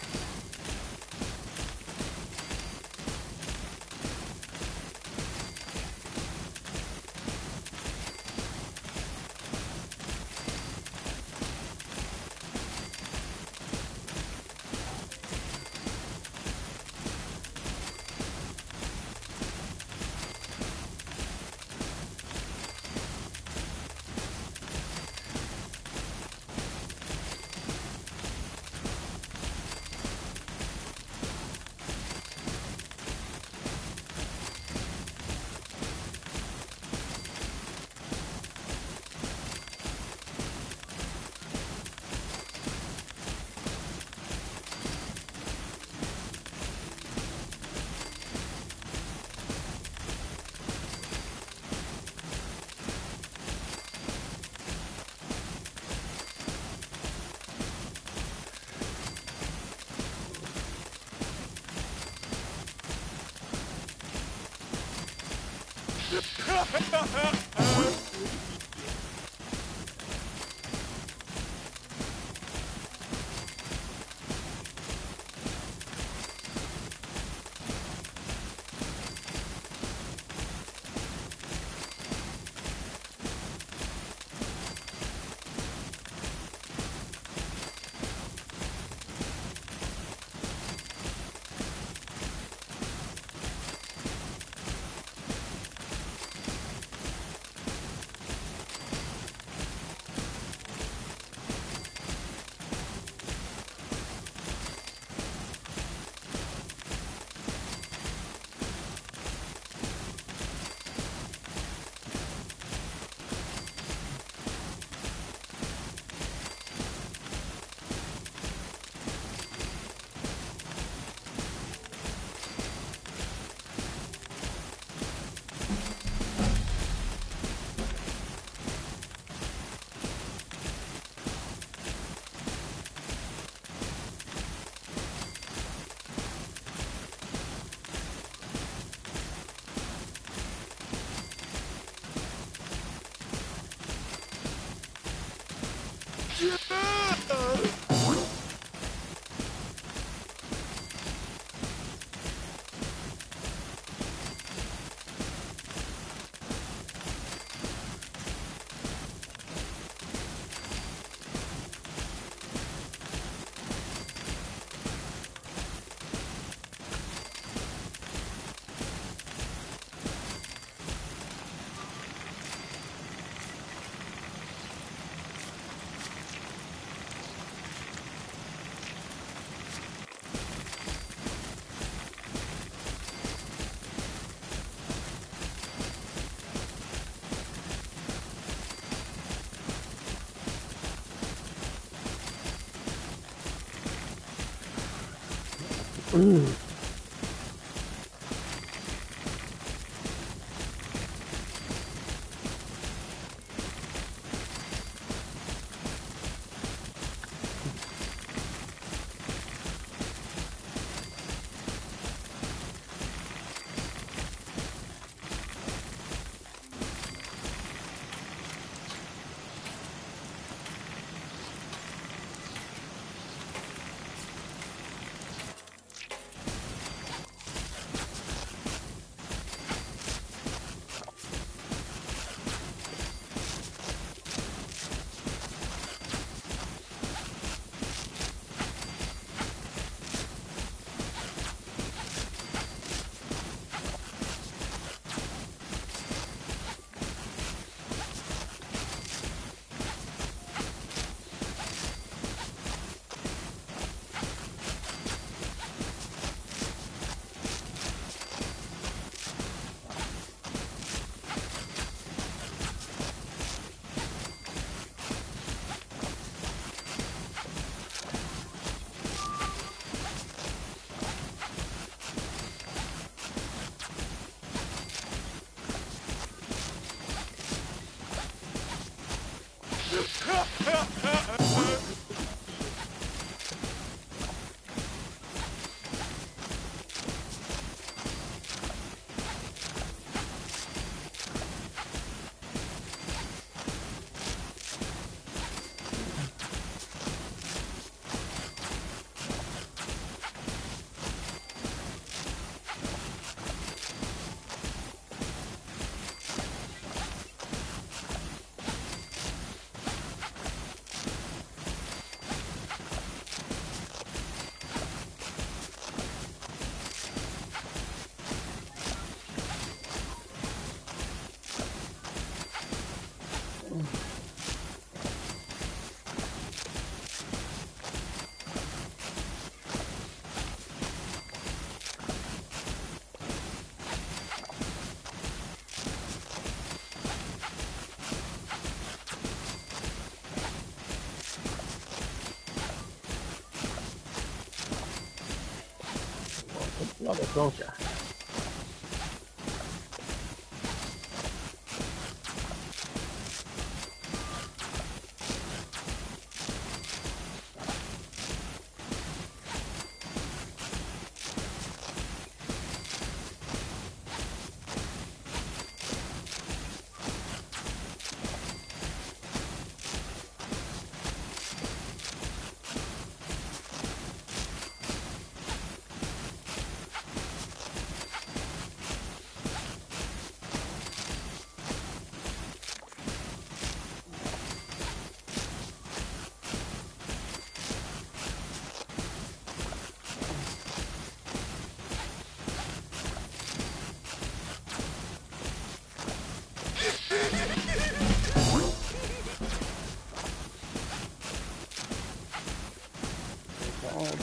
Another closer.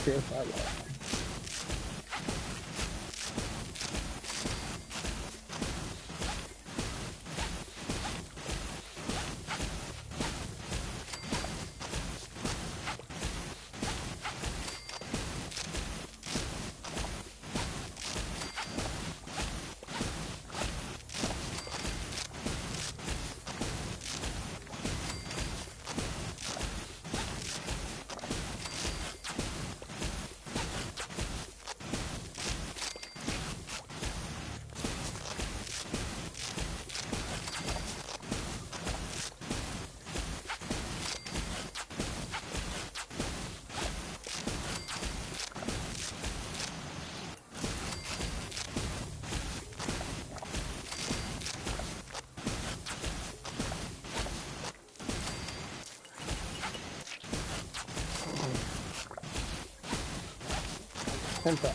Okay, Center.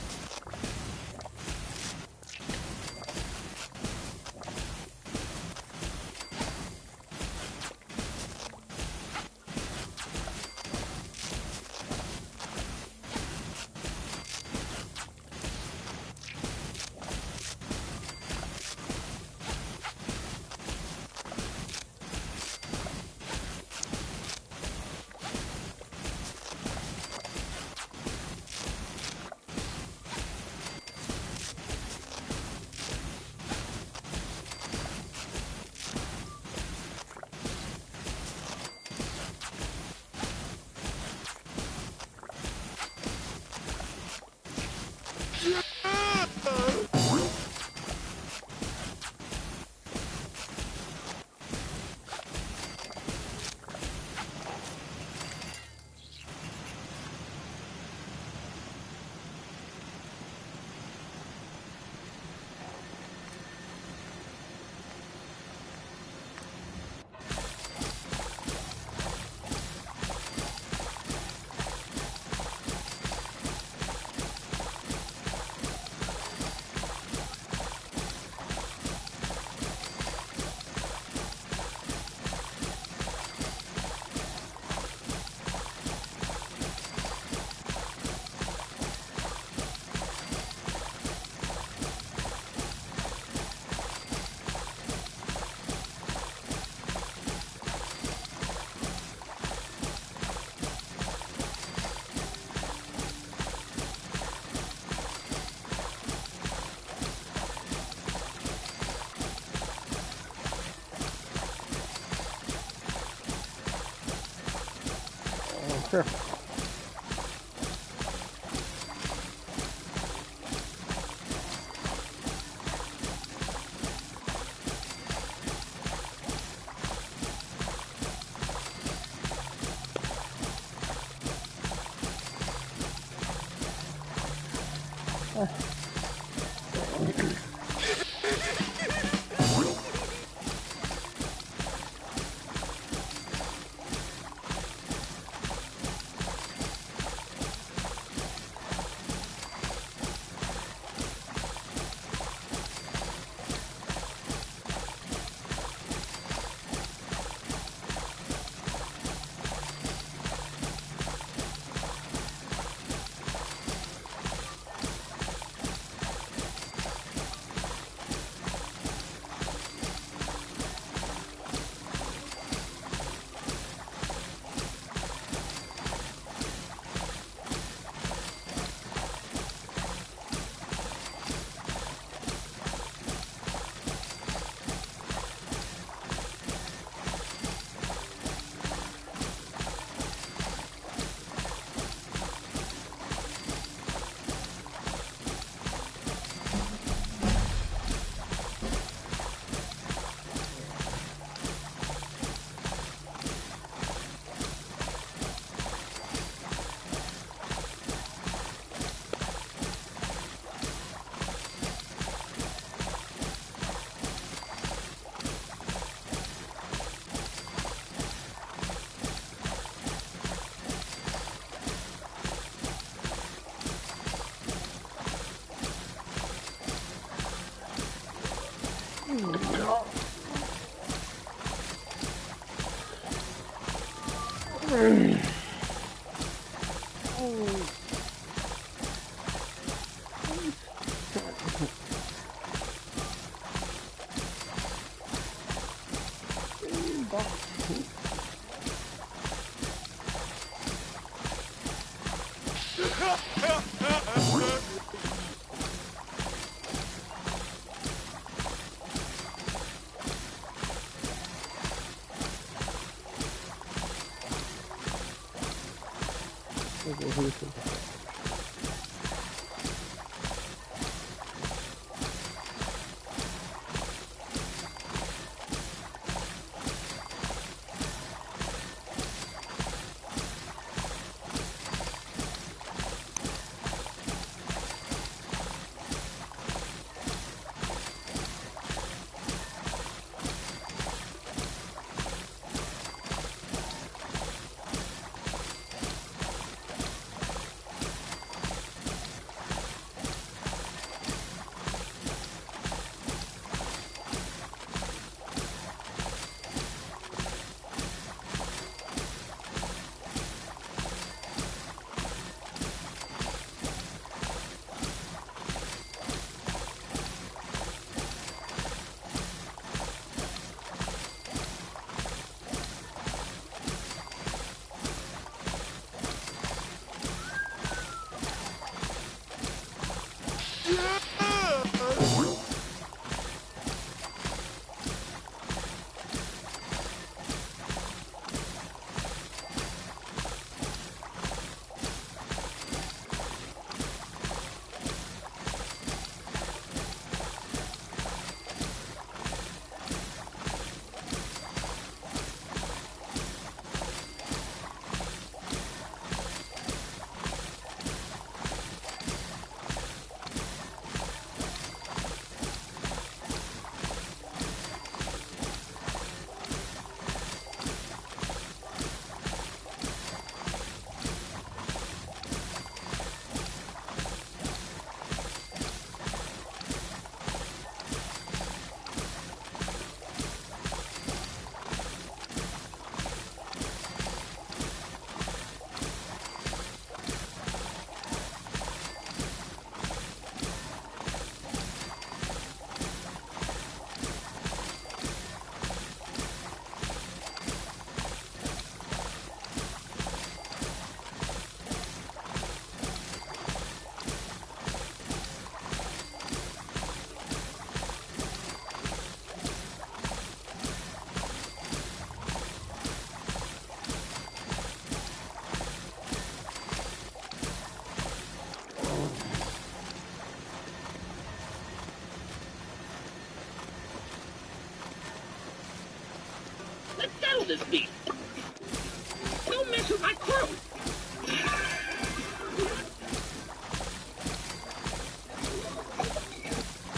Perfect.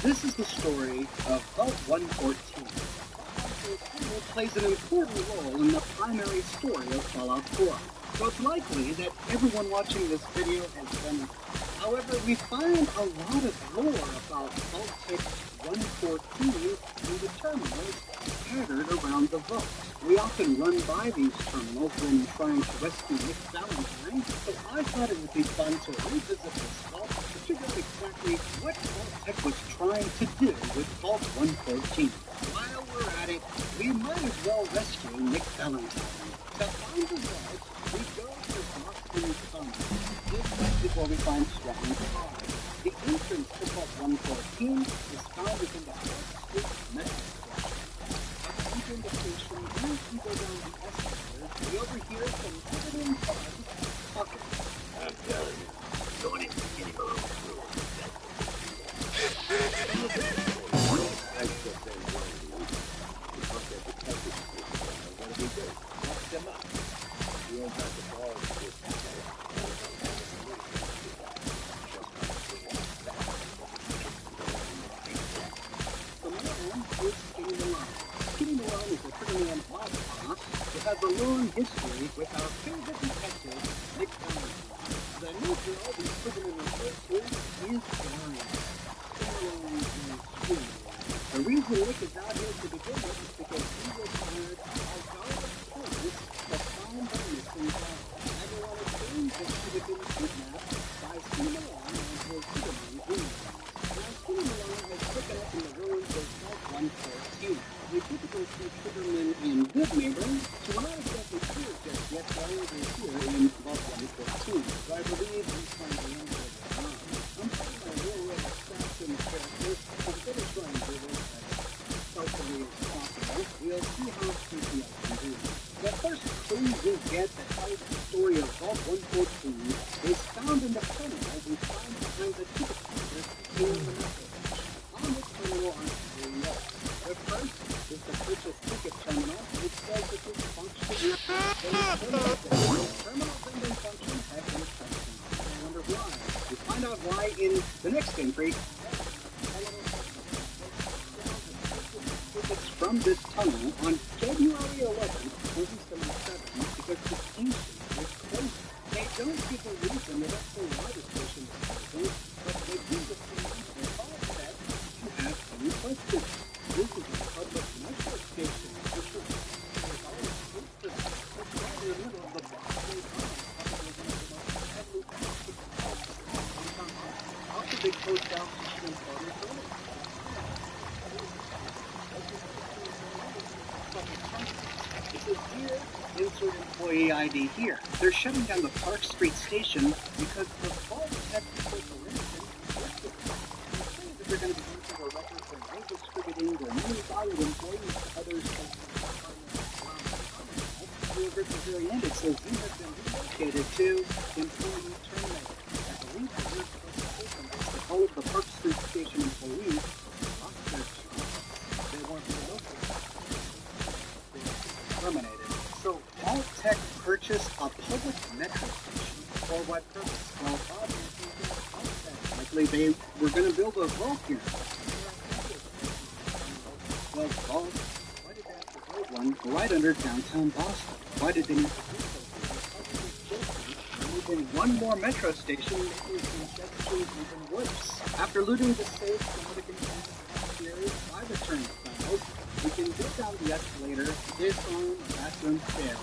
This is the story of Vault 114. Vault 114 plays an important role in the primary story of Fallout 4, so it's likely that everyone watching this video has done it. However, we find a lot of lore about Vault 114 in the terminals scattered around the vault. We often run by these terminals when trying to rescue Nick Valentine, so I thought it would be fun to revisit this vault to figure out exactly what Vault was trying to do with Vault 114. While we're at it, we might as well rescue Nick Valentine. To find the vault, we go to Boston Tunnel. This is where we find Swan Pod. The entrance to Vault 114 is found within the Fourth Street Metro Station. After entering the station, as we go down the escalator, we overhear some evident bugs talking. I'm telling you, don't even get him alone. What do we do? Lock them up. We don't have the balls to do it. The man is Skinny Malone. Skinny Malone is a Triggerman outlaw who has a long history with our favorite detective, Nick Valentine. The new girl these Triggermen refer to is Brian. Skinny Malone is Skinny. The reason Nick is out here to begin with is because he was hired as Garland's police to find the missing girl. Everyone assumed that she had been kidnapped by Skinny Malone and his Triggerman unions. Now, Skinny Malone has taken up in the ruins of Vault 114. We typically see Triggermen in good neighborhoods, so we're not exactly sure just yet why we're here in Vault 114. But I believe we find the answer later on. I'm playing my real assassin character, so I'm going to try and do this as stealthily as possible. We'll see how sneaky I can do. The first clue we get that tells the story of Vault 114 is found in the terminal we find behind the ticket counter in the metro. On this terminal are three notes. The first is the purchase ticket terminal, which says that this function is terminal vending function has been shut down. I wonder why. We find out why in the next entry. Tickets from this tunnel on February 11th, 2077, because the station is closed. They don't give a reason, they don't say why the station is closed, but they do the same for all that you have any questions. This is a public metro station. It's right in the middle of the Boston Tunnel, probably one of the most heavily trafficked tunnels. Also, they closed down the Water Tunnel. It says here, insert employee ID here. They're shutting down the Park Street station because the Vault Tech Corporation that they're going to be using their records and redistributing their newly valued employees to others. However, at the very end, it says you have been relocated to employee terminated. I believe that we're supposed to open this to all of the Park Street station employees lost their jobs. They weren't relocated. Terminated. So, Vault Tech purchased a public metro station. For what purpose? Well, obviously, likely they were going to build a vault here. Well, vault, why did they have to build one right under downtown Boston? Why did they need to do so? Moving one more metro station making congestion even worse. After looting the safe from other containers by the turn of tunnels, we can go down the escalator, disarm a bathroom stair,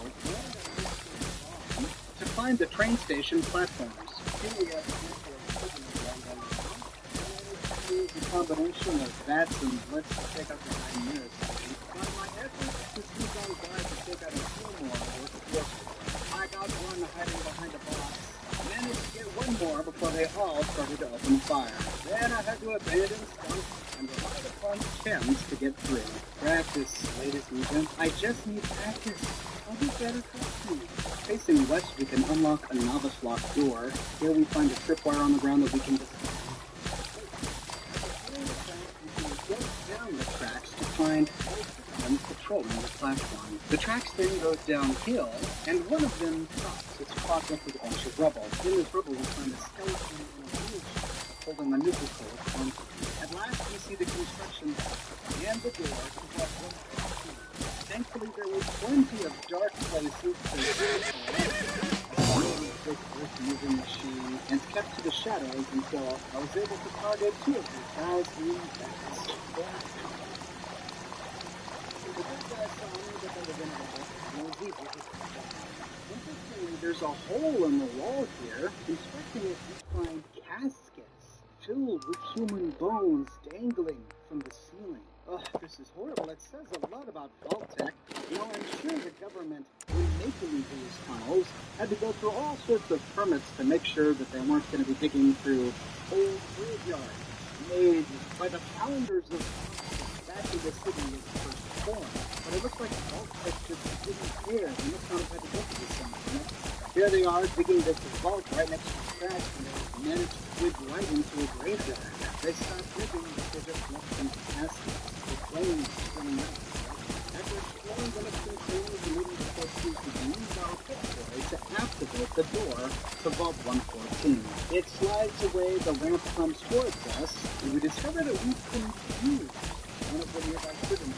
to find the train station platforms. Here we have the combination of bats and blitz to take out the 9 minutes. But my efforts to sneak on by to take out a few more were thwarted. I got one hiding behind a box, managed to get one more before they all started to open fire. Then I had to abandon skunks and relied upon chems to get through. Practice, ladies and gents. I just need practice. I'll be better trust me. Facing west, we can unlock a novice lock door. Here we find a tripwire on the ground that we can go down the tracks to find them patrolling the platform. The tracks then go downhill, and one of them stops. It's caught up with a bunch of rubble. In this rubble, we find a skeleton in a wheelchair holding a nickel code. At last, we see the construction and the door to Vault 114. Thankfully, there were plenty of dark places to big earth-moving machine and kept to the shadows until I was able to target two of these guys being bats. The big guy saw me, but they were going to go. Interestingly, there's a hole in the wall here. Inspecting it, we find caskets filled with human bones dangling from the ceiling. Ugh, this is horrible. It says a lot about Vault-Tec. You know, I'm sure the government, when making these tunnels, had to go through all sorts of permits to make sure that they weren't going to be digging through old graveyards made by the founders of back in the city was first formed. But it looks like Vault-Tec just didn't care. They must not have had to go through this thing. Here they are digging this vault right next to the tracks, and they managed to dig right into a graveyard. They stopped digging, but they just left some caskets. The flames spilling out. After exploring one of the containers, the meeting supposed to use our footboy to activate the door to Vault 114. It slides away, the ramp comes towards us, and we discover that we can use one of the nearby prisoners.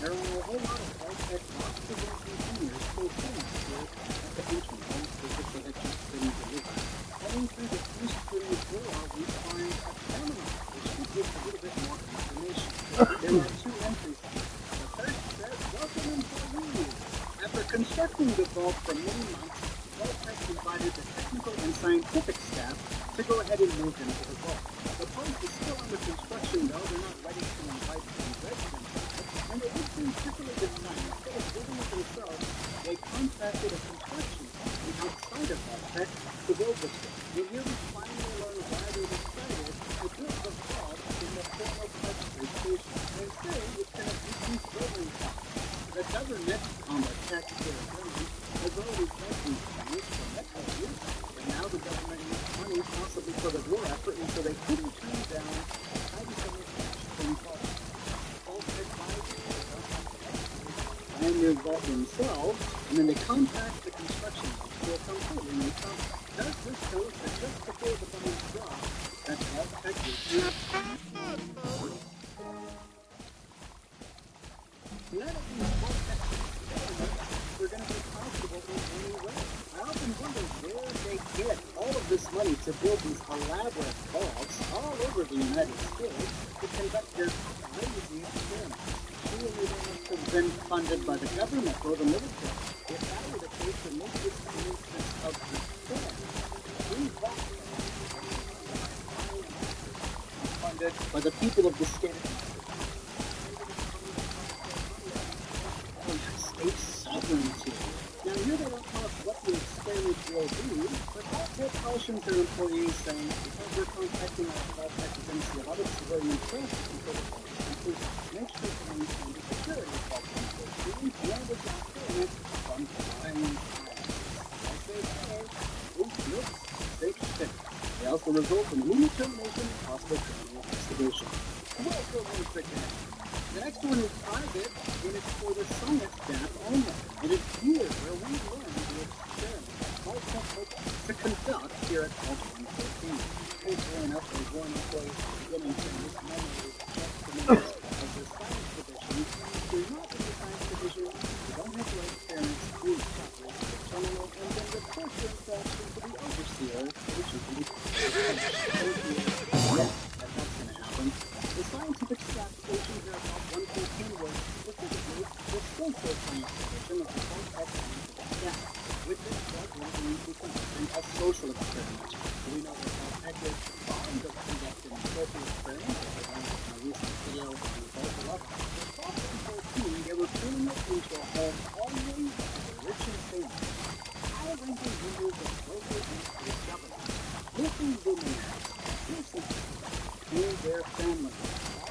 There are a whole lot of Vault-Tec boxes and containers full of things here at the entrance, as if they had just been delivered. Heading through the first fitting door, we find a terminal, which should give a little bit more information. There are two entries. The first says, "Welcome employees." After constructing the vault for many months, Vault-Tec invited the technical and scientific staff to go ahead and move into the vault. The place is still under construction, though. They're not ready to invite the residents. And it would seem particularly designed. Instead of building it themselves, they contracted a construction company outside of Vault-Tec to build this thing. And here we finally learn why they decided to build the vault in the former Parkway station. They say it's going to decrease building costs. The government, on the taxpayer ground, has already done these things for decades, and now the government needs money possibly for the war effort, and so they couldn't turn down a highly from vault. And their vault themselves, and then they compact the construction to a completely new company. Does this show that just before the bombs dropped, that Vault-Tec was here? None of these Vault-Tec experiments were going to be possible in any way. I often wonder where they get all of this money to build these elaborate vaults all over the United States to conduct their crazy experiments. Surely they must have been funded by the government or the military. If that were the case, then make this an instance of despair. These vaults are funded by the people of the state sovereignty. Now here they don't tell us what the experiment will be, but Vault-Tec cautions their employees saying, because we're contacting our Vault-Tec is going to see a lot of civilian traffic because make sure to maintain the security of Vault 114 and the experiment from flying pilots. As they say, oops, safe ship. They also result in immediate termination of possible criminal investigation. Welcome once again. The next one is private, and it's for the science staff only. And it's here where we learn the experiment Vault-Tec hopes to conduct here at Vault 114. Painfully enough, there's one employee beginning to mismemory just the members of the science division. If you're not in the science division, you don't have to experiments, please stop with the terminal and then report your interaction to the overseer, which is the that's going to happen. The scientific staff station here at Vault 114 was specifically the social science division of the Vault-Tec scientific staff. With this drug, we're going to be conducting a social experiment. We know that Vault-Tec is fond of conducting social experiments, as we learned in a recent video on Vault 11. In Vault 114, they were turning it into a home only for the rich and famous. High-ranking members of local and state government, local luminaries, business and their families.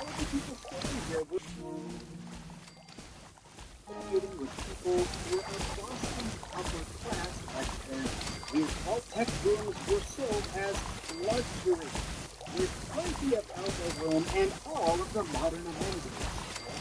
there were communicating with people who were of Boston's upper class back then. These vault-tech rooms were sold as luxury, with plenty of elbow room and all of the modern amenities.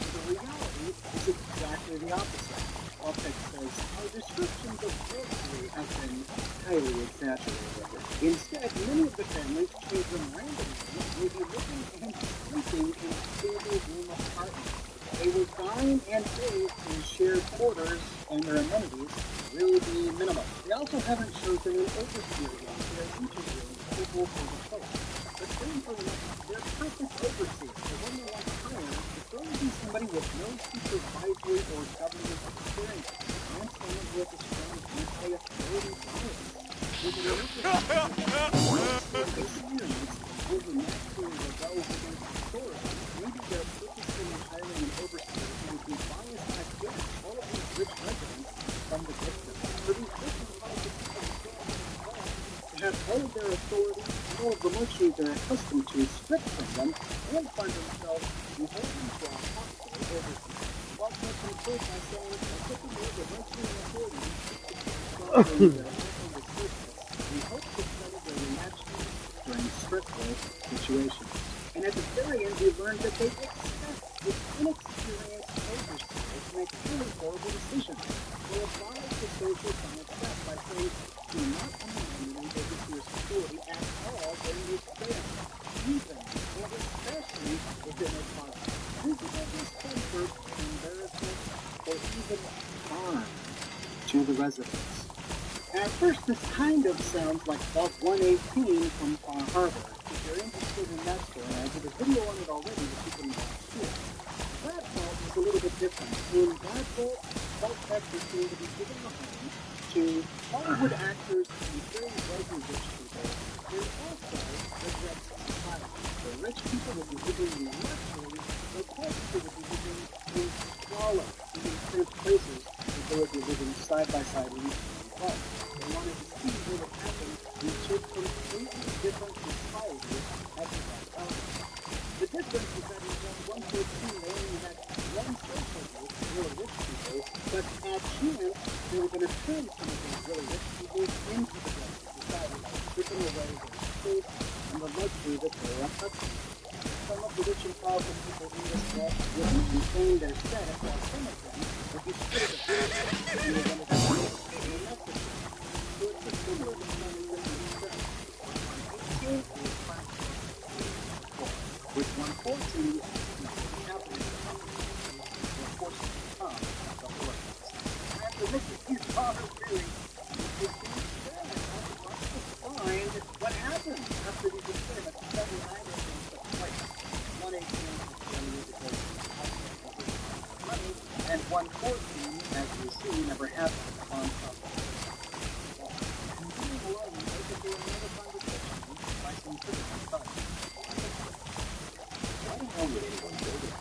The reality is exactly the opposite. Vault-tech says our descriptions of luxury have been highly exaggerated. Instead, many of the families chosen randomly will be living and sleeping in single-room apartments. They will dine and bathe in shared quarters, and their amenities will be minimal. They also haven't chosen an overseer yet. They're interviewing people for the post. But strangely enough, they're perfect overseers. The one they want to hire is going to be somebody with no supervisory or government experience, and someone who has a strong anti-authority bias. With an experience, will be naturally rebel against authority. Maybe they're purposely hiring an overseer who would be biased against all of these rich residents from the get-go. For these rich and powerful people to have all of their authority and all of the luxury they're accustomed to stripped from them and find themselves beholden to a hostile overseer. While taking first by saying, by taking away the luxury and authority, we hope to study their reactions during stressful situations. And at the very end, we learned that they expect this inexperienced overseer to make really horrible decisions. They abide the social science step by saying, do not undermine an overseer's authority at all during this stand, even and especially if it may cause physical discomfort, embarrassment, or even harm to the residents. At first, this kind of sounds like Vault 118 from Far Harbor. If you're interested in that story, I did a video on it already that you can watch here. That vault is a little bit different. In that vault, Vault-Tech is going to be given a home to Hollywood actors and very wealthy rich people, and also the rest of society. The rich people will be living in luxury, the poor people will be living in squalor, in cramped places, and they will be living side by side in the same vault. They wanted to see what would happen in two completely different societies at the same time. The difference is that in Vault 114 they only had one social group, really rich people, but at chance they were going to turn some of those really rich people into the rest of society by stripping away their space and the luxury that they were accustomed to. Some of the rich and powerful people in this vault would maintain their status, while some of them would be split at the and they were going to die in the next of them. So it's a similar deployment that we expect. 118 is practical. With 114, the capitalist will force it to become the workers. I have to admit that these are really interesting experiments. I would like to find what happens after these experiments, especially when either of them took place. 118 is generally the case of money, and 114, as we see, never happened on top of it. Continuing along, we hope that there will be another conversation by some critical thoughts. Why the hell would anyone build it?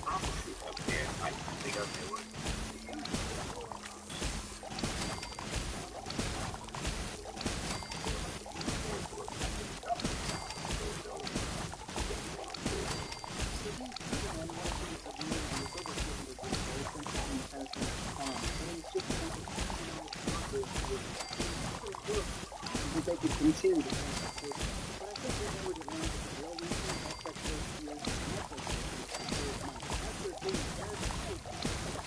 Opposite of their type, they are newer. They could continue the conversation. But I think we already learned that the real reason Vault-Tech is here is Netflix to save money. After being airtight,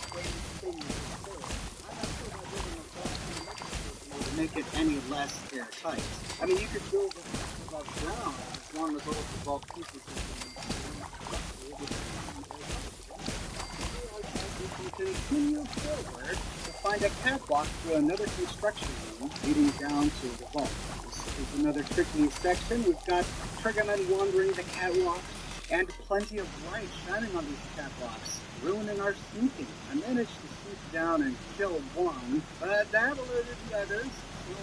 great thing to say, I'm not sure why building a Vault would make it any less airtight. I mean, you could build it above ground as long as all of the vault pieces have been continue forward to find a catwalk through another construction room leading down to the vault. This is another tricky section. We've got triggermen wandering the catwalk and plenty of light shining on these catwalks, ruining our sneaking. I managed to sneak down and kill one, but that alerted the others,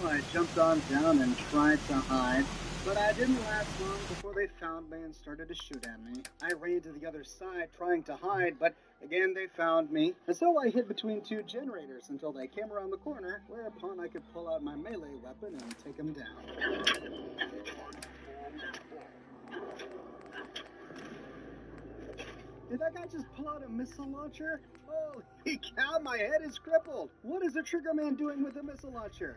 so I jumped on down and tried to hide. But I didn't last long before they found me and started to shoot at me. I ran to the other side trying to hide, but again they found me. And so I hid between two generators until they came around the corner, whereupon I could pull out my melee weapon and take them down. Did that guy just pull out a missile launcher? Holy cow, my head is crippled. What is the Trigger Man doing with a missile launcher?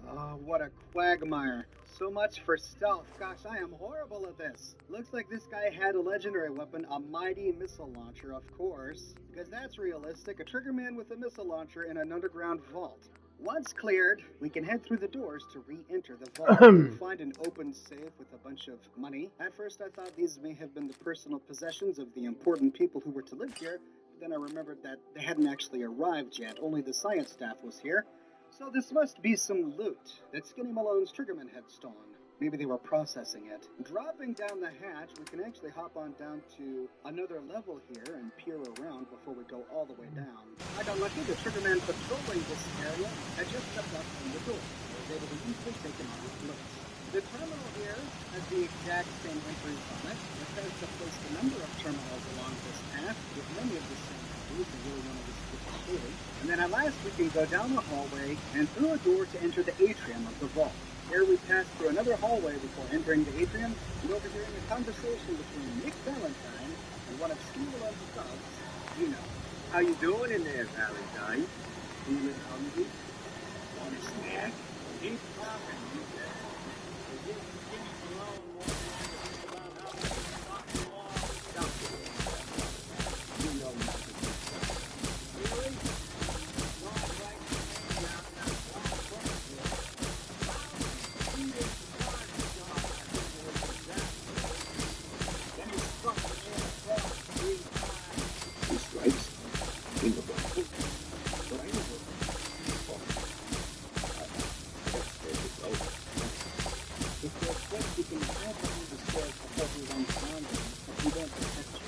Oh, what a quagmire. So much for stealth. Gosh, I am horrible at this. Looks like this guy had a legendary weapon, a mighty missile launcher, of course. Because that's realistic, a Trigger Man with a missile launcher in an underground vault. Once cleared, we can head through the doors to re-enter the vault. We'll find an open safe with a bunch of money. At first I thought these may have been the personal possessions of the important people who were to live here, but then I remembered that they hadn't actually arrived yet, only the science staff was here. So this must be some loot that Skinny Malone's Triggerman had stolen. Maybe they were processing it. Dropping down the hatch, we can actually hop on down to another level here and peer around before we go all the way down. I got lucky, the Triggerman patrolling this area had just stepped up from the door. I was able to easily take him on with loot. The terminal here has the exact same entries on it. It says to place a number of terminals along this path with many of the same entries. We really want to just get the clear. And then at last we can go down the hallway and through a door to enter the atrium of the vault. Here we pass through another hallway before entering the atrium and overhearing a conversation between Nick Valentine and one of Skinny Malone's thugs, you know. How you doing in there, Valentine? Feeling hungry? Want a snack? Keep talking, you guys. We're getting Skinny Malone more about how we can knock you off. Something. You know nothing. Really? Not right down that black front here. How you did start the job, I think it was exactly. Then he struck the NFL 3 times. He strikes in the rifle, but I never. Oh, that's perfect. Oh, If you're quick, you can hide behind the stairs before he runs around them, but he won't protect you.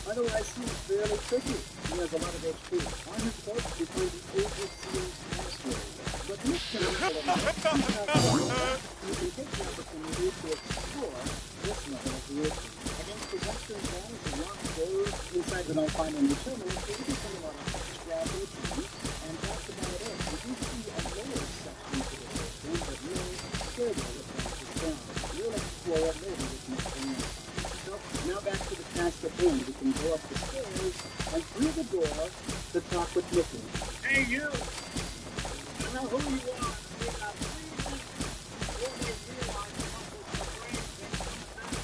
Otherwise, he's fairly tricky. He has a lot of HP. On his corpse, we find the oversealed password. But Nick can handle it. He's not wrong. You can take the opportunity to explore this level of the issue. Against the western walls and locked doors, inside we don't find any terminals, so we can find a lot of scrap and things, and that's about it. We do see a lower section to the system, but no stairwell that branches down. We'll explore it later with Nick Valentine. So, now back to the task at hand. We can go up the stairs and through the door to talk with Nicky. Hey, you! I know who you are. We got 3 minutes before they realize what was the brain thing coming down.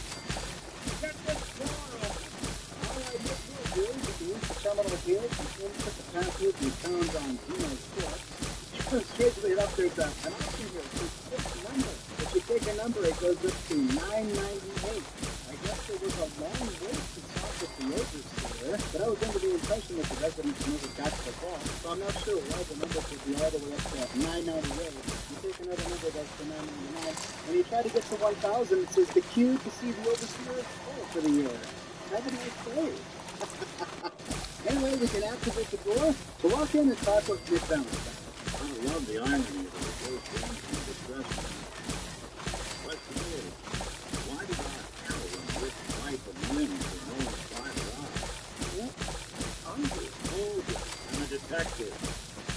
Get this door open. Alright, what we'll do is we can use the terminal here to input the password we found on Dino's corpse. Strangely enough, there's an option here. It's this number. If you take a number, it goes up to 998. I guess there was a long wait to talk with the overseer, but I was under the impression that the residents never got to the vault, so I'm not sure why the numbers would be all the way up to 998. You take another number that's to 999. When you try to get to 1000, it says the queue to see the overseer is full for the year. Have a nice day. Anyway, we can activate the door to walk in and talk with Nick Valentine. I love the irony of the reverse and distress. Question is, why did our heroine risk life and limb for no one's private eye? What? Hungry? Told you, I'm a detective.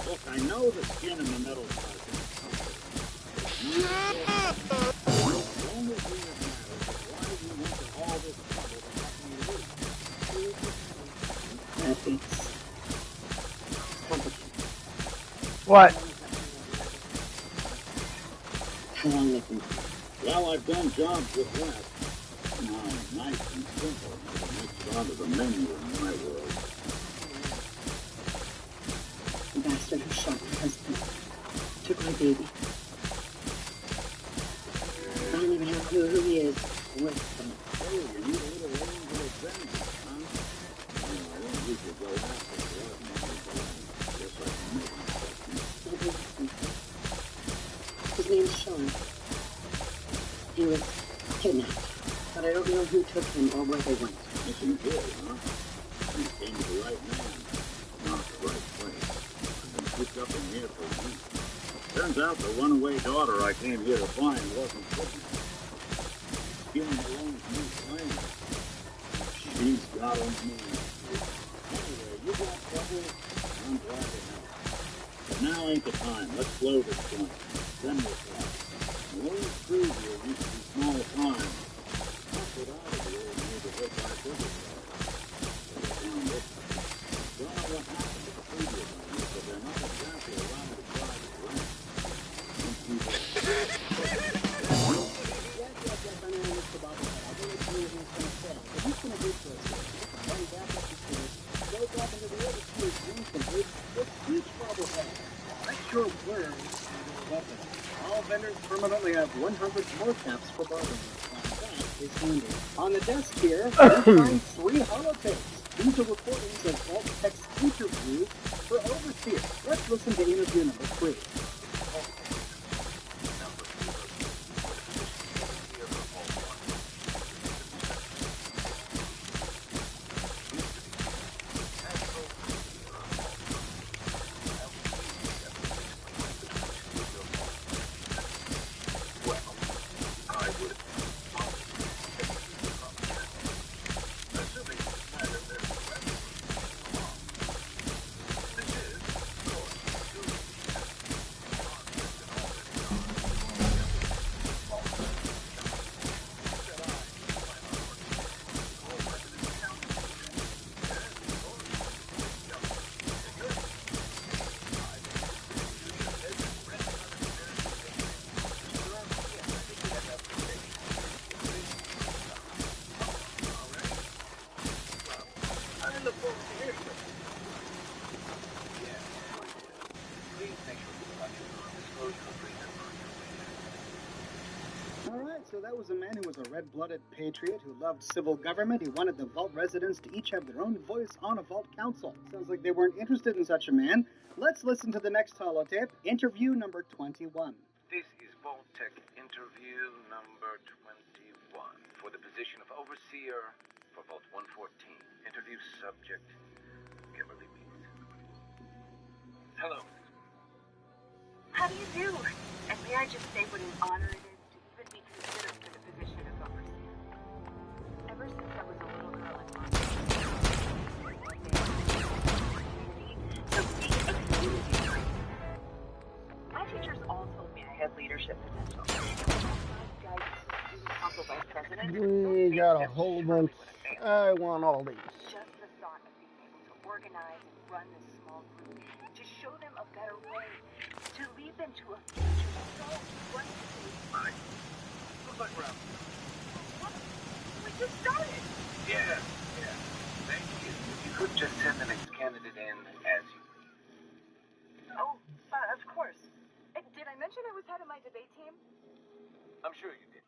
Look, I know the skin and the metal part is comfort. The only thing that matters is why you went to all this trouble to help me live. It's complicated. What? How long they can Well, I've done jobs with less. Now, nice and simple never makes it onto the menu in my world. The bastard who shot my husband took my baby. I don't even have a clue who he is or where he's from. Oh, you need a little range of vengeance, huh? No, I don't usually go after blood money, but I guess I can make an exception. His name's Sean. He was kidnapped, but I don't know who took him or where they went. Missing kid, huh? You came to the right man, not the right place. I've been cooped up in here for weeks. Turns out the runaway daughter I came here to find wasn't kidnapped. Skinny Malone's new plan. She's got on me. Anyway, you got trouble? I'm glad to help. But now ain't the time. Let's blow this joint. Then we'll talk. Maroon's crews here used to be small time. Offered out of the old neighborhood by business down this way. Don't know what happened to the previous owners, but they're not exactly around to drive it around. Yes, I know Mr. Bobblehead. I'll go let you know what he's going to say. But he's going to do for us here. He can run back up the stairs, goes off into the overseer's room and takes this huge Bobblehead. Not sure where the weapon. All vendors permanently have 100 more caps for barbering. That is handy. On the desk here, we find 3 holotapes. These are recordings of Vault Tech's interviews for Overseer. Let's listen to interview number 3. So that was a man who was a red-blooded patriot who loved civil government. He wanted the Vault residents to each have their own voice on a Vault council. Sounds like they weren't interested in such a man. Let's listen to the next holotape, interview number 21. This is Vault Tech interview number 21 for the position of Overseer for Vault 114. Interview subject, Kimberly Meeks. Hello. How do you do? And may I just say what an honor it is to even be considered for the position of overseer. Ever since I was a little girl in my teachers all told me I had leadership potential. We got a whole bunch. I want all these. Just the thought of being able to organize and run this small group, to show them a better way, to lead them to a future so wonderful. Looks like we're out. We just started. Yeah. Thank you. If you could just send the next candidate in as you. Oh, of course. Did I mention I was head of my debate team? I'm sure you did.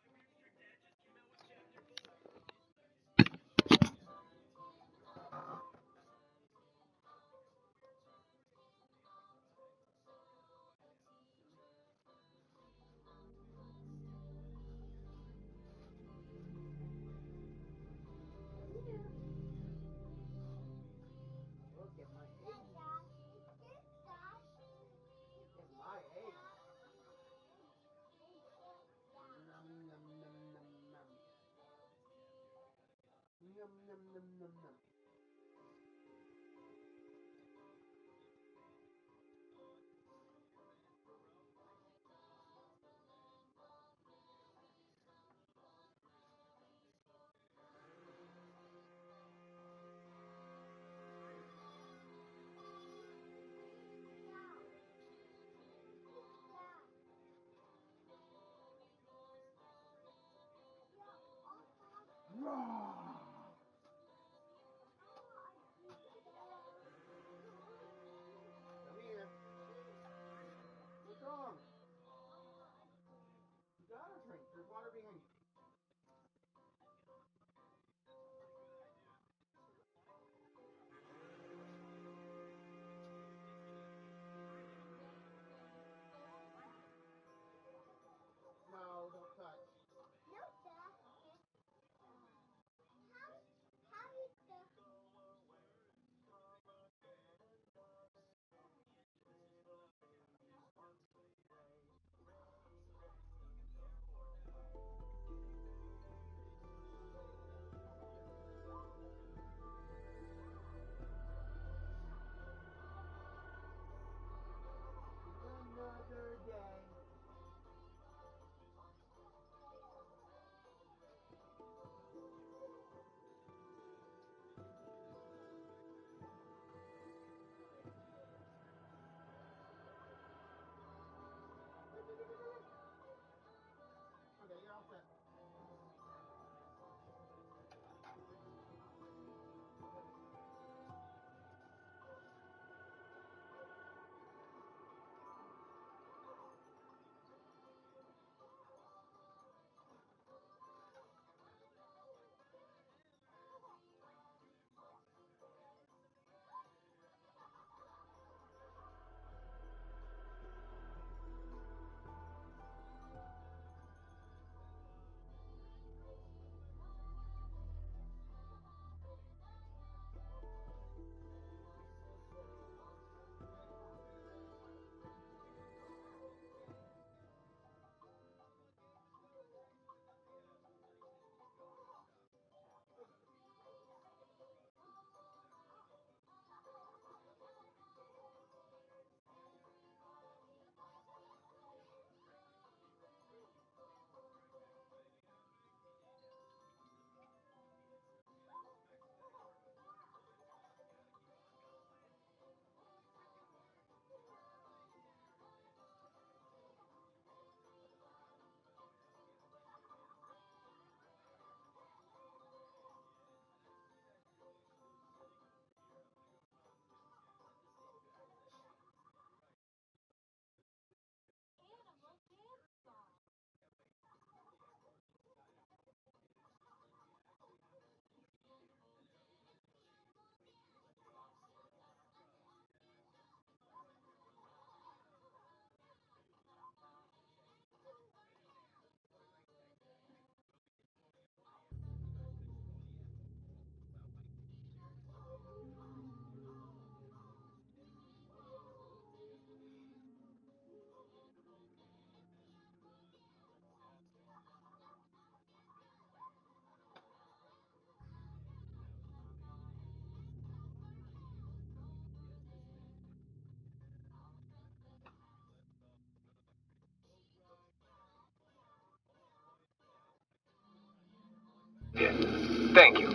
Thank you.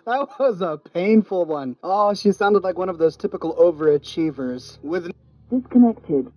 That was a painful one. Oh, she sounded like one of those typical overachievers with Disconnected.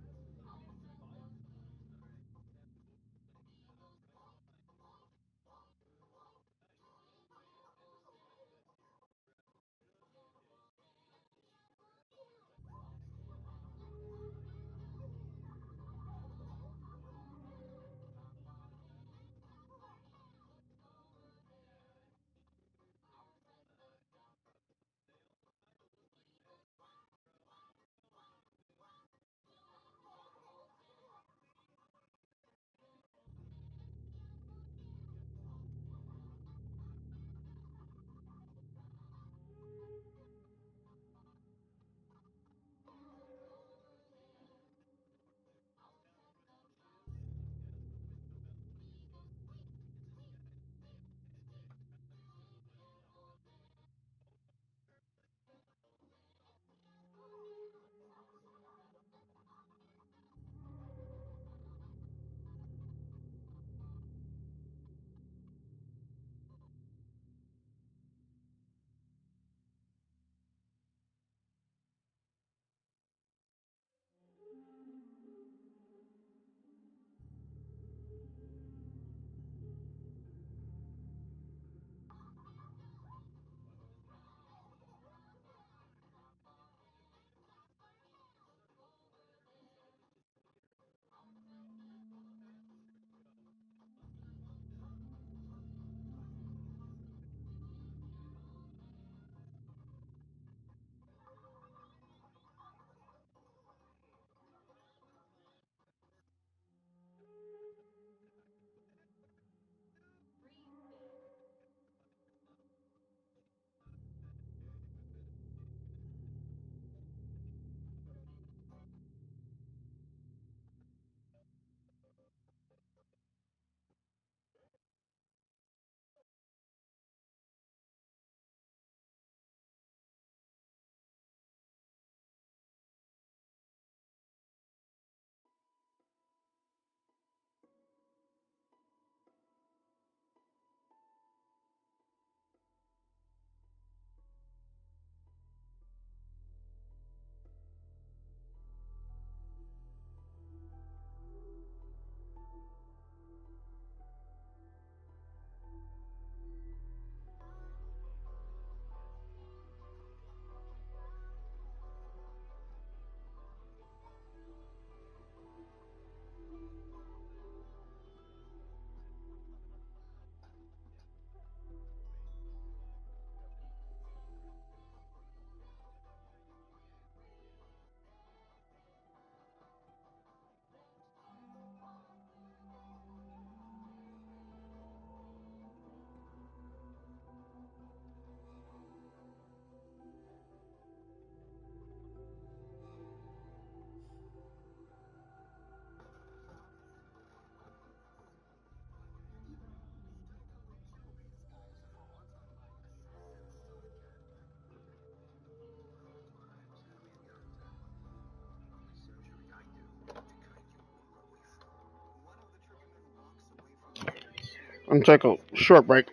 I'm taking a short break.